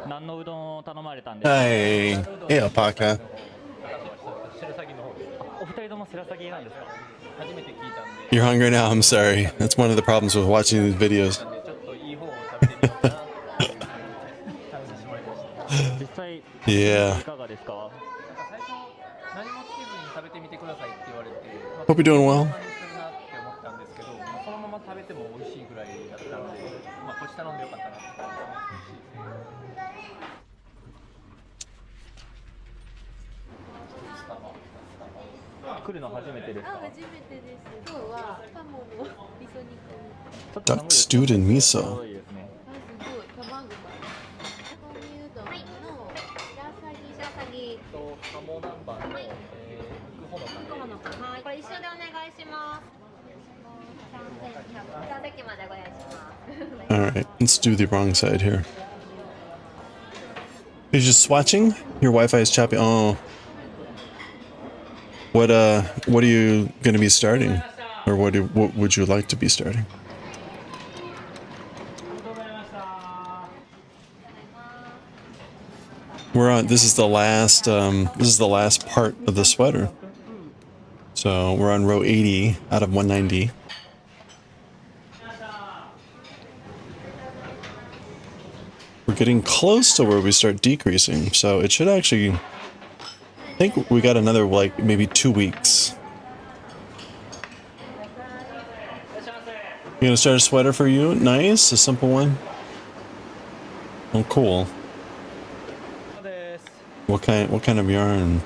何のうどんを頼まれたんですか？ Hey, hey, alpaca. 白鷺の方ですか？お二人とも白鷺なんですか？初めて聞いたんで You're hungry now? I'm sorry. That's one of the problems with watching these videos. ちょっといい方を食べてみようかなっていう感じで食べさせてもらいました。実際 Yeah. いかがですか？最初何もつけずに食べてみてくださいって言われて、Hope you're doing well. こんな感じするなって思ったんですけど、そのまま食べても美味しいぐらいだったので、こっち頼んでよかったなって感じですね。来るの初めてですか？初めてです。今日は鴨の味噌煮込み。ちょっと寒い Duck です stewed in ちょう miso. どいいですね。すごい卵が。煮込みうどんの白鷺と鴨南蛮の、肉ほのかで。はい、これ一緒でお願いします。3席までご用意します。 All right, let's do the wrong side here. You're just swatching? Your Wi-Fi is choppy. Oh. What are you going to be starting? Or what would you like to be starting? We're on, this is the last part of the sweater. So we're on row 80 out of 190. We're getting close to where we start decreasing, so it should actually, I think we got another like maybe 2 weeks. You gonna start a sweater for you? Nice, a simple one. Oh, cool. What kind of yarn?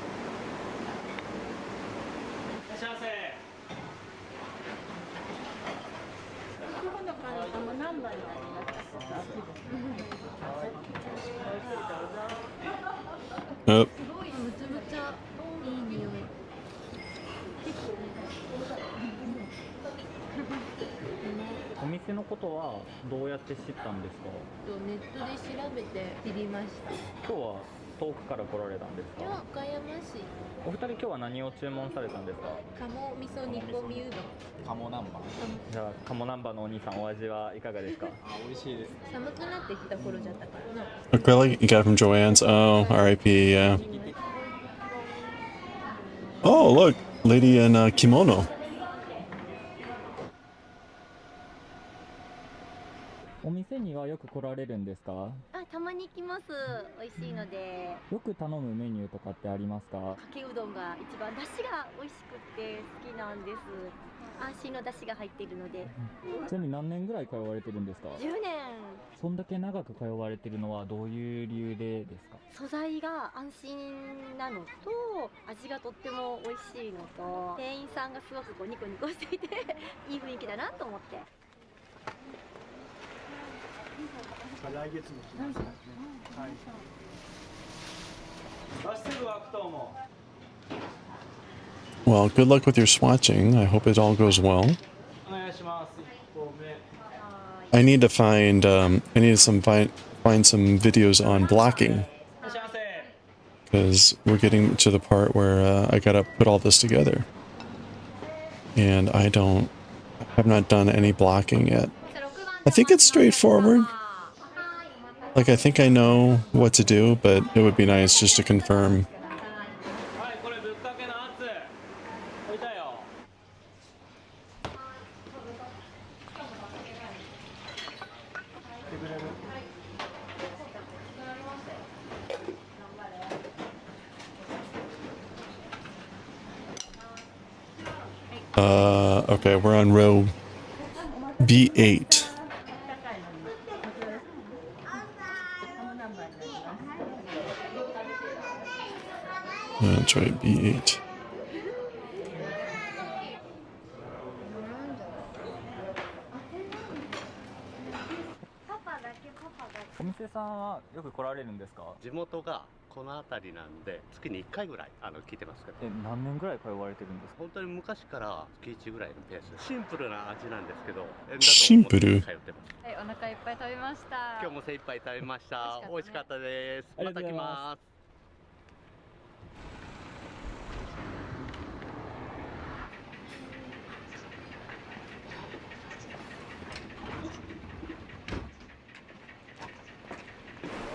Oh. お店のことはどうやって知ったんですか？ネットで調べて知りました。今日は遠くから来られたんですか？いや、岡山市。お二人今日は何を注文されたんですか？鴨味噌煮込みうどん。鴨南蛮。じゃあ鴨南蛮のお兄さん、お味はいかがですか？美味しいです。寒くなってきた頃じゃったからな。Acrylic you got it from Joanne's. Oh, R.I.P. Yeah. Oh, look, lady in kimono. お店にはよく来られるんですか？たまに来ます。美味しいので。よく頼むメニューとかってありますか？かけうどんが一番出汁が美味しくて好きなんです。安心の出汁が入っているので。ちなみに何年ぐらい通われてるんですか？10年。そんだけ長く通われてるのはどういう理由でですか？素材が安心なのと、味がとっても美味しいのと、店員さんがすごくニコニコしていていい雰囲気だなと思って。来月も来ますね。はい。 Well, good luck with your swatching. I hope it all goes well. I need to find find some videos on blocking, because we're getting to the part where I gotta put all this together, and I have not done any blocking yet. I think it's straightforward. Like, I think I know what to do, but it would be nice just to confirm. Okay, we're on row B8. That's right, B8. お店さんはよく来られるんですか？地元がこの辺りなんで月に1回ぐらい来てますけど。何年ぐらい通われてるんですか？本当に昔から月1ぐらいのペース。シンプルな味なんですけど。シンプル。通ってます。はい、お腹いっぱい食べました。今日も精一杯食べました。美味しかったです。また来ます。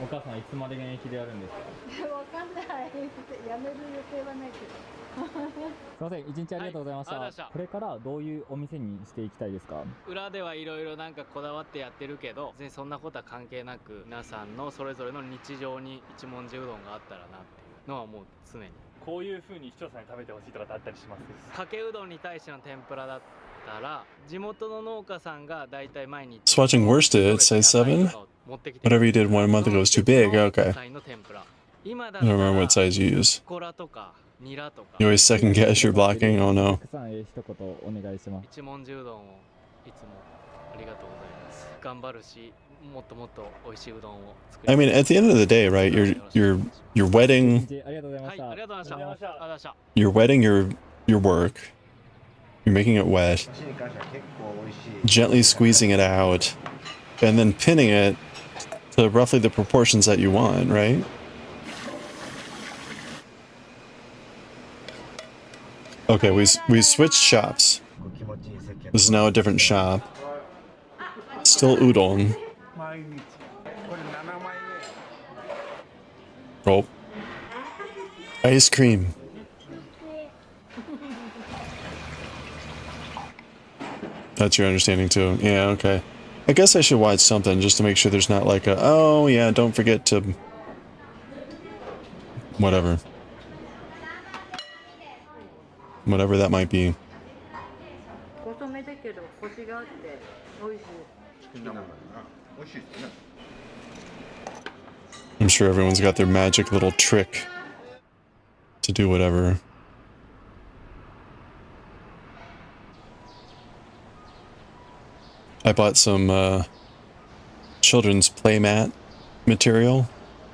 お母さんいつまで現役でやるんですか？わかんない。やめる予定はないけど。すいません、一日ありがとうございました。はい、ありがとうございましたこれからどういうお店にしていきたいですか？裏ではいろいろなんかこだわってやってるけど、全然そんなことは関係なく皆さんのそれぞれの日常に一文字うどんがあったらなっていうのはもう常に。こういう風に視聴者に食べてほしいとかってあったりします？かけうどんに対しての天ぷらだったら地元の農家さんがだいたい毎日 Swatching worsted, it says 7. Whatever you did 1 month ago is too big. Okay. I don't remember what size you use. You always second guess your blocking. Oh no. たくさん一言お願いします。一文字うどんをいつもありがとうございます。頑張るし、もっともっと美味しいうどんを作り I mean, at the end of the day, right? You're wedding. ありがとうございました。はい、ありがとうございました。ありがとうございました。 You're wedding your work. You're making it wet, gently squeezing it out, and then pinning it to roughly the proportions that you want, right? Okay, we switched shops. This is now a different shop. Still udon. Oh. Ice cream. That's your understanding too. Yeah, okay. I guess I should watch something just to make sure there's not like a, oh yeah, don't forget to... Whatever. Whatever that might be. I'm sure everyone's got their magic little trick to do whatever. I bought some children's playmat material,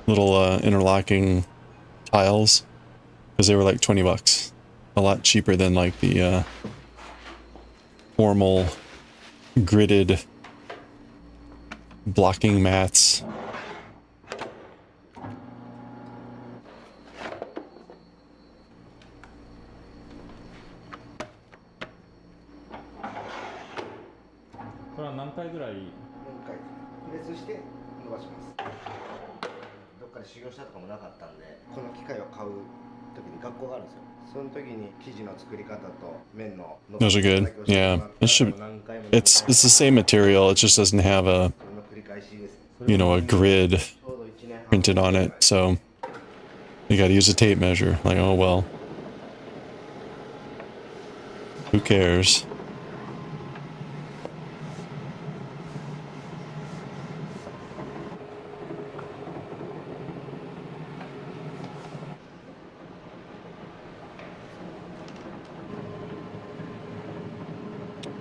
little interlocking tiles, because they were like 20 bucks. A lot cheaper than like the formal gridded blocking mats. Those are good. Yeah, it should. It's the same material. It just doesn't have a, you know, a grid printed on it. So you got to use a tape measure. Like, oh well. Who cares?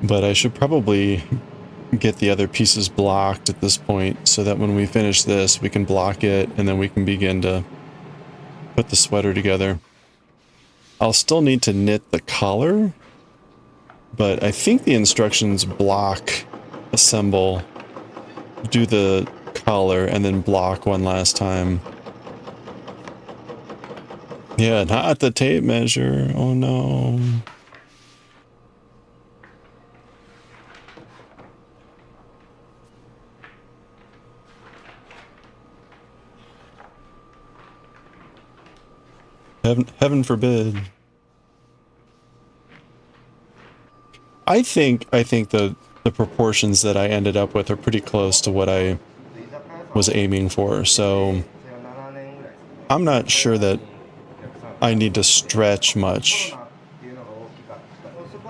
But I should probably get the other pieces blocked at this point so that when we finish this, we can block it and then we can begin to put the sweater together. I'll still need to knit the collar, but I think the instructions block, assemble, do the collar, and then block one last time. Yeah, not the tape measure. Oh no. Heaven forbid. I think the proportions that I ended up with are pretty close to what I was aiming for, so I'm not sure that I need to stretch much.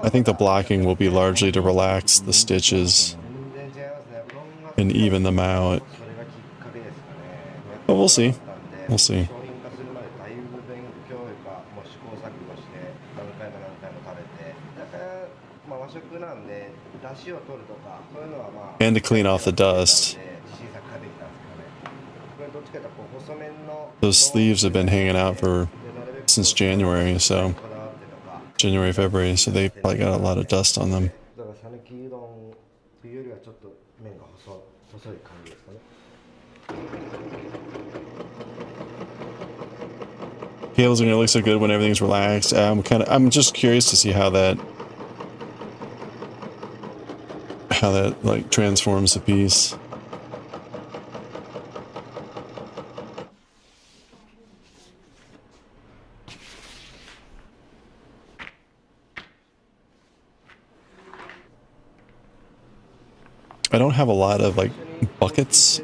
I think the blocking will be largely to relax the stitches and even them out. But we'll see. We'll see. もう試行錯誤して何回も何回も食べて、だからまあ和食なんで出汁を取るとかそういうのはまあ And to clean off the dust. 自信作ができたんですけどね。これどっちかというとこう細麺の Those sleeves have been hanging out for since January, so January, February, so they probably got a lot of dust on them. だから讃岐うどんというよりはちょっと麺が細い感じですかね。Cables are gonna look so good when everything's relaxed. I'm just curious to see how that like transforms the piece. I don't have a lot of like buckets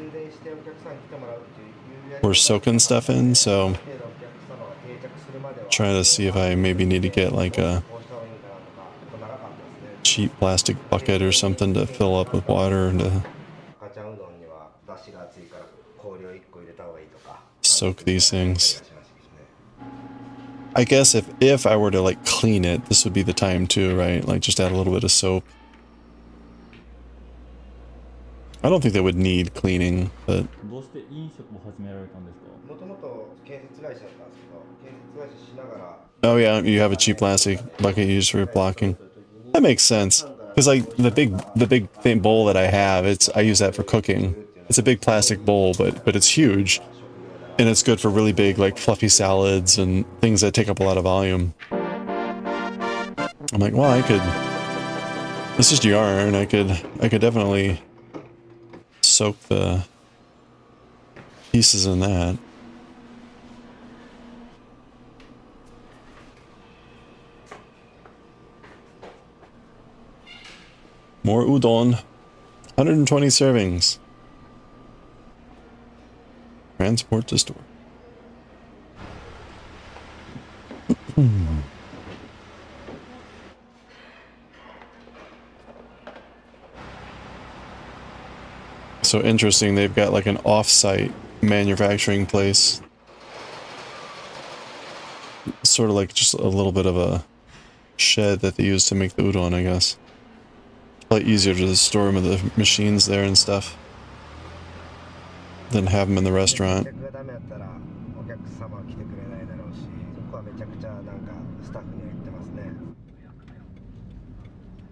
or soaking stuff in, so trying to see if I maybe need to get like a cheap plastic bucket or something to fill up with water and to soak these things. I guess if I were to like clean it, this would be the time too, right? Like just add a little bit of soap. I don't think they would need cleaning, but oh yeah, you have a cheap plastic bucket used for blocking. That makes sense. Because like the big thing bowl that I have, I use that for cooking. It's a big plastic bowl, but it's huge. And it's good for really big like fluffy salads and things that take up a lot of volume. I'm like, well, it's just yarn. I could definitely soak the pieces in that. More udon. 120 servings. Transport to store. So interesting, they've got like an off-site manufacturing place. Sort of like just a little bit of a shed that they use to make the udon, I guess. Probably easier to store them in the machines there and stuff than have them in the restaurant.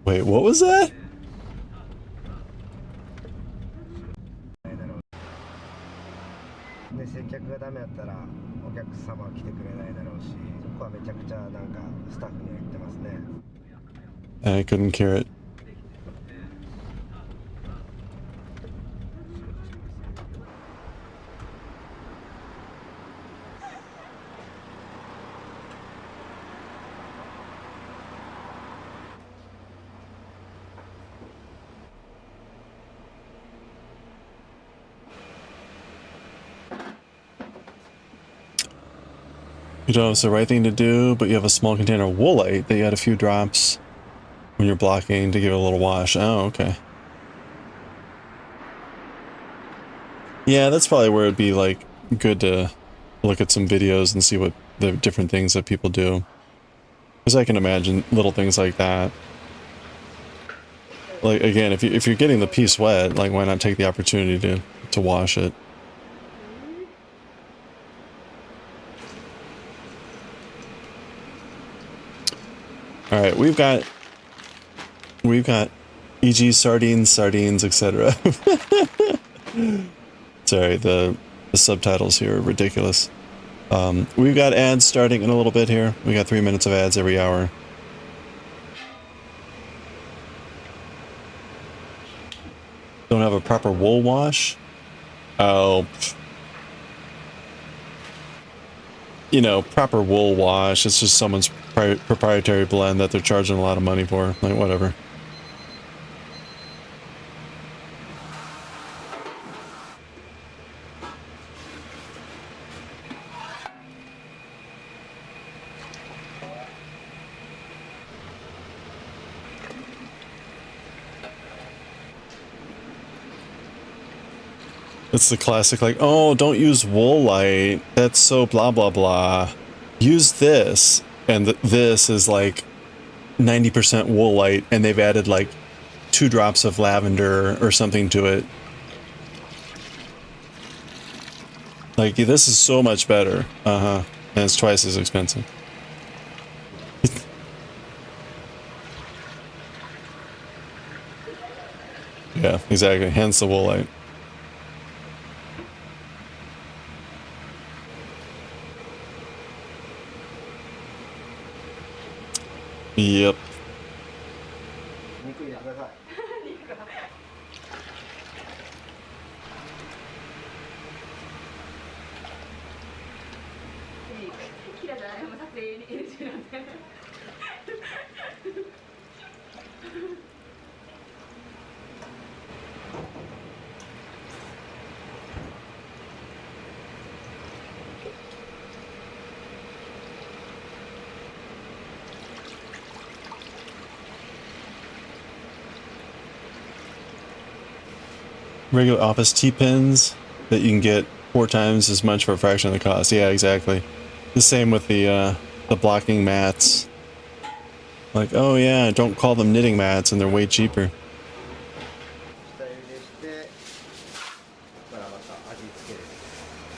Wait, what was that? I couldn't hear it. You don't know it's the right thing to do, but you have a small container of woolite that you add a few drops when you're blocking to give it a little wash. Oh, okay. Yeah, that's probably where it'd be like good to look at some videos and see what the different things that people do. Because I can imagine little things like that. Like again, if you're getting the piece wet, like why not take the opportunity to wash it? All right, we've got e.g. sardines, etc. Sorry, the subtitles here are ridiculous. We've got ads starting in a little bit here. We got 3 minutes of ads every hour. Don't have a proper wool wash? Oh. You know, proper wool wash. It's just someone's proprietary blend that they're charging a lot of money for. Like, whatever. It's the classic, like, oh, don't use woolite. That's so blah, blah, blah. use this, and this is like 90% woolite, and they've added like 2 drops of lavender or something to it. Like, this is so much better. And it's twice as expensive. Yeah, exactly. Hence the woolite. Yep. Regular office T-pins that you can get 4 times as much for a fraction of the cost. Yeah, exactly. The same with the blocking mats. Like, oh yeah, don't call them knitting mats, and they're way cheaper.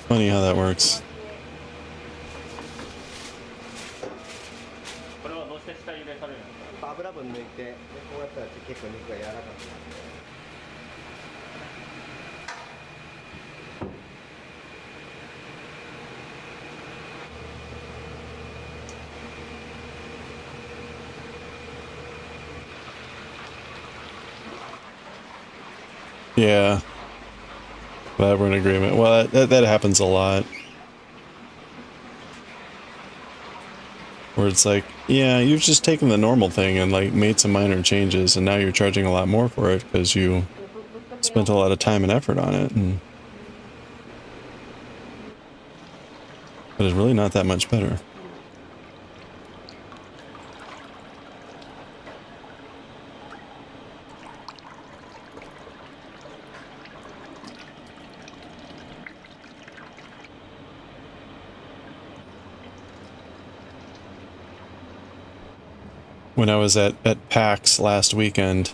Funny how that works. Yeah. Glad we're in agreement. Well, that happens a lot. Where it's like, yeah, you've just taken the normal thing and like made some minor changes, and now you're charging a lot more for it because you spent a lot of time and effort on it. But it's really not that much better. When I was at PAX last weekend,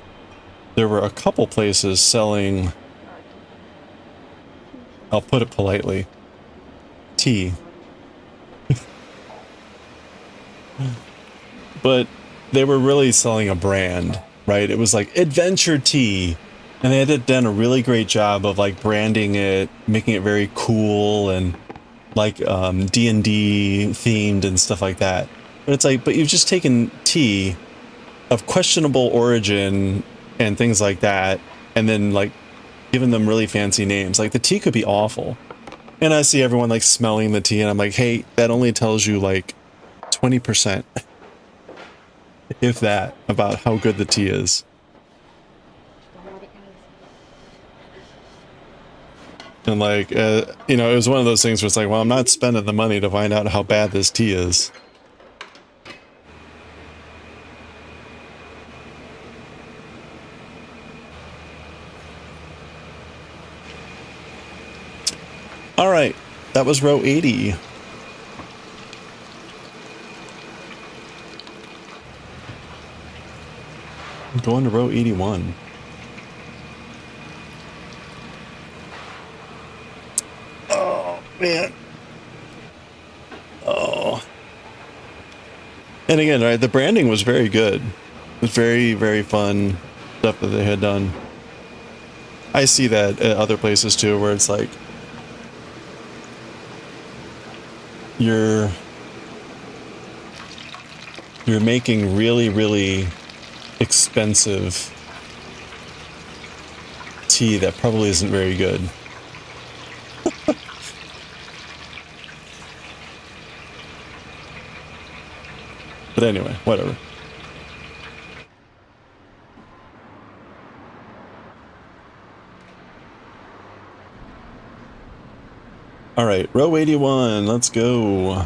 there were a couple places selling, I'll put it politely, tea. But they were really selling a brand, right? It was like Adventure Tea. And they had done a really great job of like branding it, making it very cool and like D&D themed and stuff like that. But it's like, but you've just taken tea of questionable origin and things like that, and then like given them really fancy names. Like the tea could be awful. And I see everyone like smelling the tea, and I'm like, hey, that only tells you like 20%, if that, about how good the tea is. And like, you know, it was one of those things where it's like, well, I'm not spending the money to find out how bad this tea is. All right, that was row 80. I'm going to row 81. Oh, man. Oh. And again, right, the branding was very good. It was very, very fun stuff that they had done. I see that at other places too, where it's like, you're making really, really expensive tea that probably isn't very good. But anyway, whatever. All right, row 81, let's go.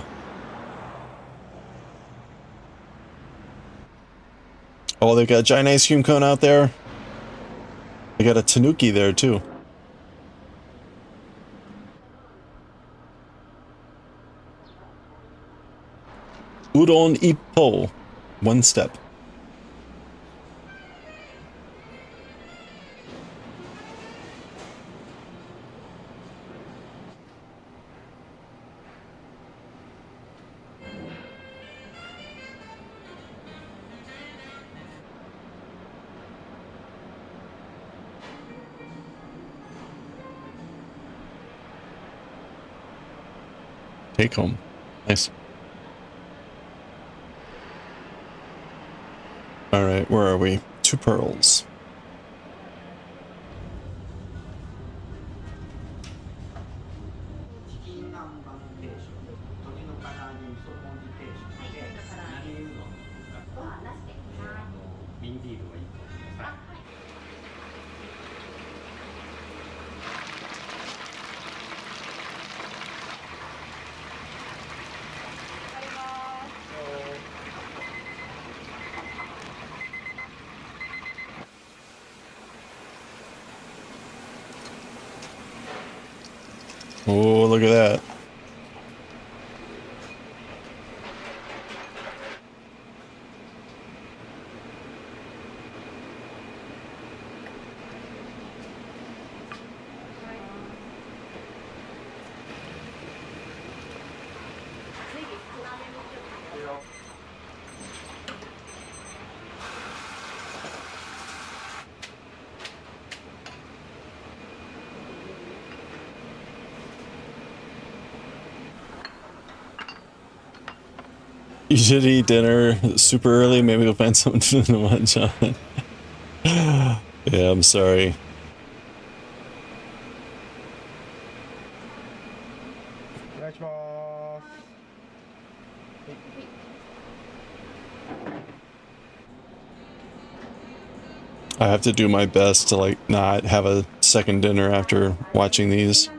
Oh, they got a giant ice cream cone out there. They got a tanuki there too. Udon Ippo. One step. Take home. Nice. All right, where are we? 2 pearls. Oh, look at that. You should eat dinner super early. Maybe we'll find something to watch on. Yeah, I'm sorry. I have to do my best to like not have a second dinner after watching these.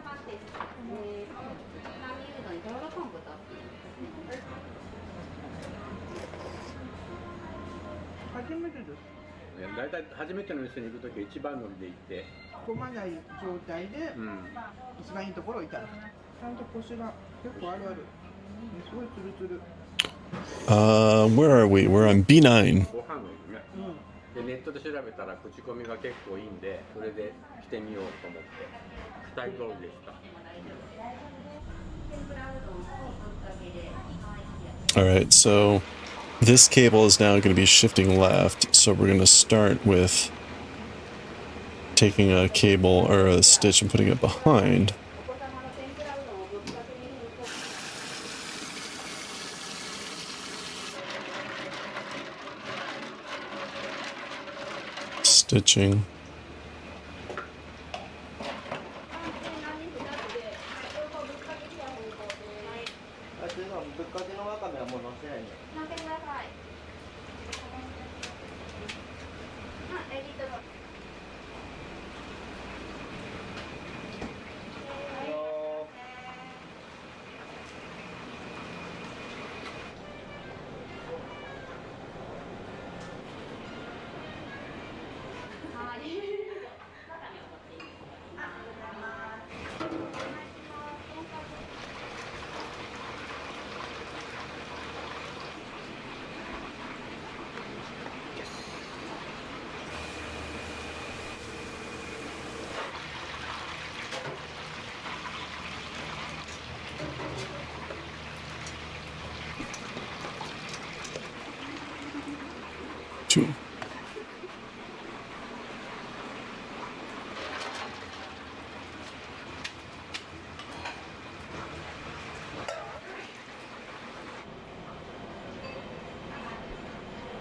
Where are we? We're on B9. でネットで調べたら口コミが結構いいんで、それで来てみようと思って2人通りでした。 All right, so this cable is now going to be shifting left, so we're going to start with taking a cable or a stitch and putting it behind. Stitching. Two.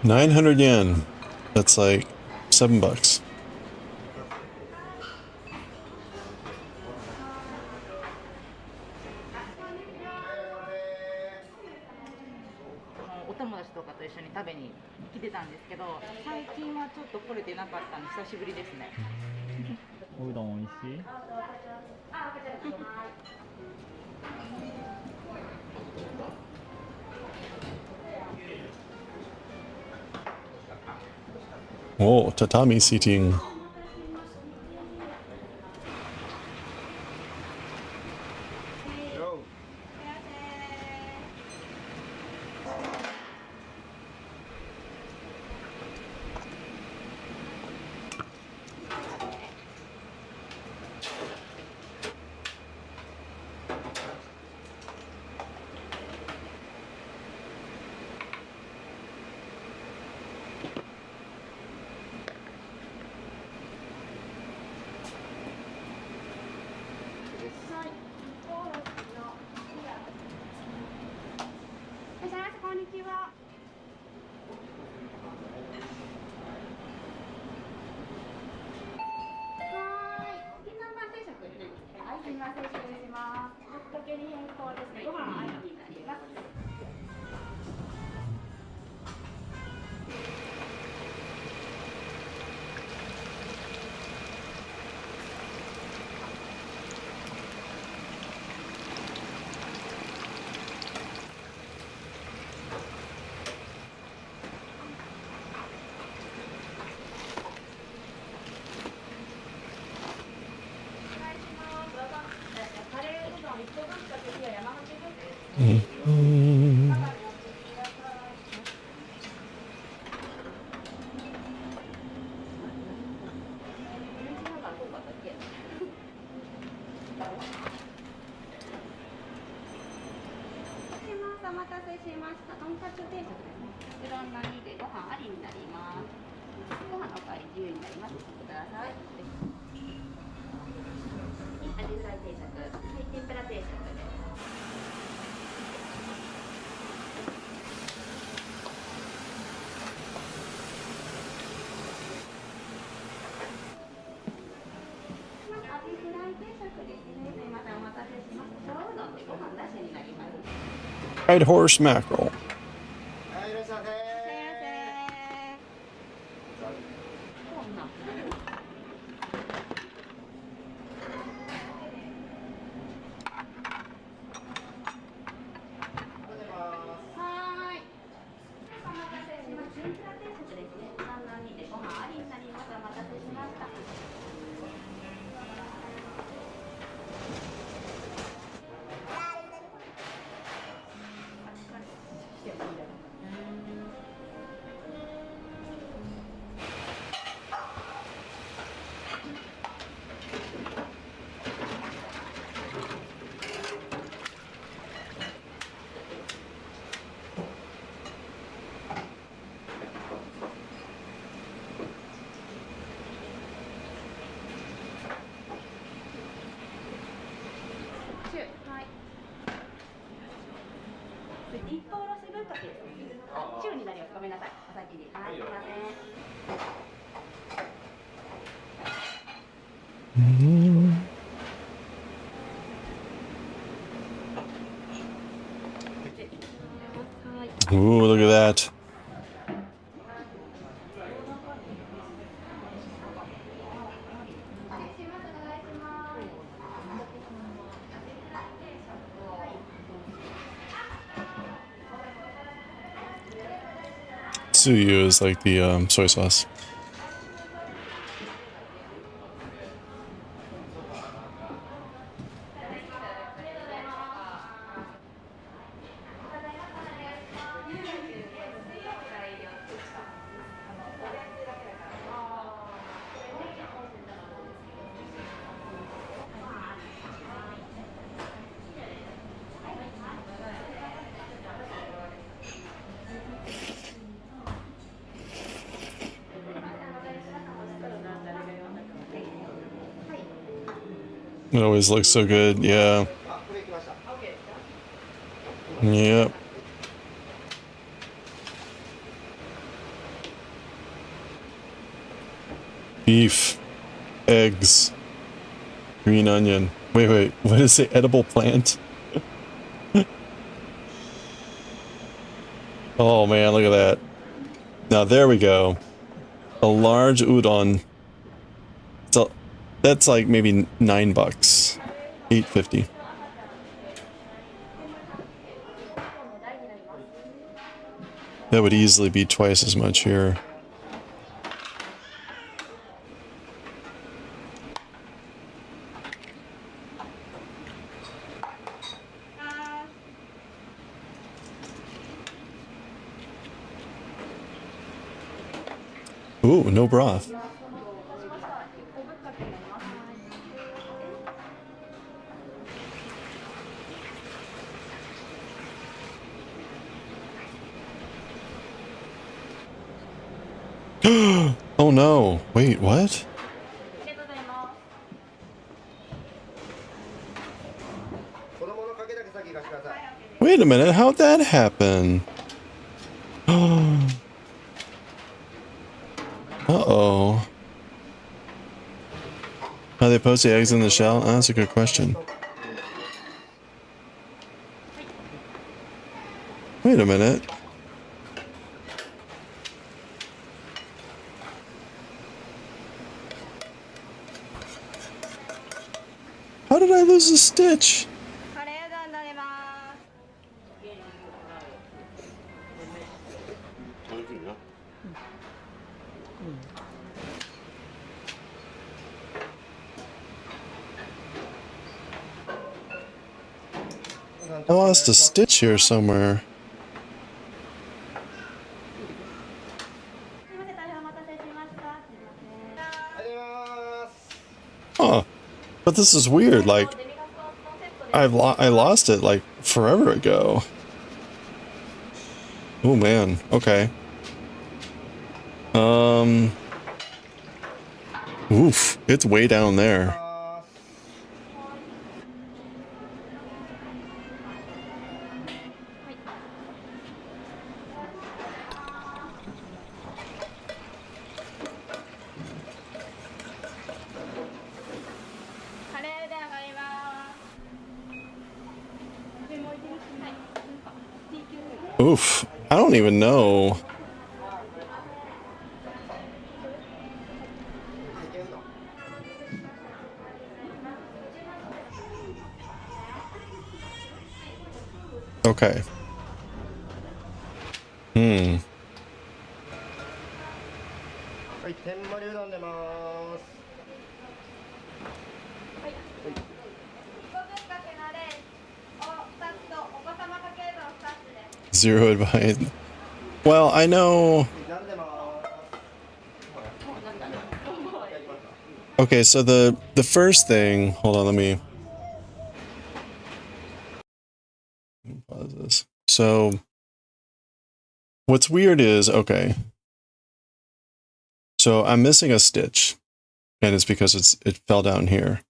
$900 yen. That's like $7. お友達とかと一緒に食べに来てたんですけど、最近はちょっと来れてなかったんで久しぶりですね。おうどん美味しい？Oh, tatami seating. せ失礼します。ぶっかけに変更ですね。ご飯ありになります。お待たせしました。とんかつ定食ですね。うどんの2でご飯ありになります。ご飯のおかわり自由になります。ください。アジフライ定食、はい、天ぷら定食です。アジフライ定食ですね。すいません、お待たせします。小うどんでご飯なしになります。Fried horse mackerel. 一方おろしぶっかけですね。中になります。ごめんなさい。お先に。はい、すいません。Ooh, look at that. Tsuyu is like the soy sauce. It always looks so good, yeah. Yep. Beef, eggs, green onion. Wait, what is it? Edible plant? Oh man, look at that. Now there we go. A large udon. So that's like maybe $9. $8.50. That would easily be twice as much here. Ooh, no broth. Oh no, wait, what? Wait a minute, how'd that happen? Uh-oh. How they post the eggs in the shell? Oh, that's a good question. Wait a minute. How did I lose a stitch? I lost a stitch here somewhere. Huh. But this is weird, like, I lost it, like, forever ago. Oh, man. Okay. Oof. It's way down there. Oof. I don't even know. Okay. Hmm. Zero advice. Well, I know. Okay, so the first thing, hold on, let me pause this. So what's weird is, okay. So I'm missing a stitch, and it's because it fell down here.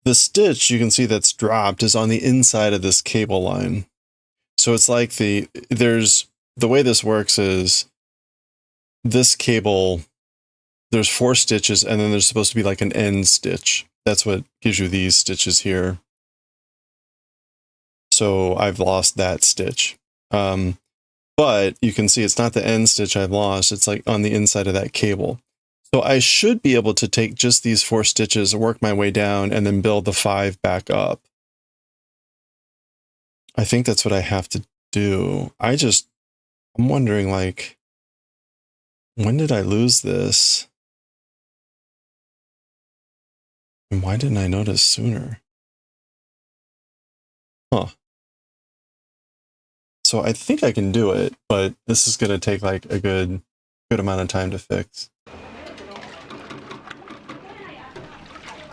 The stitch you can see that's dropped is on the inside of this cable line. So it's like the way this works is this cable, there's 4 stitches, and then there's supposed to be like an end stitch. That's what gives you these stitches here. So I've lost that stitch. But you can see it's not the end stitch I've lost. It's like on the inside of that cable. So I should be able to take just these 4 stitches, work my way down, and then build the 5 back up. I think that's what I have to do. I'm wondering, like, when did I lose this? And why didn't I notice sooner? Huh. So I think I can do it, but this is going to take like a good amount of time to fix.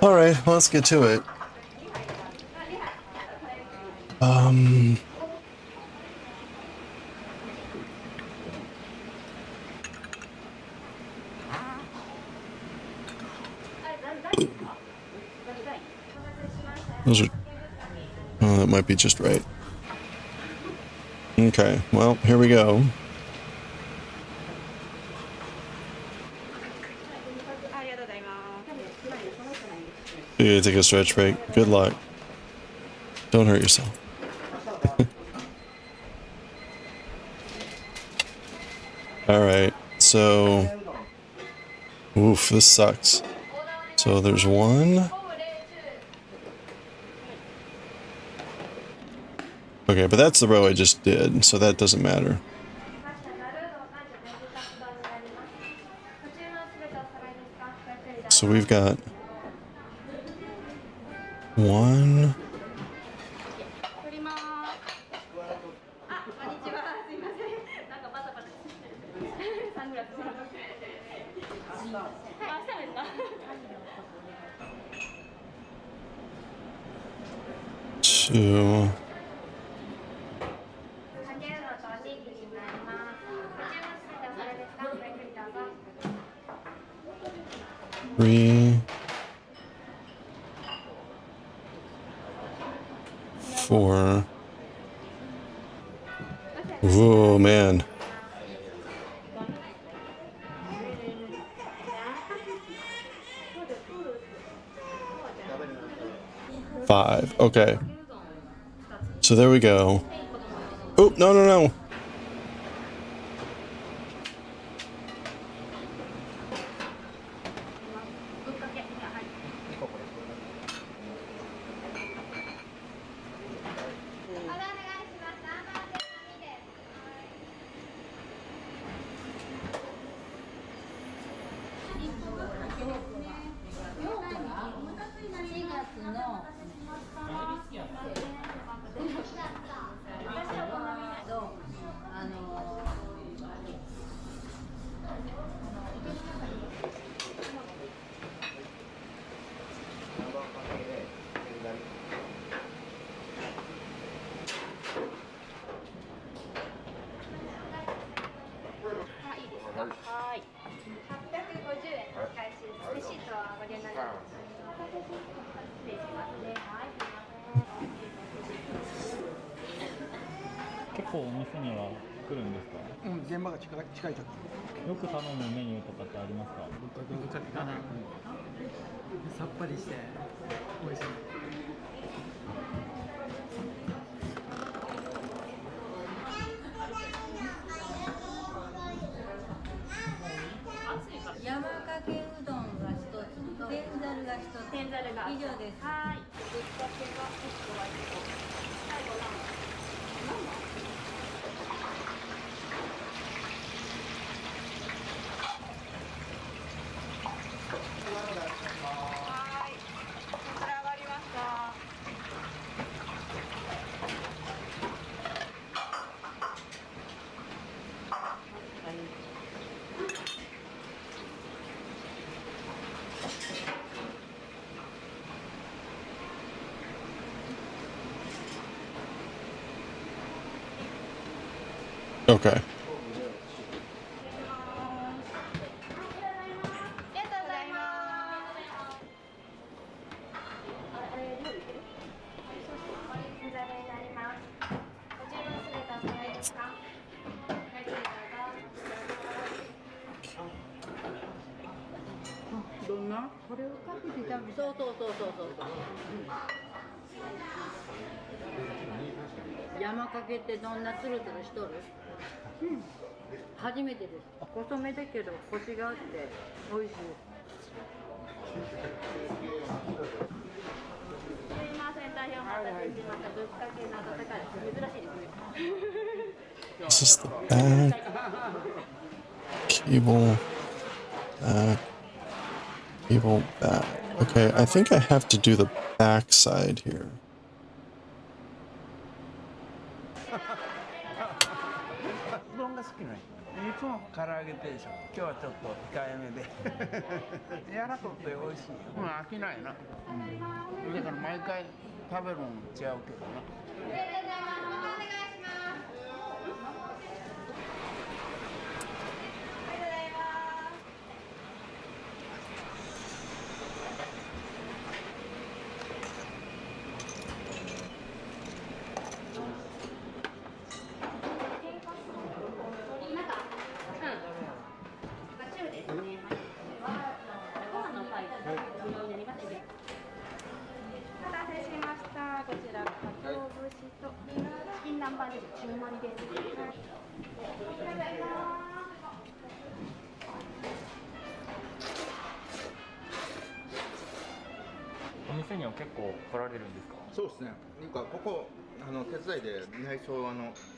All right, well, let's get to it. Those are, oh, that might be just right. Okay, well, here we go. You take a stretch break. Good luck. Don't hurt yourself. Alright, so... Oof, this sucks. So there's 1. Okay, but that's the row I just did, so that doesn't matter. So we've got 1. Two. 3. 4. Whoa, man. 5. Okay. So there we go. Oh, no, no, no.はい。850円お返しです。レシートはご利用になります。お待たせしました。失礼しますね。はい、すいません。結構お店には来るんですか？うん、現場が近い時。よく頼むメニューとかってありますか？ぶっかけかな。さっぱりして美味しい。山かけうどんが一つと天ざるが一つ。天ざるが以上です。はい。ぶっかけが1個は1個。最後何番？はい。こちら上がりました。Okay. どんな？これをかけて食べる。そうそうそうそうそう。山かけってどんなツルツルしとる？うん。初めてです。細めだけどコシがあって美味しい。すいません、大変お待たせしました。ぶっかけの温かいです。珍しいですね。This is the back. Cable. Back. Cable back. Okay, I think I have to do the back side here. うどんが好きなの。いつも唐揚げ定食。今日はちょっと控えめで。柔らかくて美味しい。飽きないな。だから毎回食べるの違うけどな。お店には結構来られるんですか？そうですね。なんかここ手伝いで内装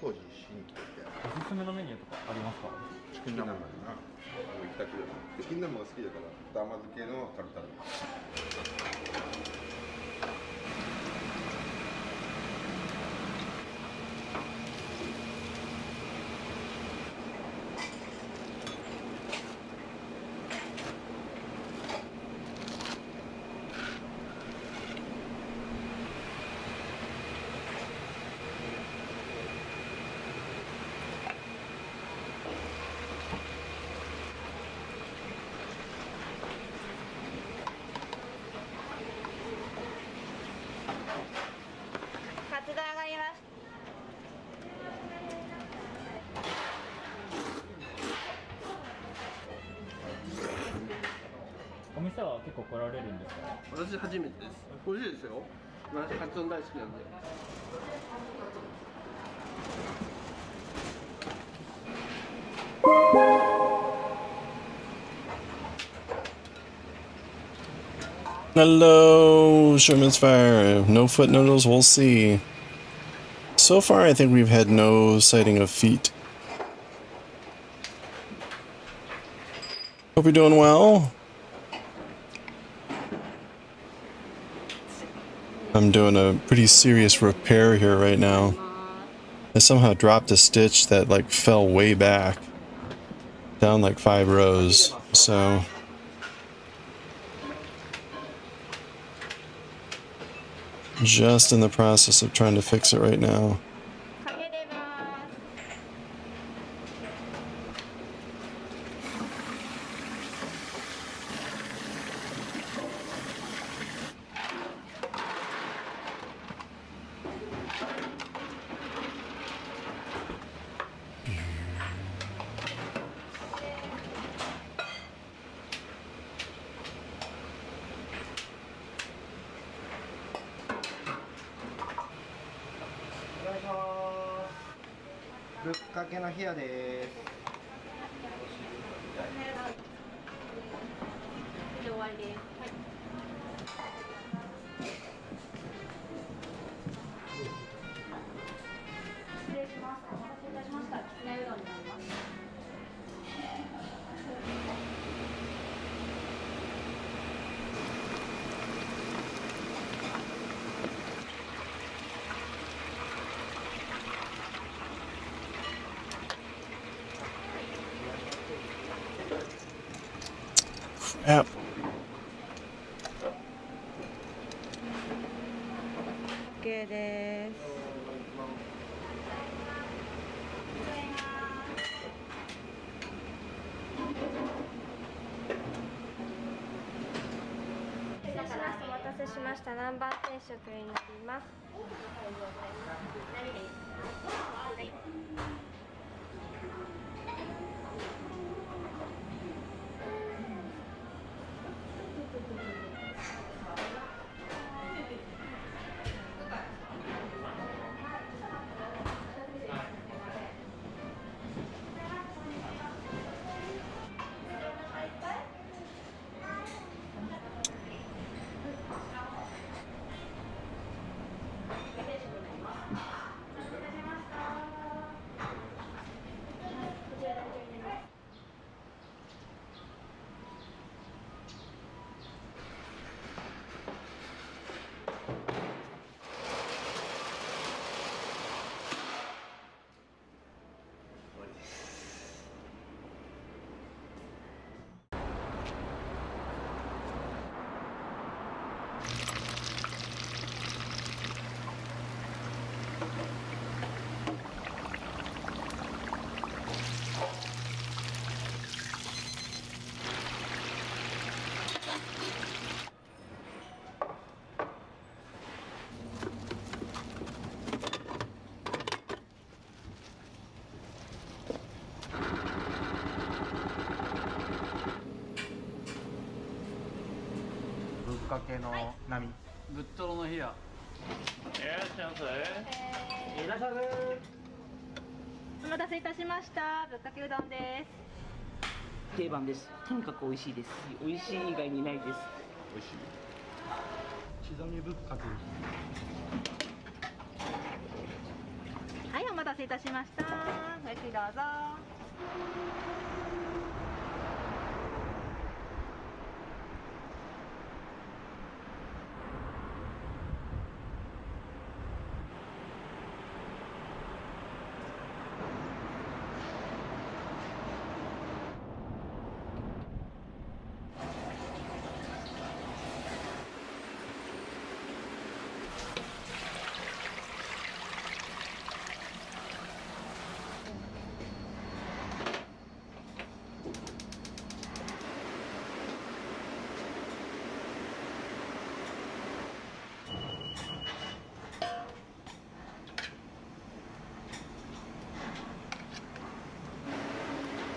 工事しに来てて。おすすめのメニューとかありますか？チキン南蛮だな。行きたくて。チキン南蛮が好きだから甘漬けのタルタル。お店は結構来られるんですか？私初めてです。美味しいですよ。私カツ丼大好きなんで。Hello, Sherman's Fire. No foot noodles, we'll see. So far, I think we've had no sighting of feet. Hope you're doing well. I'm doing a pretty serious repair here right now. I somehow dropped a stitch that like fell way back. Down like 5 rows, so... Just in the process of trying to fix it right now.ぶっかけの冷やです。終わりです。失礼します。お待たせいたしました。きつねうどんになります。Crap. OK です。失礼します。お待たせしました。南蛮定食になります。はい。ぶっかけの波。ぶっとろの部屋。いらっしゃいませ。いらっしゃいませ。お待たせいたしました。ぶっかけうどんです。定番です。とにかく美味しいです。美味しい以外にないです。美味しい。刻みぶっかけ。はい、お待たせいたしました。ごゆっくりどうぞ。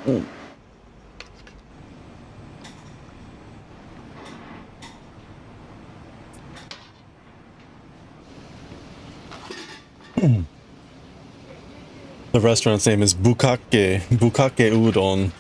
Oh. The restaurant's name is Bukake Udon.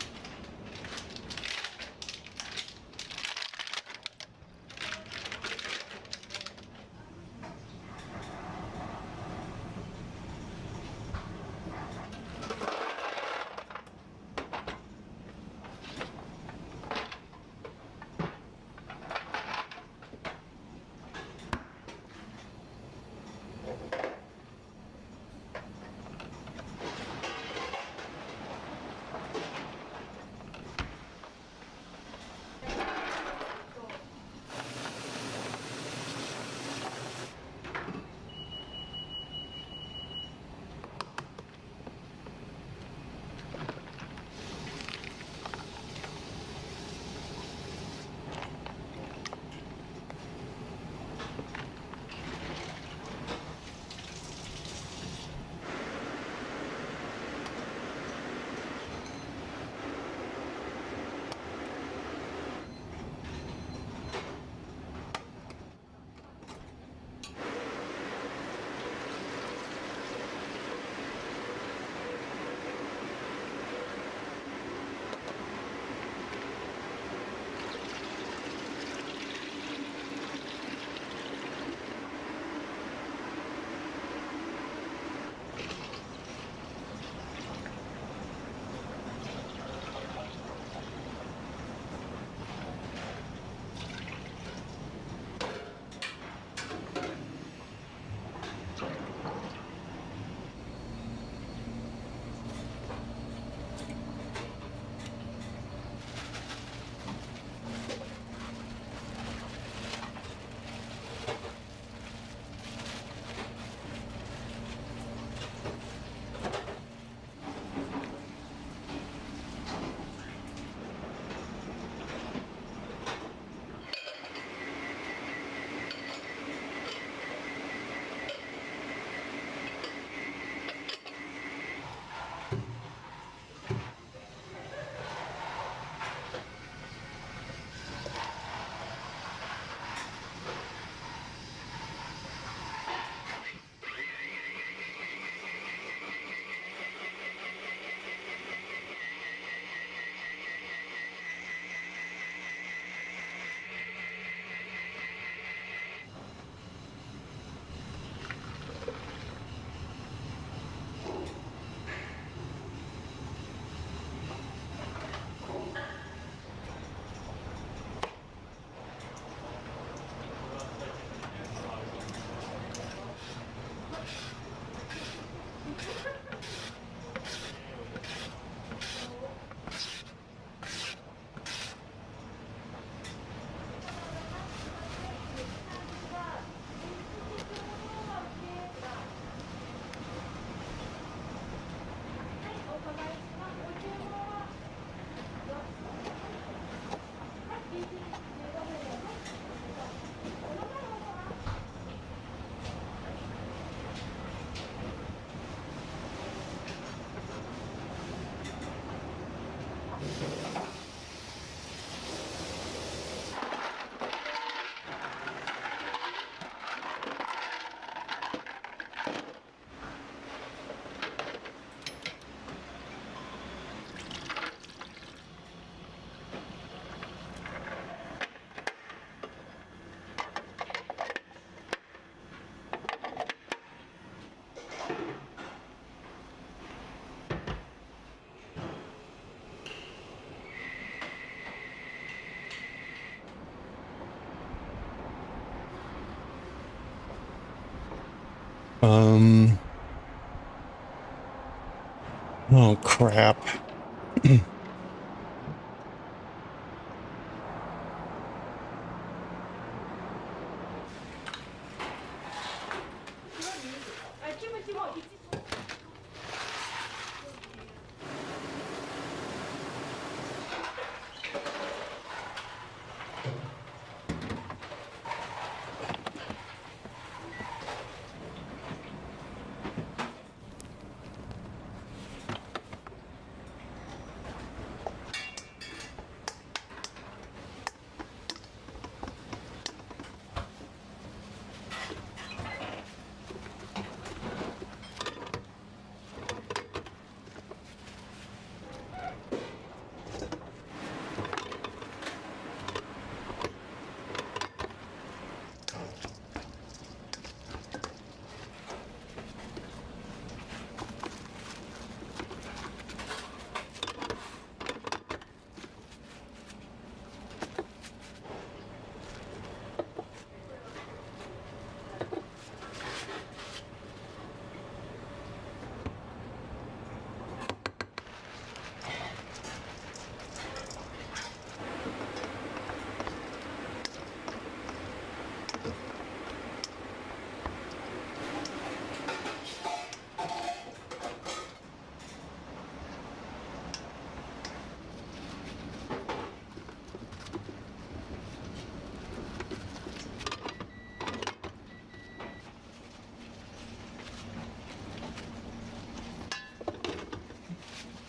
Oh crap.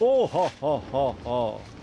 おーはははは。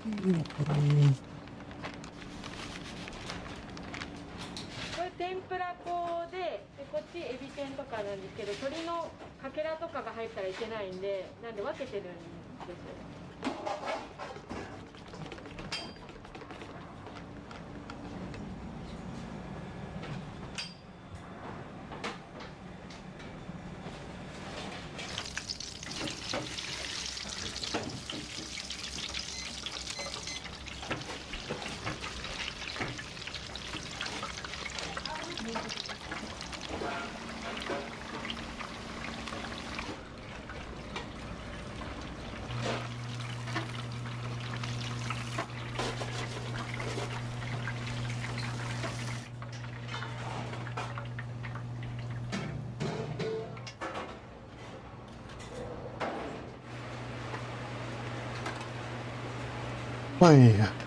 これ天ぷら粉で、こっちエビ天とかなんですけど、鶏のかけらとかが入ったらいけないんで、なんで分けてるんですよ。はい。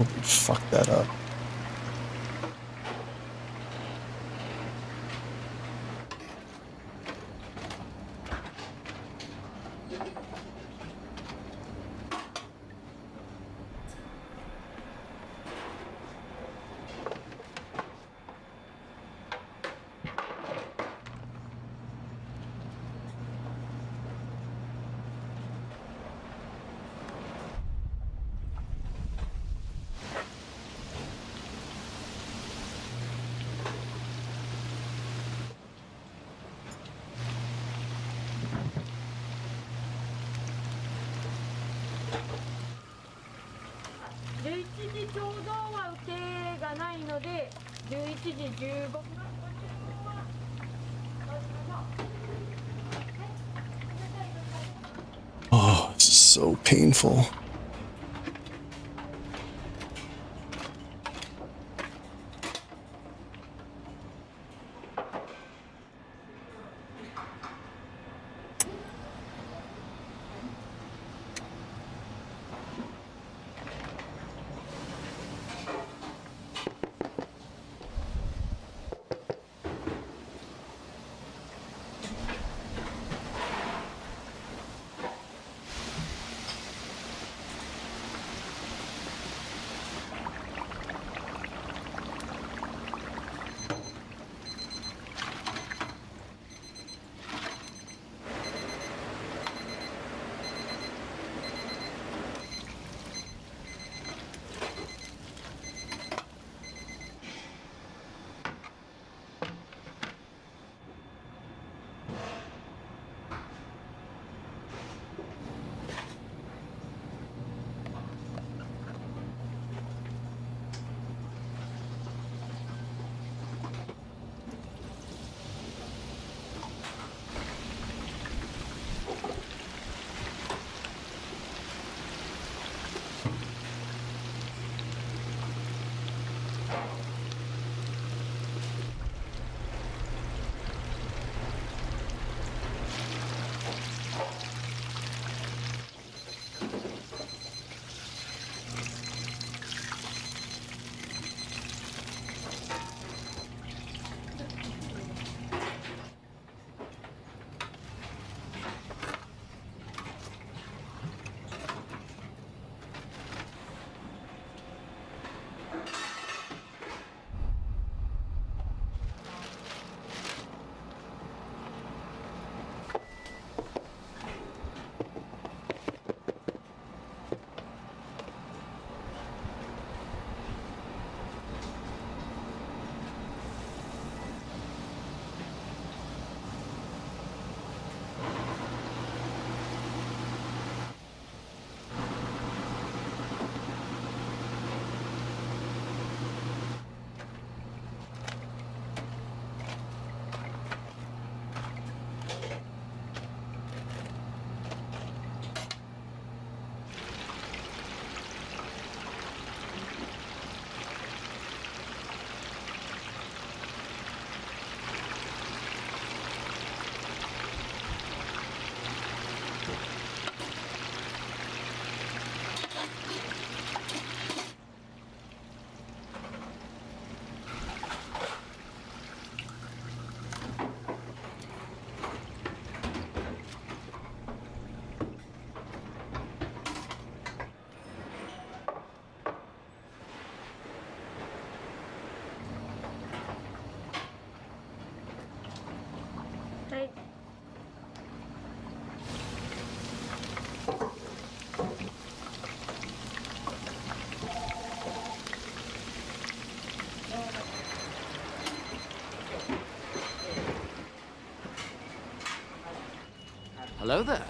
Hope you fucked that up.11時ちょうどは予定がないので、11時15分。Oh, this is so painful. Hello there.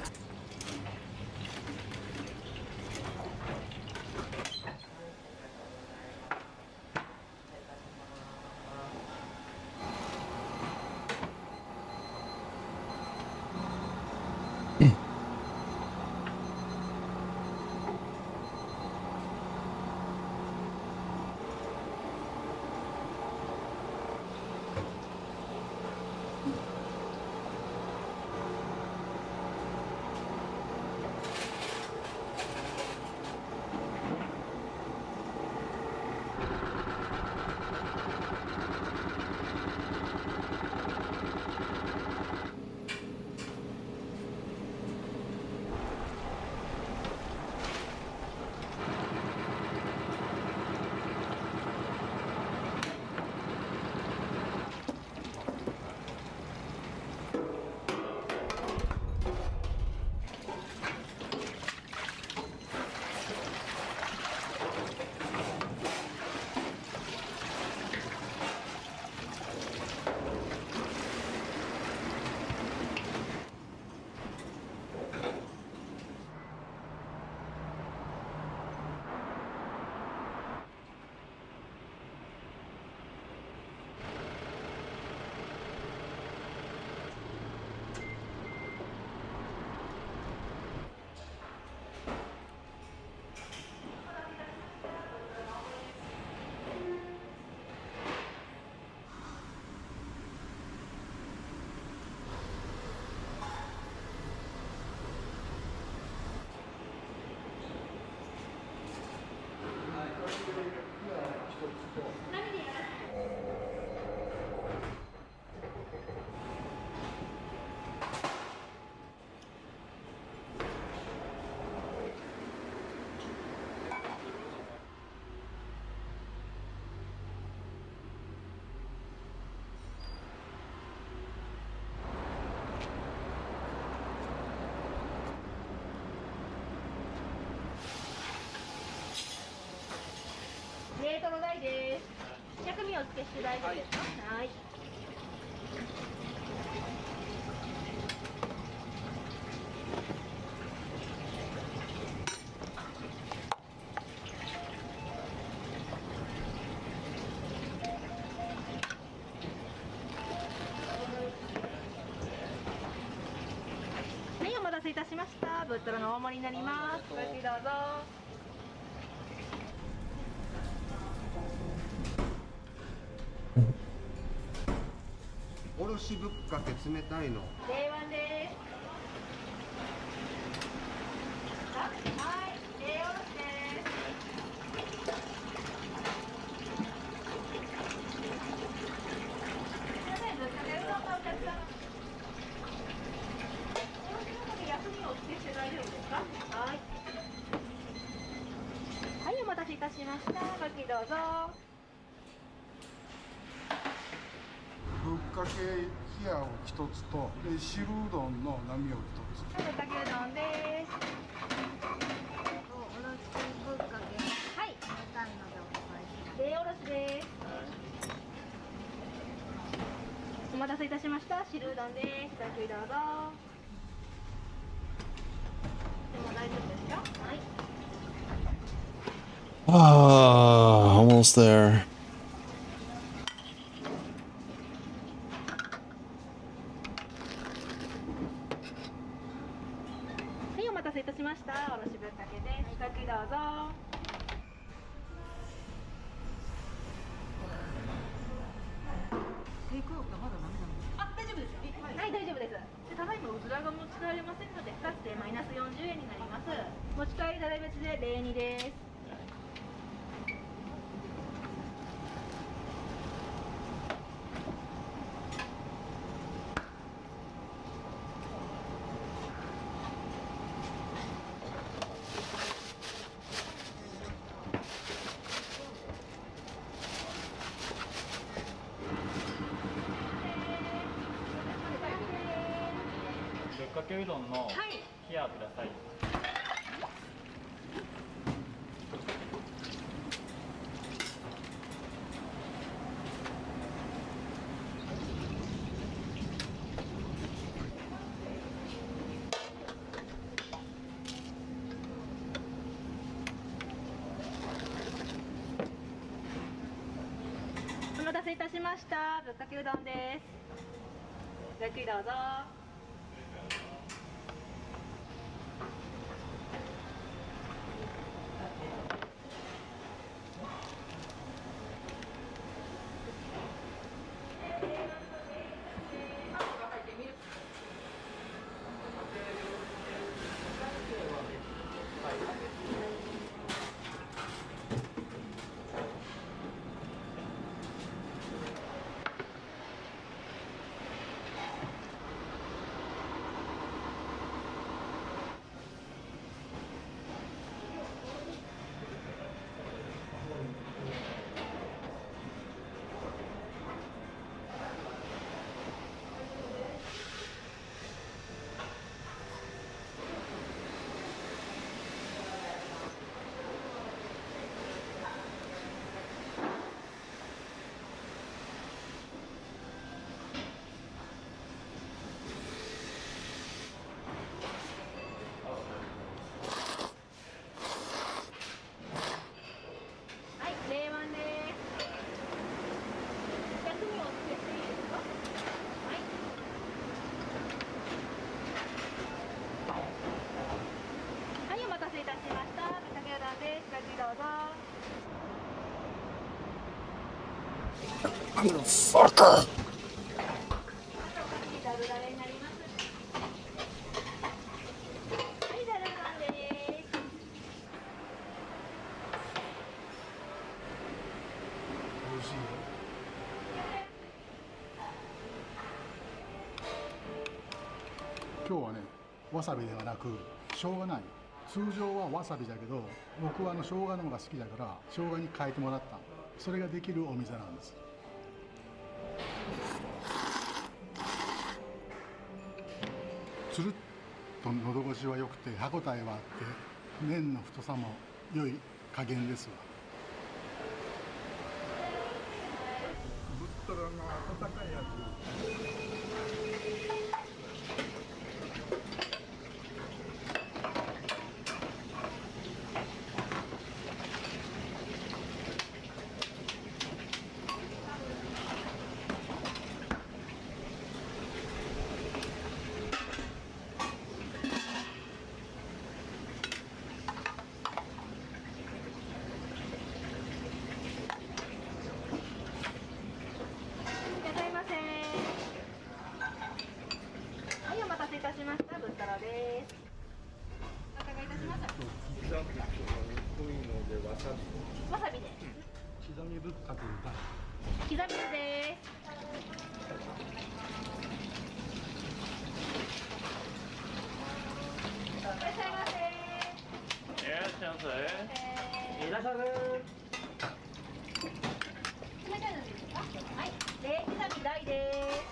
お付けして大丈夫ですか？はい。はい、お待たせいたしました。ぶっとろの大盛りになります。ごゆっくりどうぞ。おろしぶっかけ冷たいの。定番です。はい、おろしです。すいません、ぶっかけうどんのお客様。おろしの方で薬味をお付けして大丈夫ですか？はい。はい、お待たせいたしました。ごゆっくりどうぞ。ぶっかけ冷やを一つと、で汁うどんの波を一つ。ぶっかけうどんです。おろしぶっかけ。はい。冷たいのでお願いします。でおろしです。お待たせいたしました。汁うどんです。ごゆっくりどうぞ。でも大丈夫ですよ。はい。Almost there. はい、お待たせいたしました。おろしぶっかけです。ごゆっくりどうぞ。テイクアウトまだダメなんですか？あ、大丈夫ですよ。はい、大丈夫です。でただいまうずらが持ち帰れませんので、2つでマイナス40円になります。持ち帰り代別で02です。ぶっかけうどんの冷やください。お待たせいたしました。ぶっかけうどんです。ごゆっくりどうぞ。I'm gonna fuck her. 今日はね、わさびではなく生姜ない。通常はわさびだけど、僕は生姜の方が好きだから生姜に変えてもらった。それができるお店なんです。つるっと喉越しは良くて歯ごたえはあって麺の太さも良い加減ですわ。わさびで。刻みぶっかけが。刻みです。いらっしゃいませ。いらっしゃいませ。いらっしゃる。冷たいのですか？はい。で、刻み大です。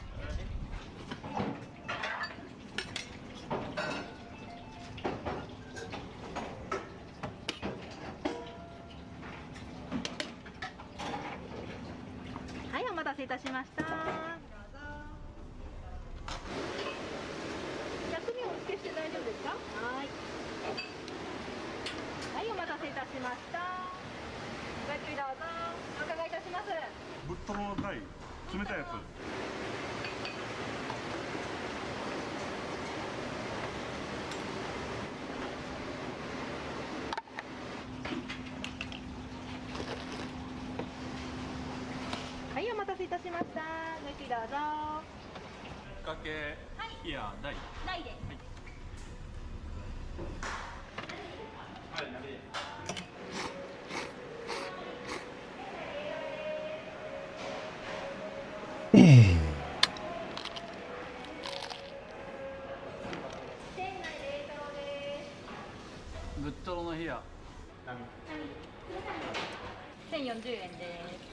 はい、お待たせいたしました。薬味をお付けして大丈夫ですか？はい。はい、お待たせいたしました。ごゆっくりどうぞ。お伺いいたします。ぶっとろの大、冷たいやつ。はい、お待たせいたしました。ごゆっくりどうぞ。かけ、いや、大。大で。ぶっとろの日や。 1040円です。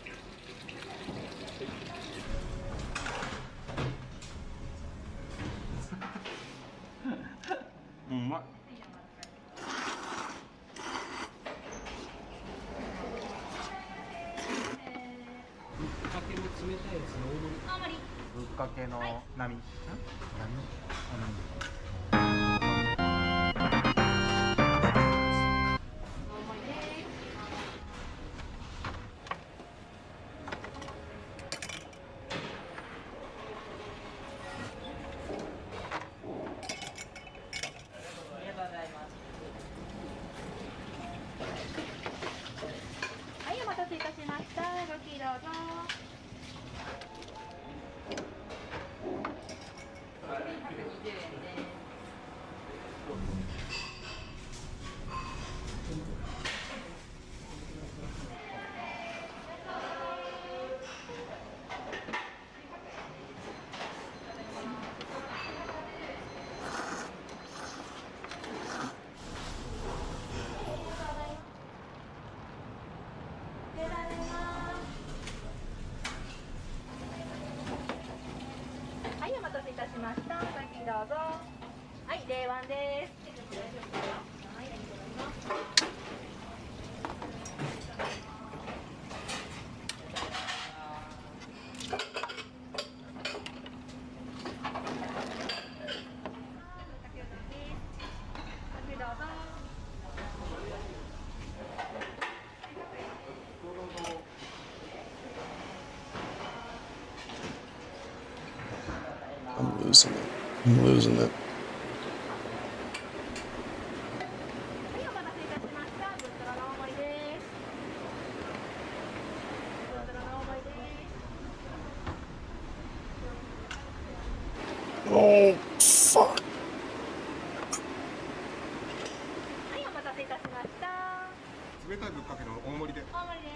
うまい。ぶっかけの冷たいやつの大盛り。ぶっかけの波。はい、お待たせいたしました。ごきどうぞ。はい、お待たせいたしました。ごきどうぞ。はい、冷碗です。はい、ありがとうございます。I'm losing it. I'm losing it. はい、お待たせいたしました。ぶっとろの大盛りです。ぶっとろの大盛りです。 Oh, fuck. はい、お待たせいたしました。冷たいぶっかけの大盛りで。大盛りで。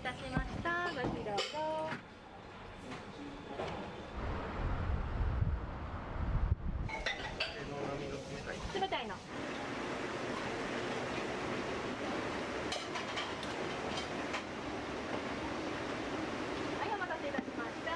たしました。ご指導どうぞ。冷たいの。はい、お待たせいたしました。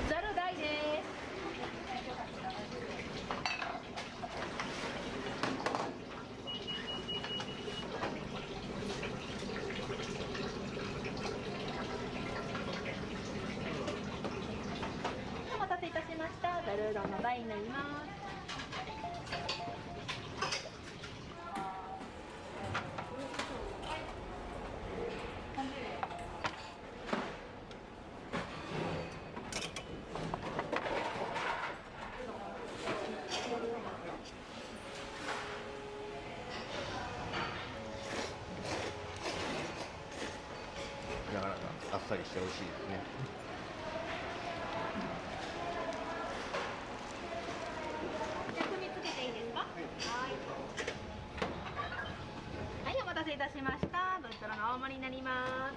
ざる大です。お待たせいたしました。ざるうどんの大になります。なかなかあっさりして美味しいですね。薬味つけていいですか？はい。はい、お待たせいたしました。ドイツの大盛りになります。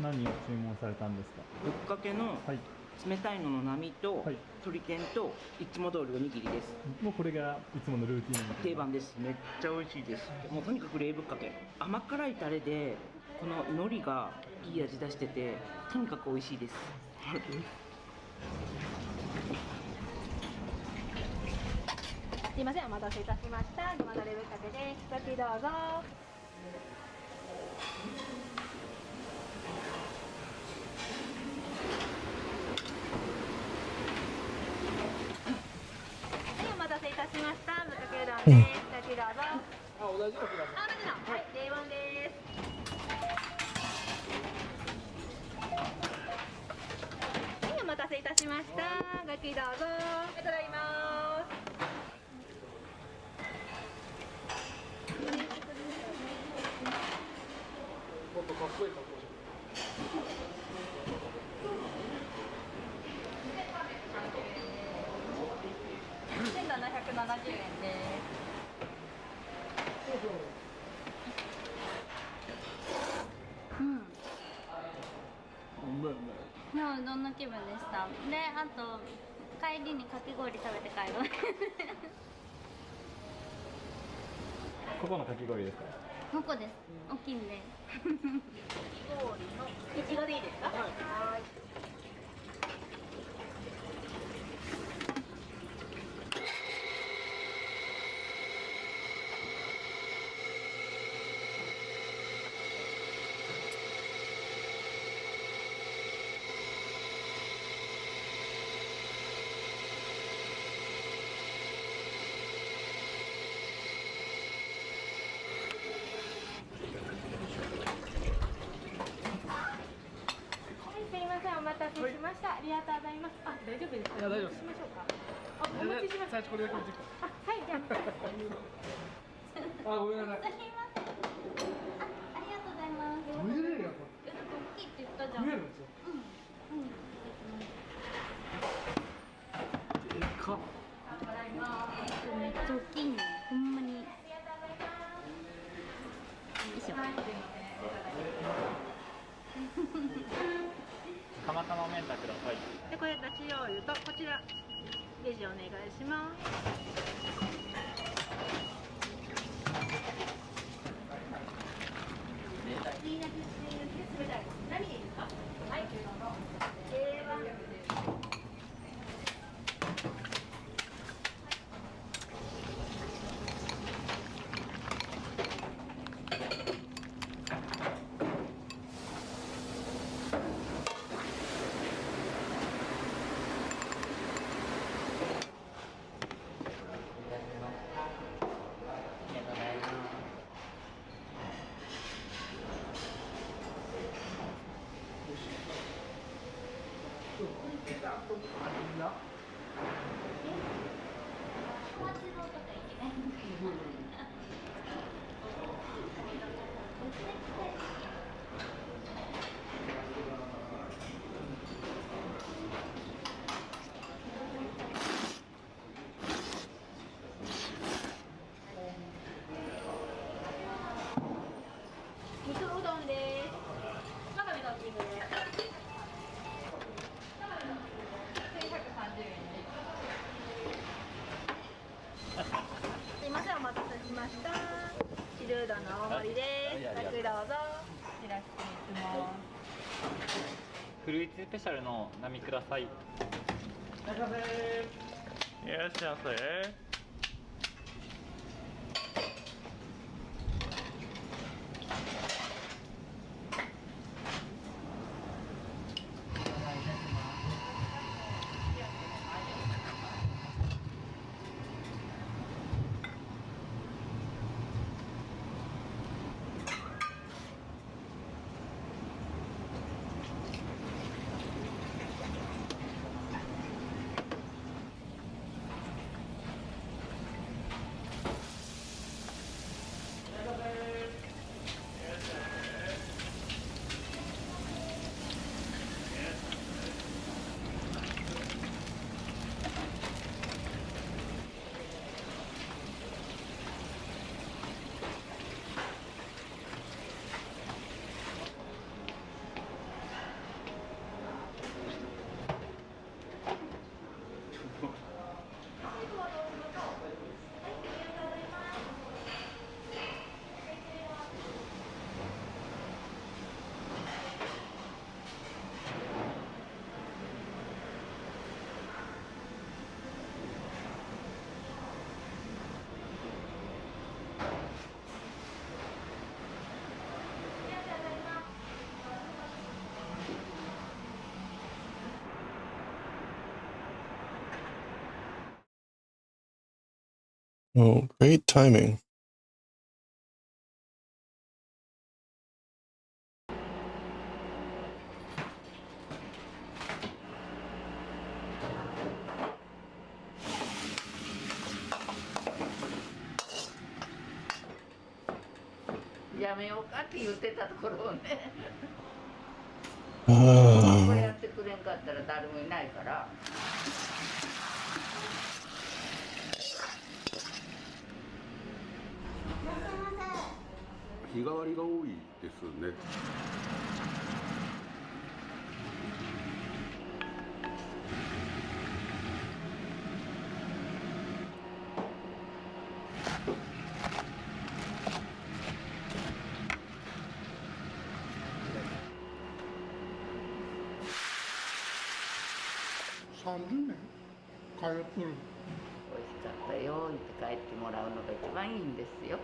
何を注文されたんですか？ぶっかけの冷たいのの波と、鶏天といつも通りおにぎりです。もうこれがいつものルーティン定番です。めっちゃ美味しいです。もうとにかく冷ぶっかけ。甘辛いタレでこの海苔がいい味出してて、とにかく美味しいです。すいません、お待たせいたしました。ごまだれぶっかけです。ご注文どうぞ。お待たせいたしました。ぶっかけうどんです。ご注文どうぞ。同じのください。同じの。はい、定番です。はい、お待たせいたしました。ご注文どうぞ。いただきます。もっとかっこいい格好して1770円です。のうどんの気分でした。で、あと帰りにかき氷食べて帰る。ここのかき氷ですか？ここです。大きいんで。いちごでいいですか？はい。お待たせしました。ありがとうございます。あ、大丈夫ですか？いや、大丈夫です。しましょうか。あ、お持ちします。最初これだけ持ってきあ、はい、じゃあ。あ、ごめんなさい。すみません。ありがとうございます。見れるやん、こ大きいって言ったじゃん。見えるんですよ。でかっ。めっちゃ大きいね。ほんまに。よいしょ。釜玉麺だください。で、これだし醤油とこちらレジお願いします。何いいですか？はい。肉うどんです。わかめトッピングです。1130円です。すいません、お待たせしました。汁うどんの大盛りです。ごゆっくりどうぞ。よろしくお願いします。フルーツスペシャルの波ください。いらっしゃいませ。いらっしゃいませ。Oh, great timing. "やめようか」って言ってたところをね。これやってくれんかったら誰もいないから。日替わりが多いですね。30年通っとる。美味しかったよって帰ってもらうのが一番いいんですよ。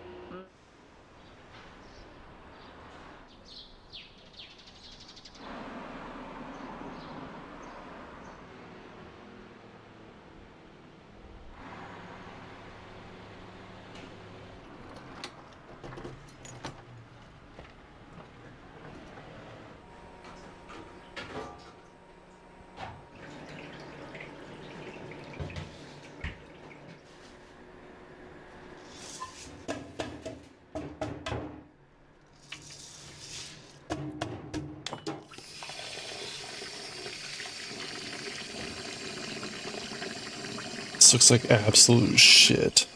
This looks like absolute shit.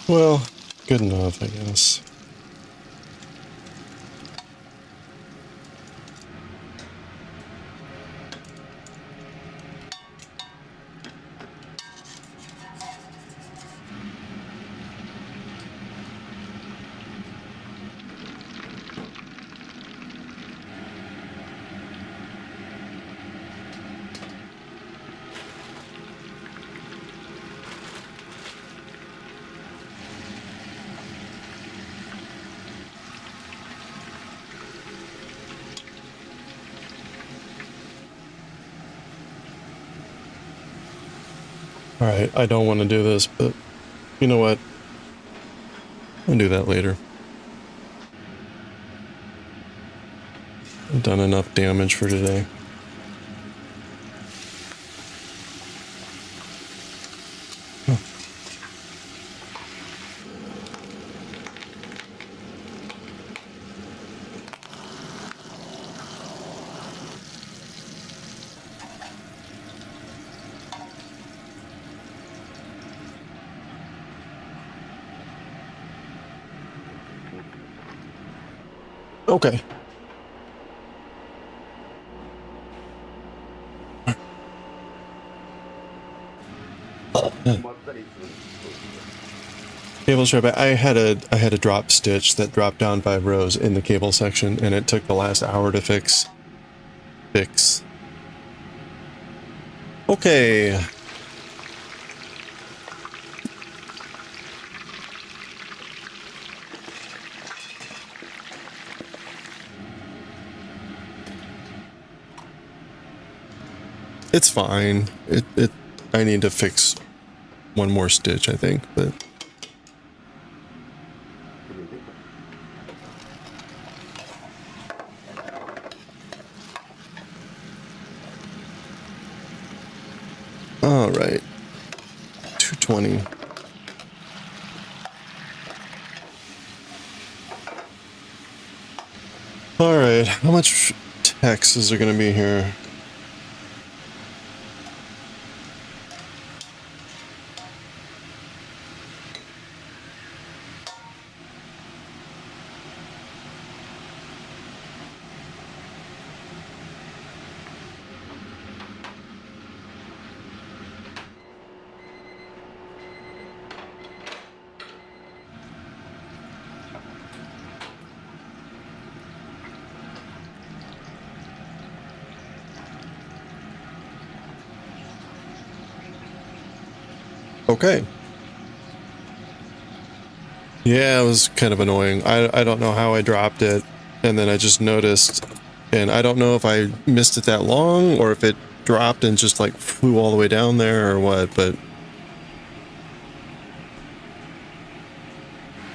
Well, good enough, I guess. Alright, I don't want to do this, but you know what? I'll do that later. I've done enough damage for today. Okay. Cable strip. I had a drop stitch that dropped down 5 rows in the cable section, and it took the last hour to fix. Okay. It's fine. I need to fix one more stitch, I think, but all right. 220. All right. How much text is there going to be here? Okay. Yeah, it was kind of annoying. I don't know how I dropped it, and then I just noticed, and I don't know if I missed it that long, or if it dropped and just like flew all the way down there or what, but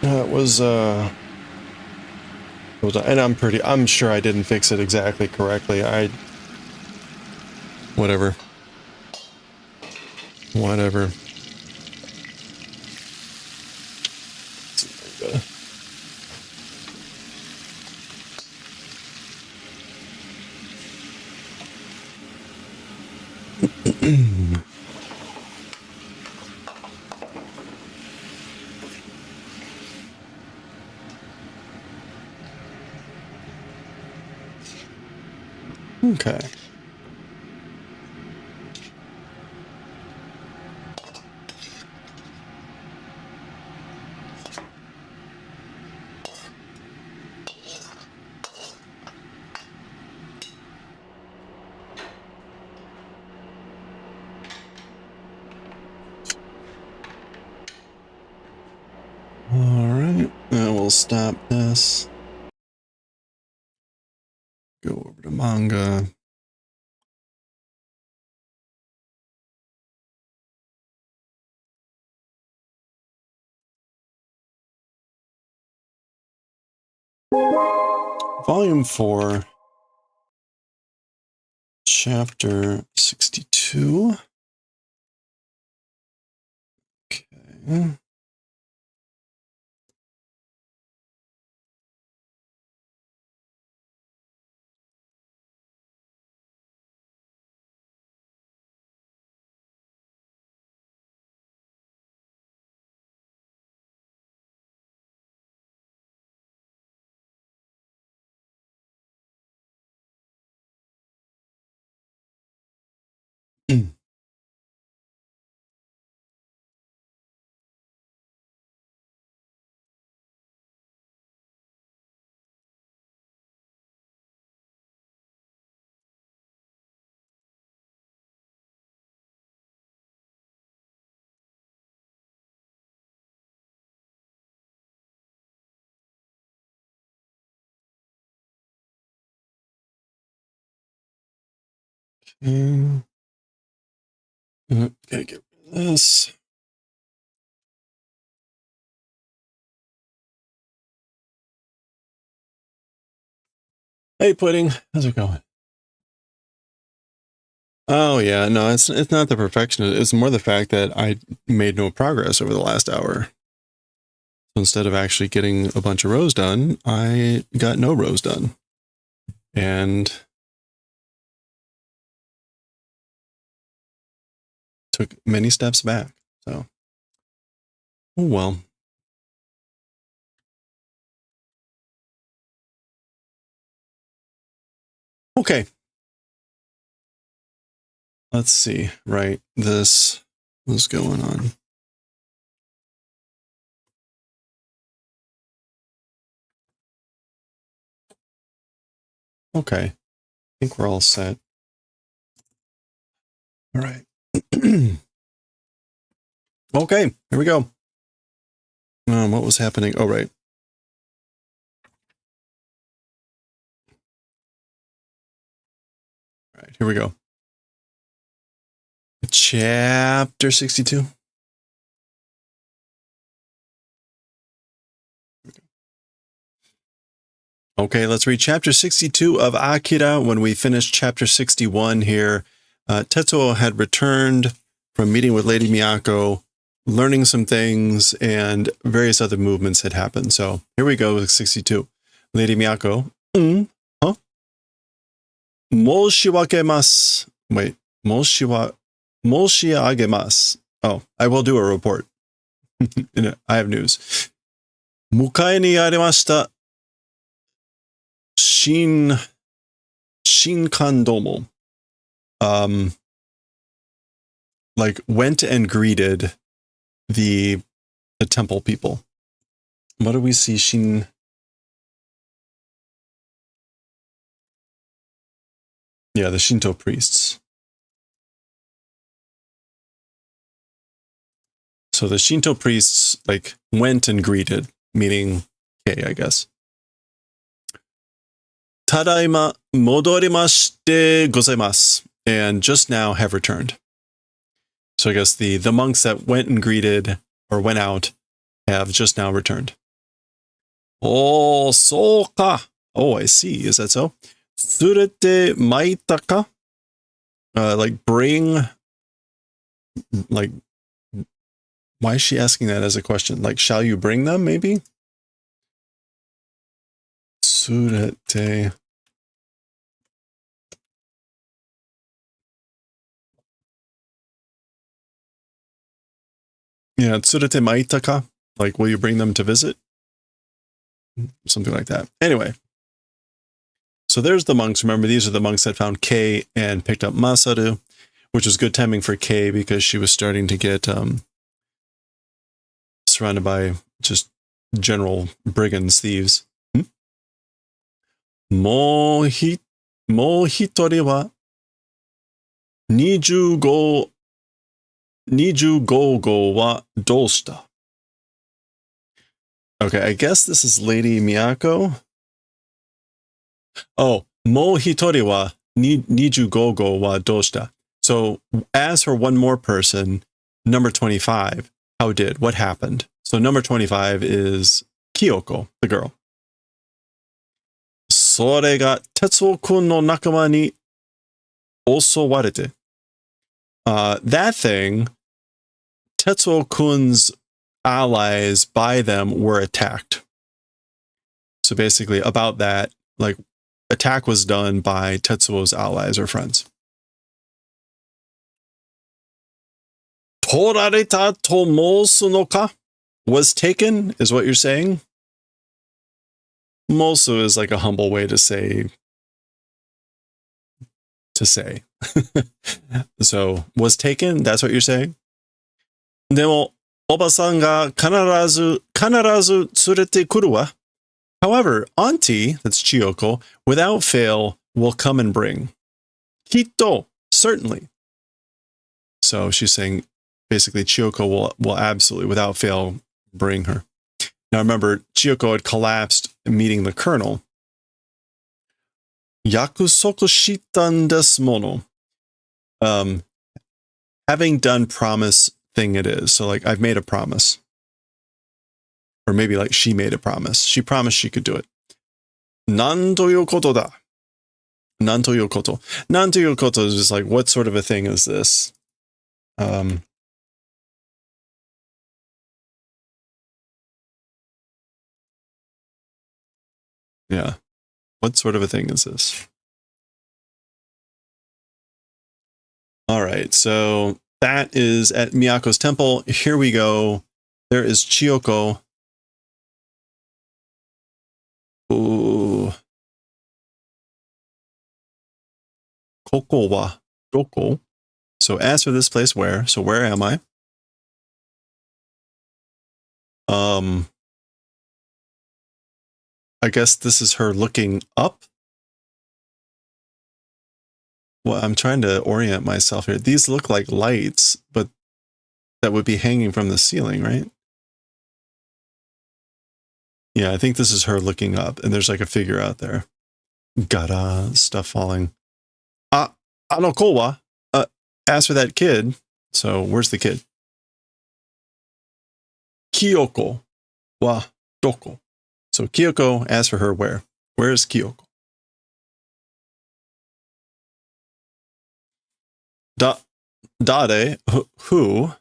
it was, and I'm sure I didn't fix it exactly correctly. Whatever. Okay. Alright, now we'll stop this. Go over to Manga. Volume 4, Chapter 62. Okay. Okay, get rid of this. Hey, Pudding. How's it going? Oh, yeah. No, it's not the perfection. It's more the fact that I made no progress over the last hour. So instead of actually getting a bunch of rows done, I got no rows done. And took many steps back. So, oh well. Okay. Let's see. Right. This was going on. Okay. I think we're all set. All right. Okay. Here we go. What was happening? Oh, right. All right. Here we go. Chapter 62. Okay, let's read chapter 62 of Akira. When we finished chapter 61 here, Tetsuo had returned from meeting with Lady Miyako, learning some things, and various other movements had happened. So here we go with 62. Lady Miyako, huh? Moshiwakemasu. Wait, moshiagemasu. Oh, I will do a report. I have news. Mukae ni arimashita. Shinkandomo. Like went and greeted the temple people. What do we see? Yeah, the Shinto priests. So the Shinto priests like went and greeted, meaning okay, I guess. Tadaima modorimashite gozaimasu, and just now have returned. So I guess the monks that went and greeted or went out have just now returned. Oh, so ka. Oh, I see. Is that so? Tsurete maitaka? Like bring, like, why is she asking that as a question? Like, shall you bring them, maybe? Tsurete. Yeah, tsurete maitaka. Like, will you bring them to visit? Something like that. Anyway. So there's the monks. Remember, these are the monks that found Kei and picked up Masaru, which was good timing for Kei because she was starting to get surrounded by just general brigands, thieves. Mo hitori wa 25号はどうした? Okay, I guess this is Lady Miyako. Oh, mo hitori wa 25号はどうした? So, as for one more person, number 25, how did? What happened? So, number 25 is Kyoko, the girl. それが哲夫くんの仲間に襲われて. That thing, Tetsuo Kun's allies by them were attacked. So basically, about that, like, attack was done by Tetsuo's allies or friends. Torareta to mosu no ka? Was taken, is what you're saying? Mosu is like a humble way to say. So, was taken? That's what you're saying? でも、おばさんが必ず連れてくるわ. However, Auntie, that's Chiyoko, without fail, will come and bring. Kitto, certainly. So she's saying, basically, Chiyoko will absolutely, without fail, bring her. Now remember, Chiyoko had collapsed meeting the colonel. Yakusoku shitan desu mono. having done promise thing it is. So like I've made a promise. Or maybe like she made a promise. She promised she could do it. なんということだ. なんということ. なんということ is just like, what sort of a thing is this? Yeah. What sort of a thing is this? All right, so that is at Miyako's temple. Here we go. There is Chiyoko. Ooh. Koko wa doko. So as for this place, where? So where am I? I guess this is her looking up. Well, I'm trying to orient myself here. These look like lights, but that would be hanging from the ceiling, right? Yeah, I think this is her looking up, and there's like a figure out there. Gada, stuff falling. Ano ko wa? As for that kid, so where's the kid? Kyoko wa doko. So Kyoko, as for her, where? Where is Kyoko? Dade, who?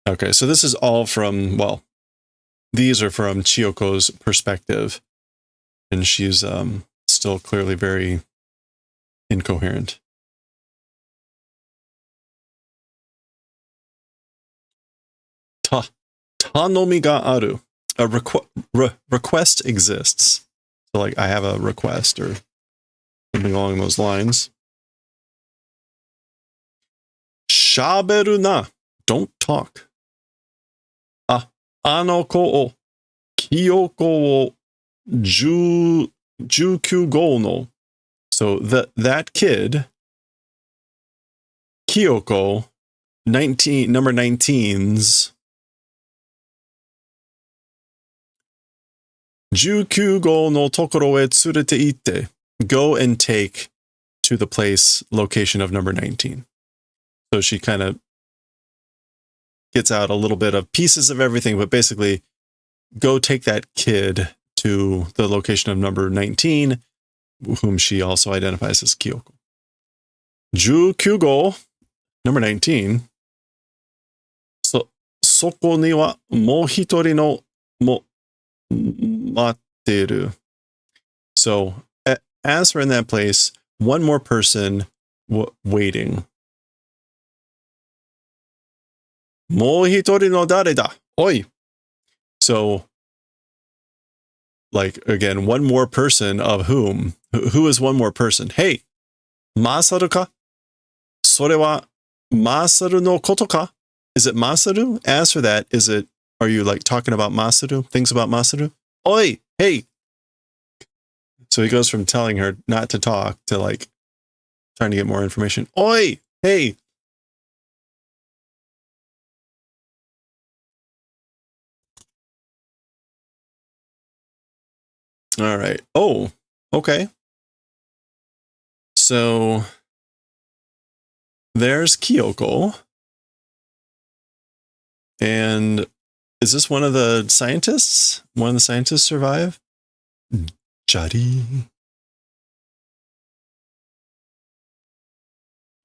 Okay, so this is all from, well, these are from Chiyoko's perspective, and she's still clearly very incoherent. Tanomi ga aru. A request exists. So like I have a request or something along those lines. Shaberu na. Don't talk. Ano ko o Kyoko o 19号の. So that kid, Kyoko, number 19's 19号のところへ連れて行って go and take to the place location of number 19. So she kind of gets out a little bit of pieces of everything, but basically go take that kid to the location of number 19, whom she also identifies as Kyoko. 19号, number 19. そこにはもう一人の待っている. So, as for in that place, one more person waiting. もう一人の誰だ? Oi. So, like, again, one more person of whom? Who is one more person? Hey, Masaru ka? それはMasaru no koto ka? Is it Masaru? As for that, are you like talking about Masaru? Things about Masaru? Oi, hey. So he goes from telling her not to talk to like trying to get more information. Oi, hey. All right. Oh, okay. So there's Kyoko. And is this one of the scientists? One of the scientists survive? Jari.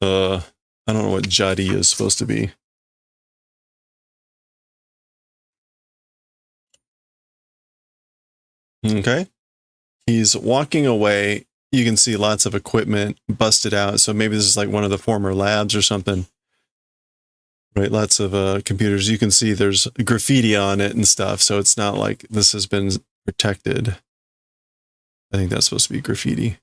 I don't know what Jari is supposed to be. Okay. He's walking away. You can see lots of equipment busted out. So maybe this is like one of the former labs or something. Right, lots of computers. You can see there's graffiti on it and stuff. So it's not like this has been protected. I think that's supposed to be graffiti.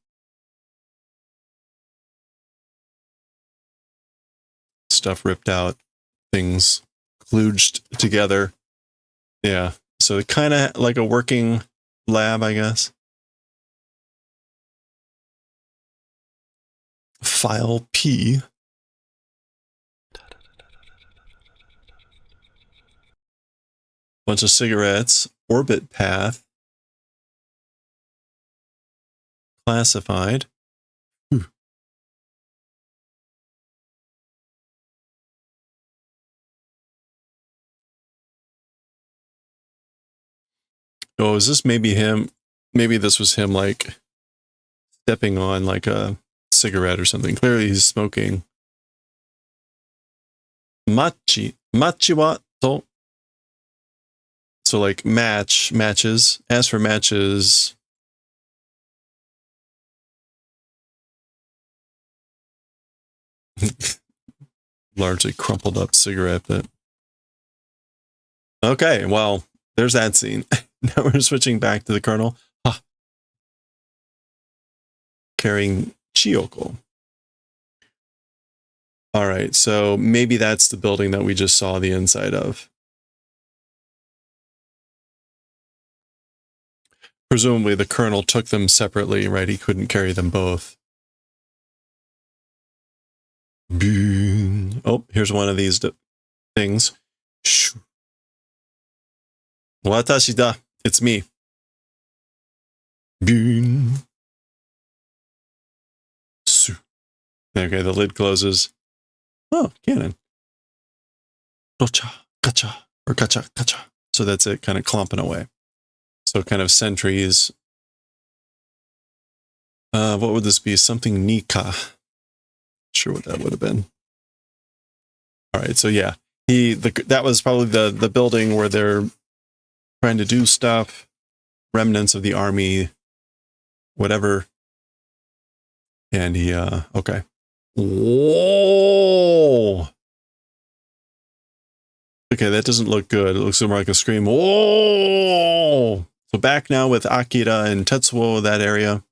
Stuff ripped out. Things kludged together. Yeah. So kind of like a working lab, I guess. File P. Bunch of cigarettes. Orbit path. Classified. Oh, is this maybe him? Maybe this was him, like, stepping on, like, a cigarette or something. Clearly he's smoking. Machi. Machi wa to. So, like, matches. As for matches... largely crumpled up cigarette, but... Okay, well, there's that scene. Now we're switching back to the Colonel. Ah. Carrying Chiyoko. Alright, so maybe that's the building that we just saw the inside of. Presumably the Colonel took them separately, right? He couldn't carry them both. Oh, here's one of these things. Watashi da. It's me. Okay, the lid closes. Oh, cannon. Rocha, gacha, or gacha, gacha. So that's it, kind of clumping away. So kind of sentries. What would this be? Something Nika. Sure what that would have been. All right, so yeah, that was probably the building where they're trying to do stuff. Remnants of the army, whatever. And he, okay. Whoa! Okay, that doesn't look good. It looks more like a scream. Whoa! So back now with Akira and Tetsuo, that area.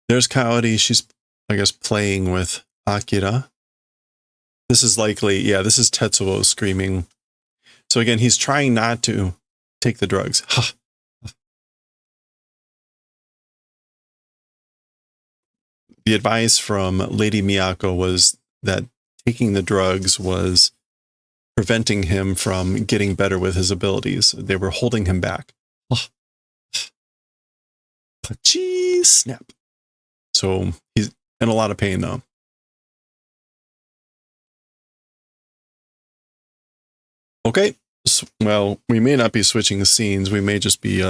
There's Kaori. She's, I guess, playing with Akira. This is likely, yeah, this is Tetsuo screaming. So again, he's trying not to take the drugs. The advice from Lady Miyako was that taking the drugs was preventing him from getting better with his abilities. They were holding him back. Pachee, snap. So he's in a lot of pain though. Okay. Well, we may not be switching the scenes. We may just be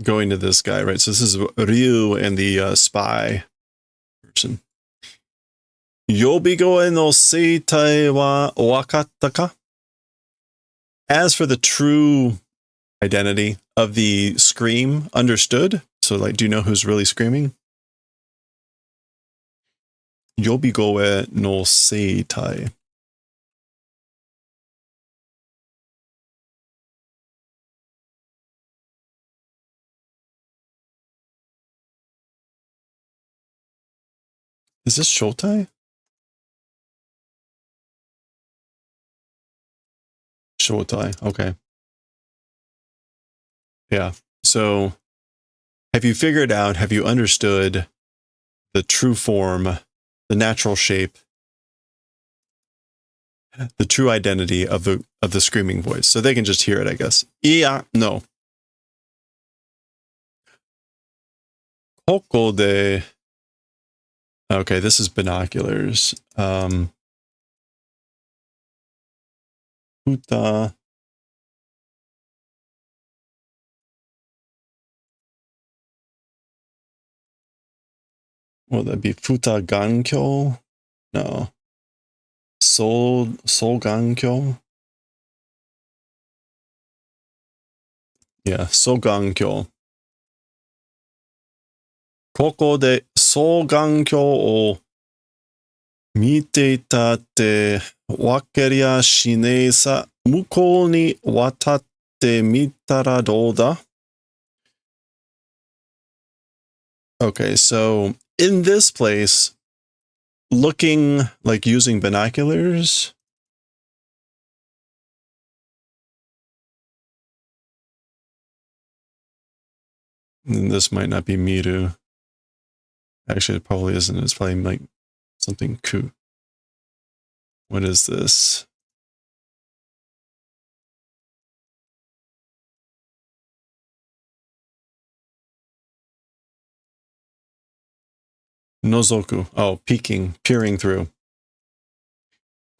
going to this guy, right? So this is Ryu and the spy person. Yobigoe no seitai wa wakatta ka? As for the true identity of the scream, understood? So, like, do you know who's really screaming? Yobigoe no seitai. Is this Shotai? Shotai, okay. Yeah. So, have you figured out, have you understood the true form, the natural shape, the true identity of the screaming voice? So they can just hear it, I guess. Yeah, no. Koko de... Okay, this is binoculars. Futa. Would that be Futa Gankyo? No. Sol Gankyo? Yeah, Sogankyo. ここで双眼鏡を見ていたってわかりゃしねえさ。向こうに渡ってみたらどうだ? Okay, so in this place, looking like using binoculars. And this might not be Miru. Actually, it probably isn't. It's probably like something Ku. What is this? Nozoku. Oh, peering through.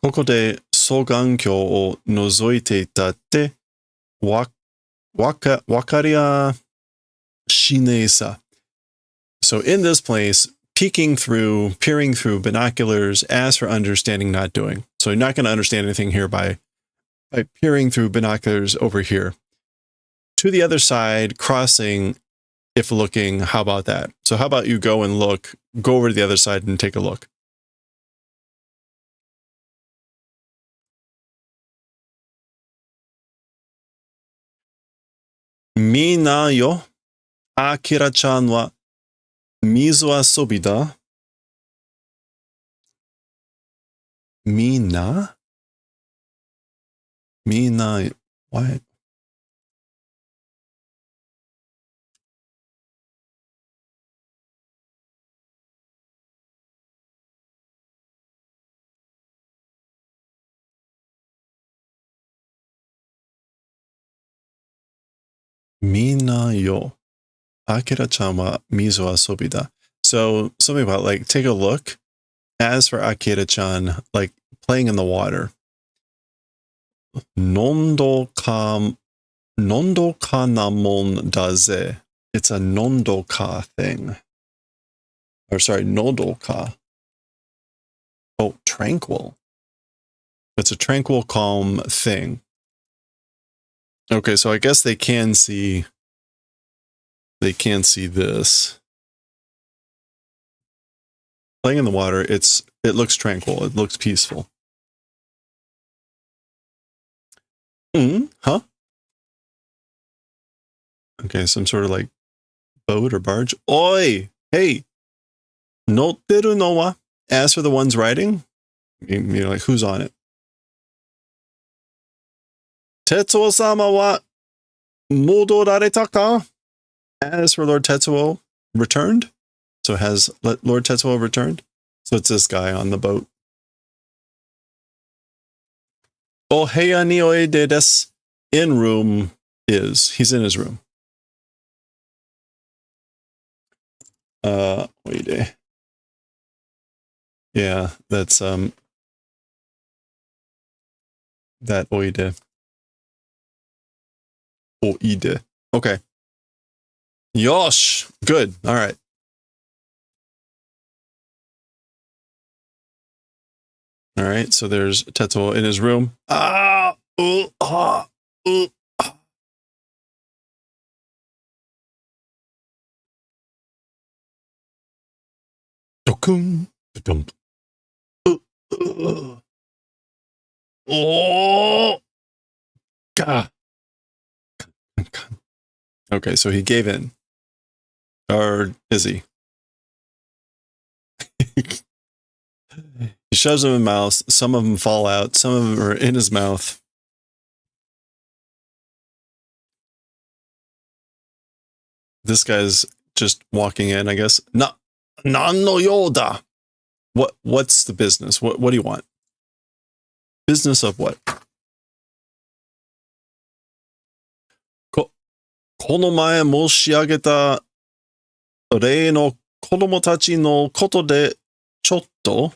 ここで双眼鏡を覗いていたってわかりやしねえさ. So in this place, peering through binoculars, as for understanding, not doing. So you're not going to understand anything here by peering through binoculars over here. To the other side, crossing, if looking, how about that? So how about you go and look, go over to the other side and take a look. Mina yo, Akira-chan wa mizu asobi da. Mina, what? Mina yo, Akira-chan wa mizu asobi da. So something about like, take a look. As for Akira-chan, like playing in the water. Nondoka namon daze. It's a nondoka thing. Or sorry, nodoka. Oh, tranquil. It's a tranquil, calm thing. Okay, so I guess they can see this. Playing in the water, it looks tranquil. It looks peaceful. Huh? Okay, some sort of like boat or barge. Oi! Hey! Notteru no wa? As for the ones riding, you know, like who's on it? Tetsuo-sama wa modorareta ka? As for Lord Tetsuo, returned? So has Lord Tetsuo returned? So it's this guy on the boat. Oheya ni oide desu. In room is. He's in his room. Oide. Yeah, that's that oide. Oide. Okay. Yosh! Good. All right. All right, so there's Tetsuo in his room. Dokun. Oh! Gah. Okay, so he gave in. Or is he? He shoves them in his mouth. Some of them fall out. Some of them are in his mouth. This guy's just walking in, I guess. Nan no yoda. What's the business? What do you want? Business of what? この前申し上げた例の子供たちのことでちょっと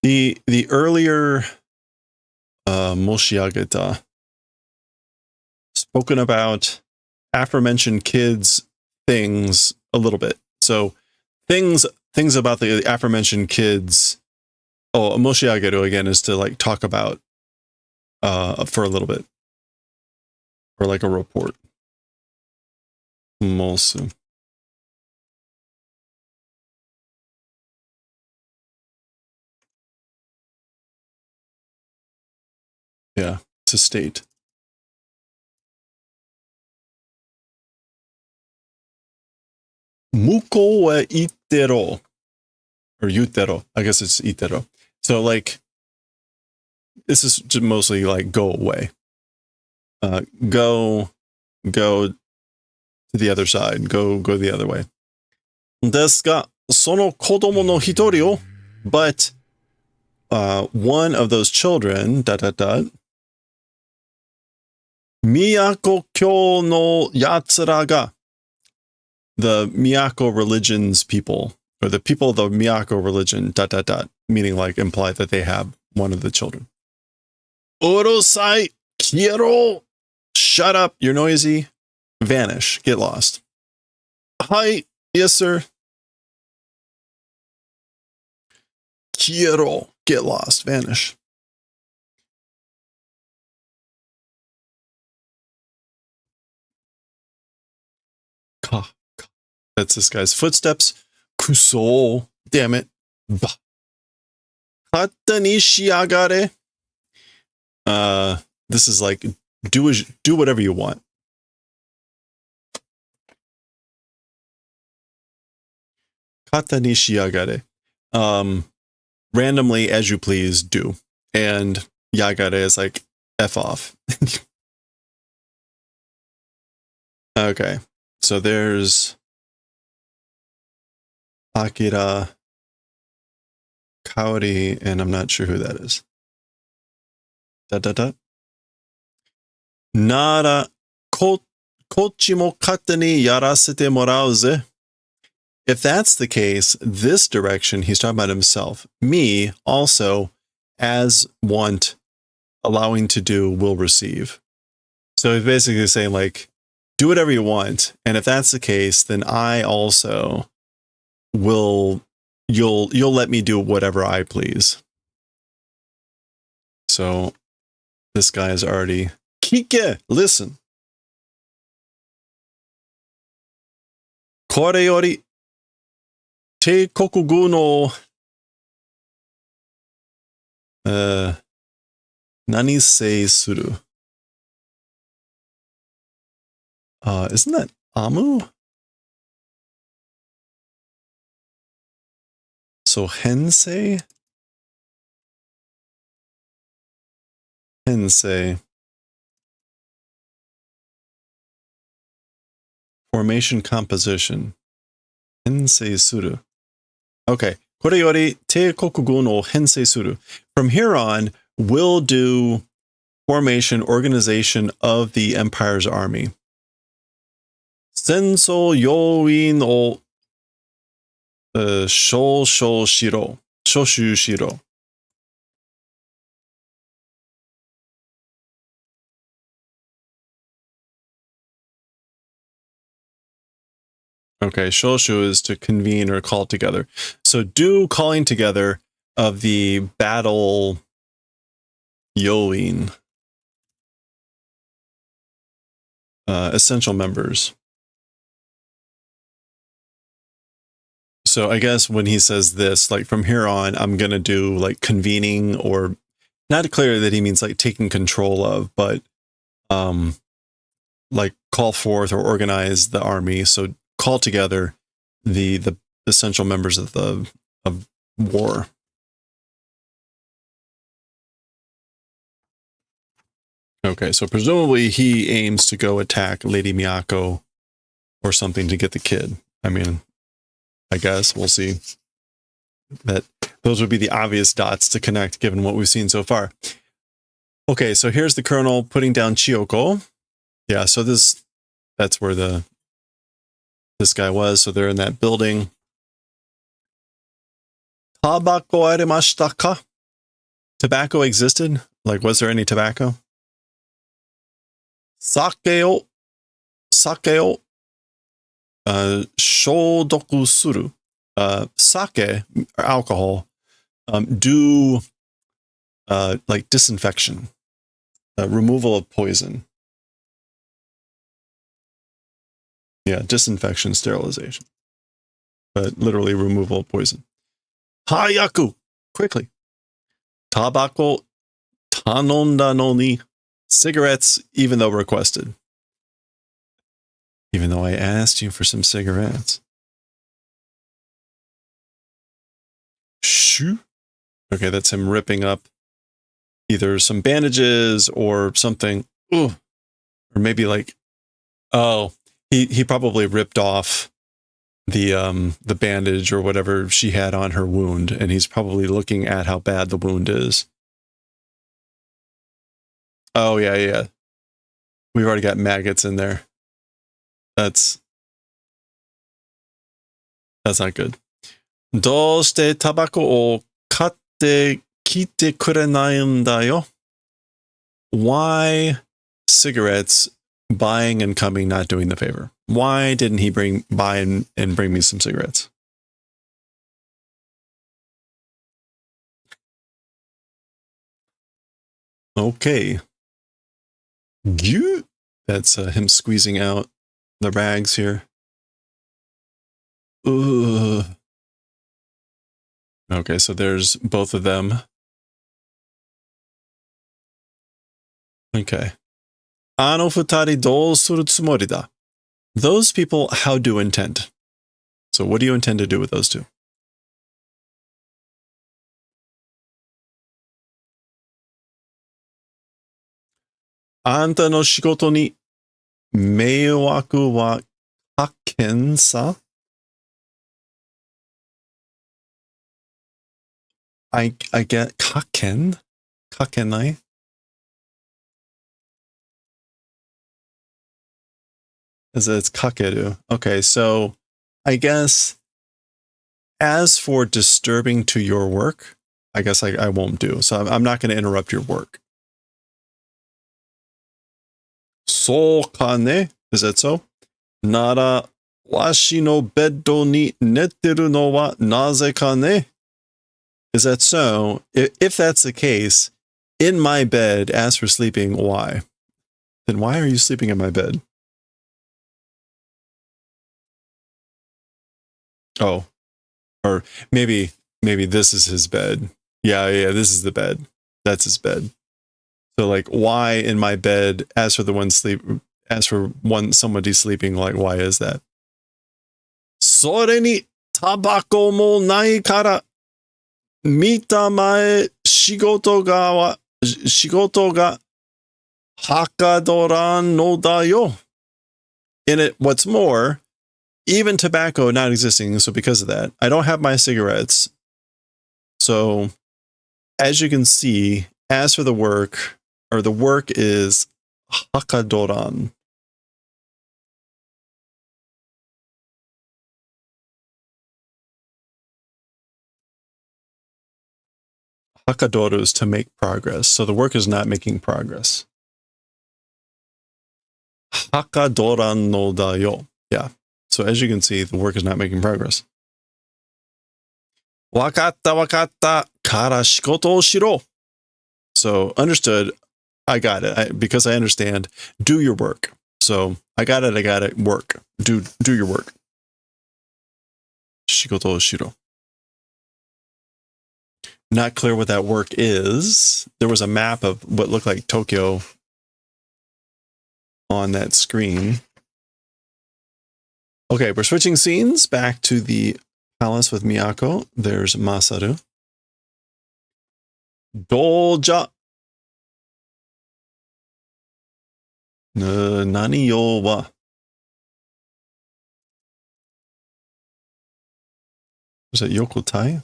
The earlier 申し上げた spoken about aforementioned kids things a little bit. So things about the aforementioned kids. Oh, 申し上げる again is to like talk about for a little bit. Or like a report. Mosu. Yeah, to state. Muko wa itero. Or yutero. I guess it's itero. So like, this is mostly like go away. Go to the other side. Go the other way. ですが、その子供の一人を but one of those children, Miyako Kyo no Yatsura ga, the Miyako religion's people, or the people of the Miyako religion, meaning like imply that they have one of the children. Urusai kiero. Shut up, you're noisy. Vanish, get lost. Hi, yes sir. Quiero, get lost, vanish. That's this guy's footsteps. Kuso, damn it. Bah. Hatta ni shiagare. This is like, do whatever you want. Hatta ni shiagare. Randomly, as you please, do. And yagare is like, F off. Okay, so there's Akira, Kaori, and I'm not sure who that is. Nara, kochi mo katte ni yarasete morau ze. If that's the case, this direction, he's talking about himself. Me, also, as want, allowing to do, will receive. So he's basically saying, like, do whatever you want. And if that's the case, then I also will, you'll let me do whatever I please. So this guy is already, Kike, listen. Kore yori Teikokugu no nani sei suru. Isn't that Amu? So Hensei? Hensei. Formation composition. Hensei suru. Okay. Kore yori teikokugu no hensei suru. From here on, we'll do formation, organization of the Empire's army. Senso yoin o shoshu shiro. Okay, shoshu is to convene or call together. So do calling together of the battle yoin. Essential members. So I guess when he says this, like from here on, I'm going to do like convening, or not clear that he means like taking control of, but like call forth or organize the army. So call together the essential members of the war. Okay, so presumably he aims to go attack Lady Miyako or something to get the kid. I mean, I guess we'll see. That those would be the obvious dots to connect given what we've seen so far. Okay, so here's the colonel putting down Chiyoko. Yeah, so that's where this guy was. So they're in that building. Tabako arimashita ka? Tobacco existed? Like, was there any tobacco? Sake o shodoku suru. Sake, or alcohol, do like disinfection, removal of poison. Yeah, disinfection, sterilization. But literally removal of poison. Hayaku! Quickly. Tabako tanonda no ni. Cigarettes, even though requested. Even though I asked you for some cigarettes. Shoo. Okay, that's him ripping up either some bandages or something. Ooh. Or maybe like, oh, he probably ripped off the bandage or whatever she had on her wound, and he's probably looking at how bad the wound is. Oh yeah. We've already got maggots in there. That's not good. どうしてタバコを買ってき kite kurenai n da yo? Why cigarettes, buying and coming, not doing the favor? Why didn't he buy and bring me some cigarettes? Okay. Gyu. That's him squeezing out the rags here. Ugh. Okay, so there's both of them. Okay. Ano futari dou suru tsumori da? Those people, how do intend? So what do you intend to do with those two? Anta no shigoto ni meiwaku wa kaken sa? I get kaken? Kakenai? It's kakeru. Okay, so I guess as for disturbing to your work, I guess I won't do. So I'm not going to interrupt your work. So kane? Is that so? Nara washi no beddo ni netteru no wa naze kane? Is that so? If that's the case, in my bed, as for sleeping, why? Then why are you sleeping in my bed? Oh, or maybe this is his bed. Yeah, this is the bed. That's his bed. So like, why in my bed? As for somebody sleeping, like, why is that? Sore ni tabako mo nai kara mita mae shigoto ga hakadoran no da yo. In it, what's more, even tobacco not existing, so because of that, I don't have my cigarettes. So, as you can see, as for the work, or the work is hakadoran. Hakadoru is to make progress, so the work is not making progress. Hakadoran no da yo. Yeah. So as you can see, the work is not making progress. Wakatta kara shikoto o shiro. So understood. I got it. Because I understand. Do your work. So I got it. Work. Do your work. Shikoto o shiro. Not clear what that work is. There was a map of what looked like Tokyo on that screen. Okay, we're switching scenes back to the palace with Miyako. There's Masaru. Doja. Nani yo wa? Was that Yokotai?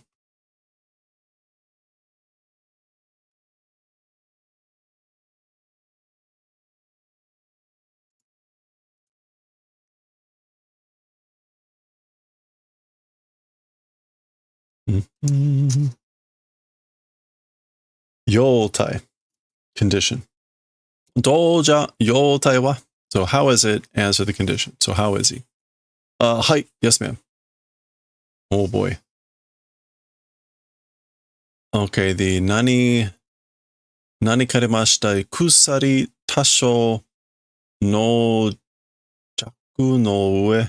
Yotai. Condition. Doja yotai wa? So how is it? Answer the condition. So how is he? Hi. Yes, ma'am. Oh boy. Okay, the nani karimashita kusari tasho no jaku no ue.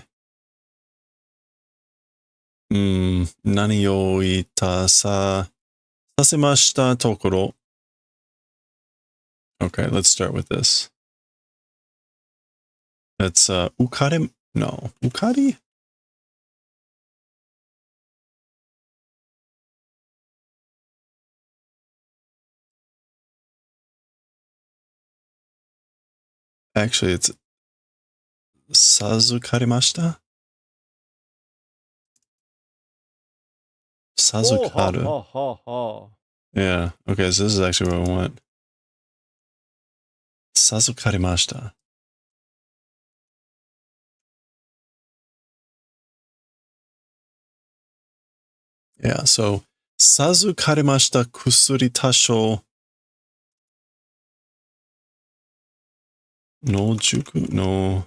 Nani o ita sasemashita tokoro. Okay, let's start with this. That's ukare. No, ukari. Actually, it's sazukarimashita. Sazukaru. Yeah. Okay, so this is actually what I want. Sazukarimashita. Yeah, so Sazukaremashita kusuri tasho no juku no.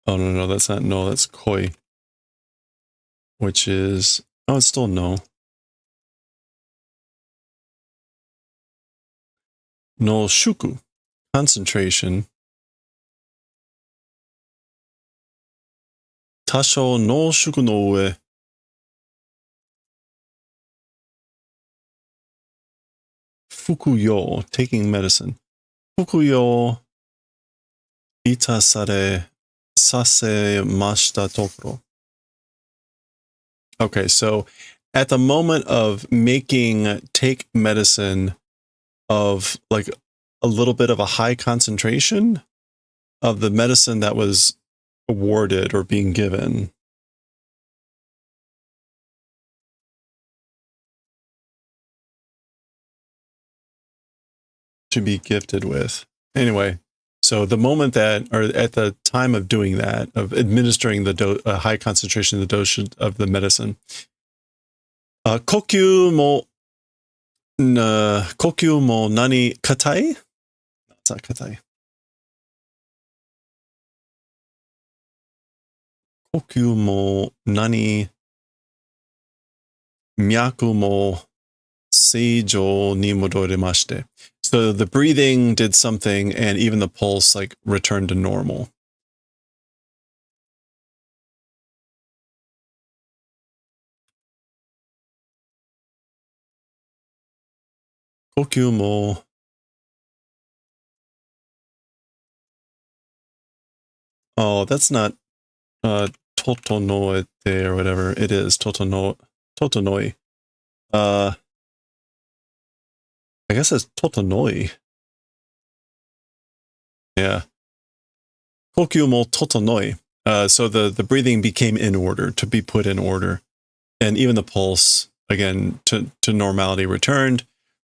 Oh, no, that's not no, that's koi. Which is, oh, it's still no. No shuku, concentration. Tasho no shuku no ue. Fukuyo, taking medicine. Fukuyo itasare sasemashita tokoro. Okay, so at the moment of making take medicine of like a little bit of a high concentration of the medicine that was awarded or being given. To be gifted with. Anyway, so the moment that, or at the time of doing that, of administering the high concentration of the dosage of the medicine, kokyu mo nani katai? It's not katai. Kokyu mo nani myaku mo seijo ni modorimashite. So the breathing did something, and even the pulse like returned to normal. Kokyu mo. Oh, that's not totonoete or whatever it is. Totonoi. I guess it's totonoi. Yeah. Kokyu mo totonoi. So the breathing became in order, to be put in order. And even the pulse, again, to normality returned.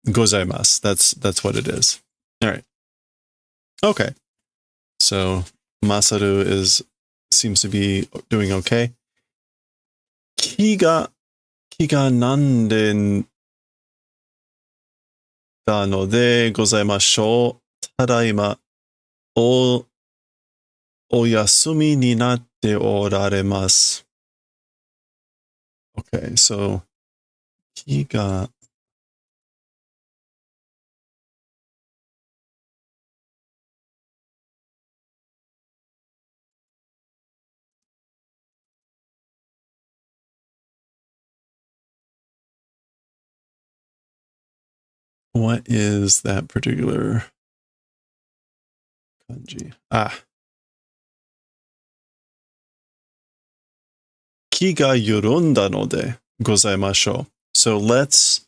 Gozaimasu. That's what it is. All right. Okay. So Masaru seems to be doing okay. Kiga nande ta no de gozaimashou. Tadaima oyasumi ni natte oraremasu. Okay, so kiga. What is that particular kanji? Ki ga yorunda no de gozaimashou. So let's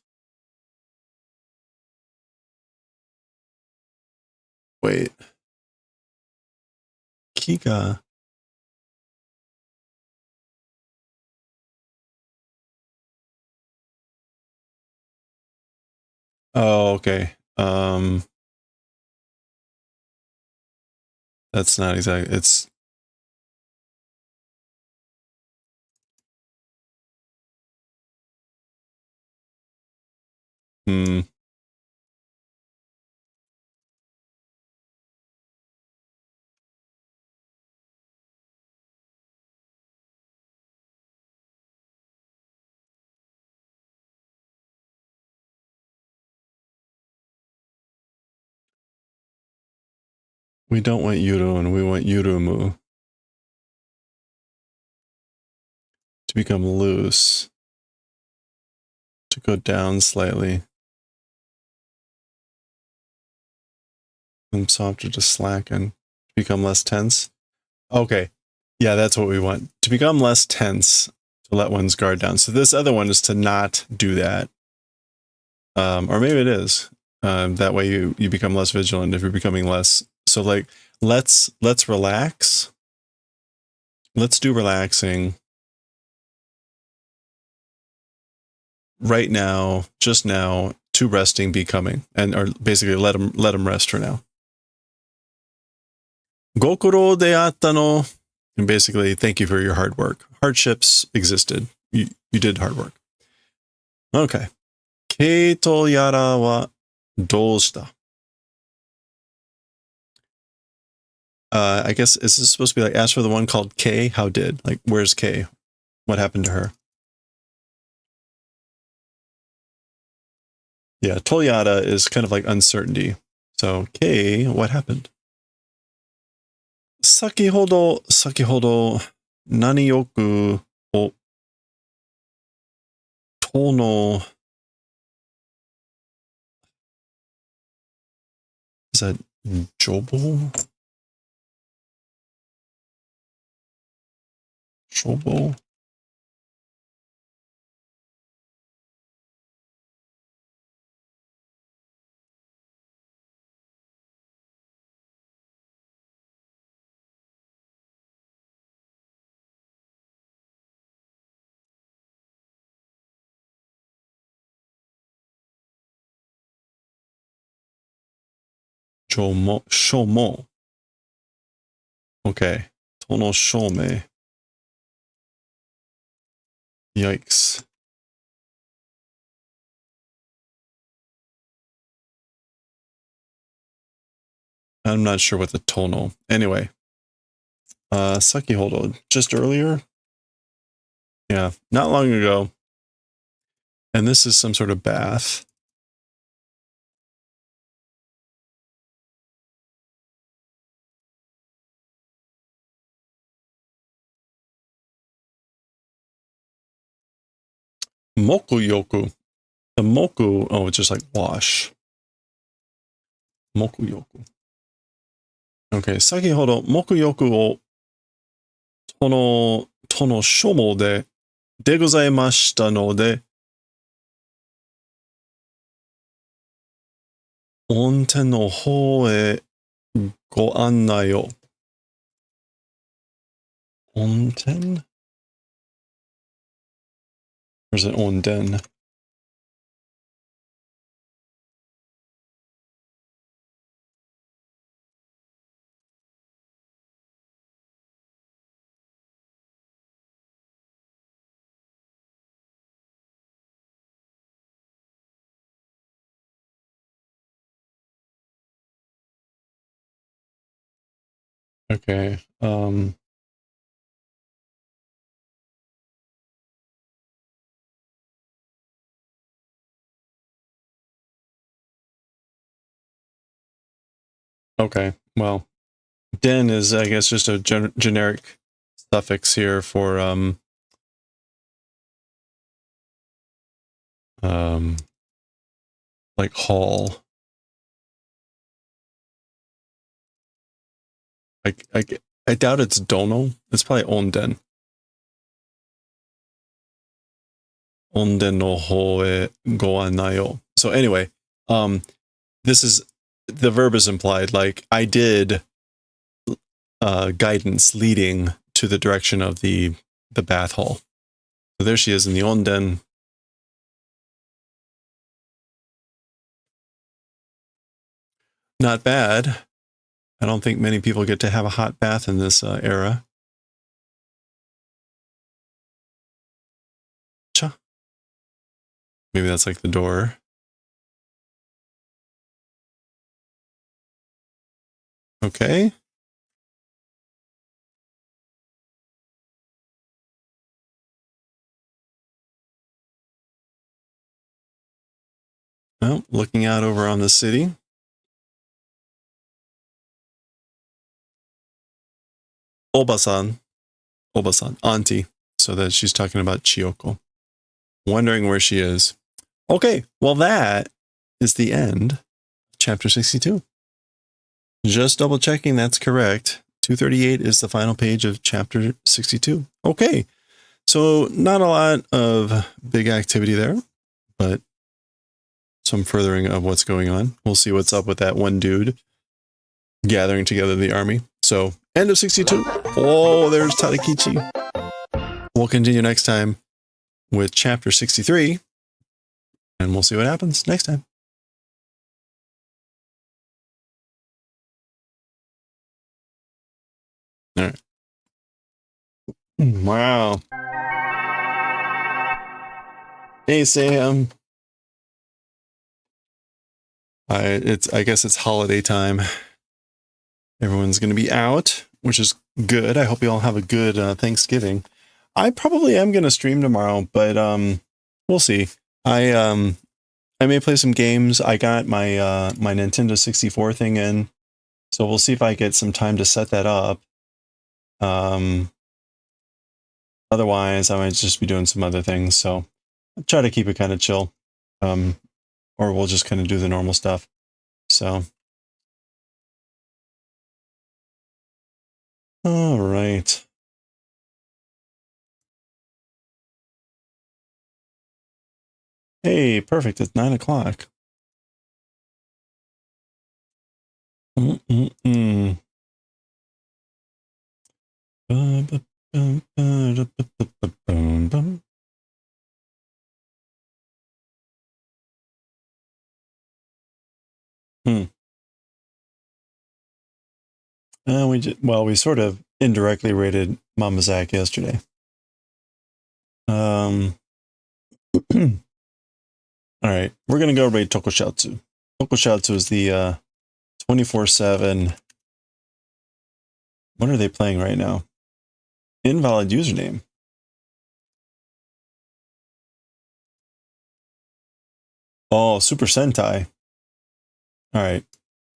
wait. Ki ga. Oh, okay. That's not exactly. It's we don't want yuru and we want yurumu to become loose, to go down slightly, and softer to slacken, to become less tense. Okay, yeah, that's what we want, to become less tense, to let one's guard down. So this other one is to not do that, or maybe it is. That way you become less vigilant if you're becoming less. So like let's relax. Let's do relaxing right now, just now, to resting, becoming, and or basically let them rest for now. Gokuro de atta no. And basically, thank you for your hard work. Hardships existed. You did hard work. Okay. Keito yara wa dou shita? I guess, is this supposed to be like, ask for the one called K? How did? Like, where's K? What happened to her? Yeah, Toyata is kind of like uncertainty. So, K, what happened? Sakihodo, nani yoku o tono. Is that jobo? Jobo? Shomo. Okay. Tono shome. Yikes. I'm not sure what the tono. Anyway. Sakihodo. Just earlier? Yeah, not long ago. And this is some sort of bath. Mokuyoku. The moku, oh, it's just like wash. Mokuyoku. Okay, sakihodo mokuyoku o tono shomo de gozaimashita no de onten no hou e go annai o. Onten? Or is it onden? Okay. Okay. Well, den is, I guess, just a generic suffix here for like hall. I doubt it's dono. It's probably onden. Onden no hou e go annai o. So anyway, this is, the verb is implied, like I did guidance leading to the direction of the bath hall. So there she is in the onden. Not bad. I don't think many people get to have a hot bath in this era. Cha. Maybe that's like the door. Okay. Well, looking out over on the city. Obasan, auntie. So that she's talking about Chiyoko. Wondering where she is. Okay, well that is the end of chapter 62. Just double checking that's correct. 238 is the final page of chapter 62. Okay, so not a lot of big activity there, but some furthering of what's going on. We'll see what's up with that one dude gathering together the army. So, end of 62. Oh, there's Tadakichi. We'll continue next time with chapter 63, and we'll see what happens next time. All right. Wow. Hey, Sam. I guess it's holiday time. Everyone's going to be out, which is good. I hope you all have a good Thanksgiving. I probably am going to stream tomorrow, but we'll see. I may play some games. I got my my Nintendo 64 thing in, so we'll see if I get some time to set that up. Otherwise, I might just be doing some other things. So I'll try to keep it kind of chill, or we'll just kind of do the normal stuff. So, all right. Hey, perfect. It's 9 o'clock. Mm-mm-mm. We sort of indirectly rated Mama Zach yesterday. All right, we're gonna go raid Tokushatsu. Tokushatsu is the 24/7. What are they playing right now? Invalid username. Oh, Super Sentai. All right.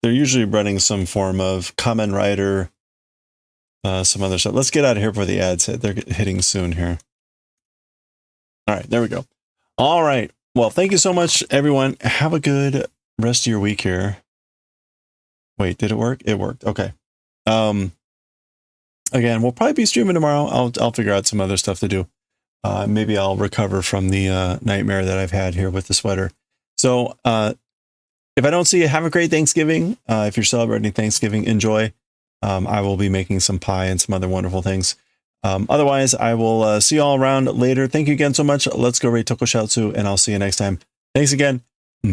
They're usually running some form of Kamen Rider, some other stuff. Let's get out of here before the ads hit. They're hitting soon here. All right, there we go. All right. Well, thank you so much, everyone. Have a good rest of your week here. Wait, did it work? It worked. Okay. Again, we'll probably be streaming tomorrow. I'll figure out some other stuff to do. Maybe I'll recover from the nightmare that I've had here with the sweater. So, if I don't see you, have a great Thanksgiving. If you're celebrating Thanksgiving, enjoy. I will be making some pie and some other wonderful things. Otherwise, I will see you all around later. Thank you again so much. Let's go raid Tokushatsu, and I'll see you next time. Thanks again.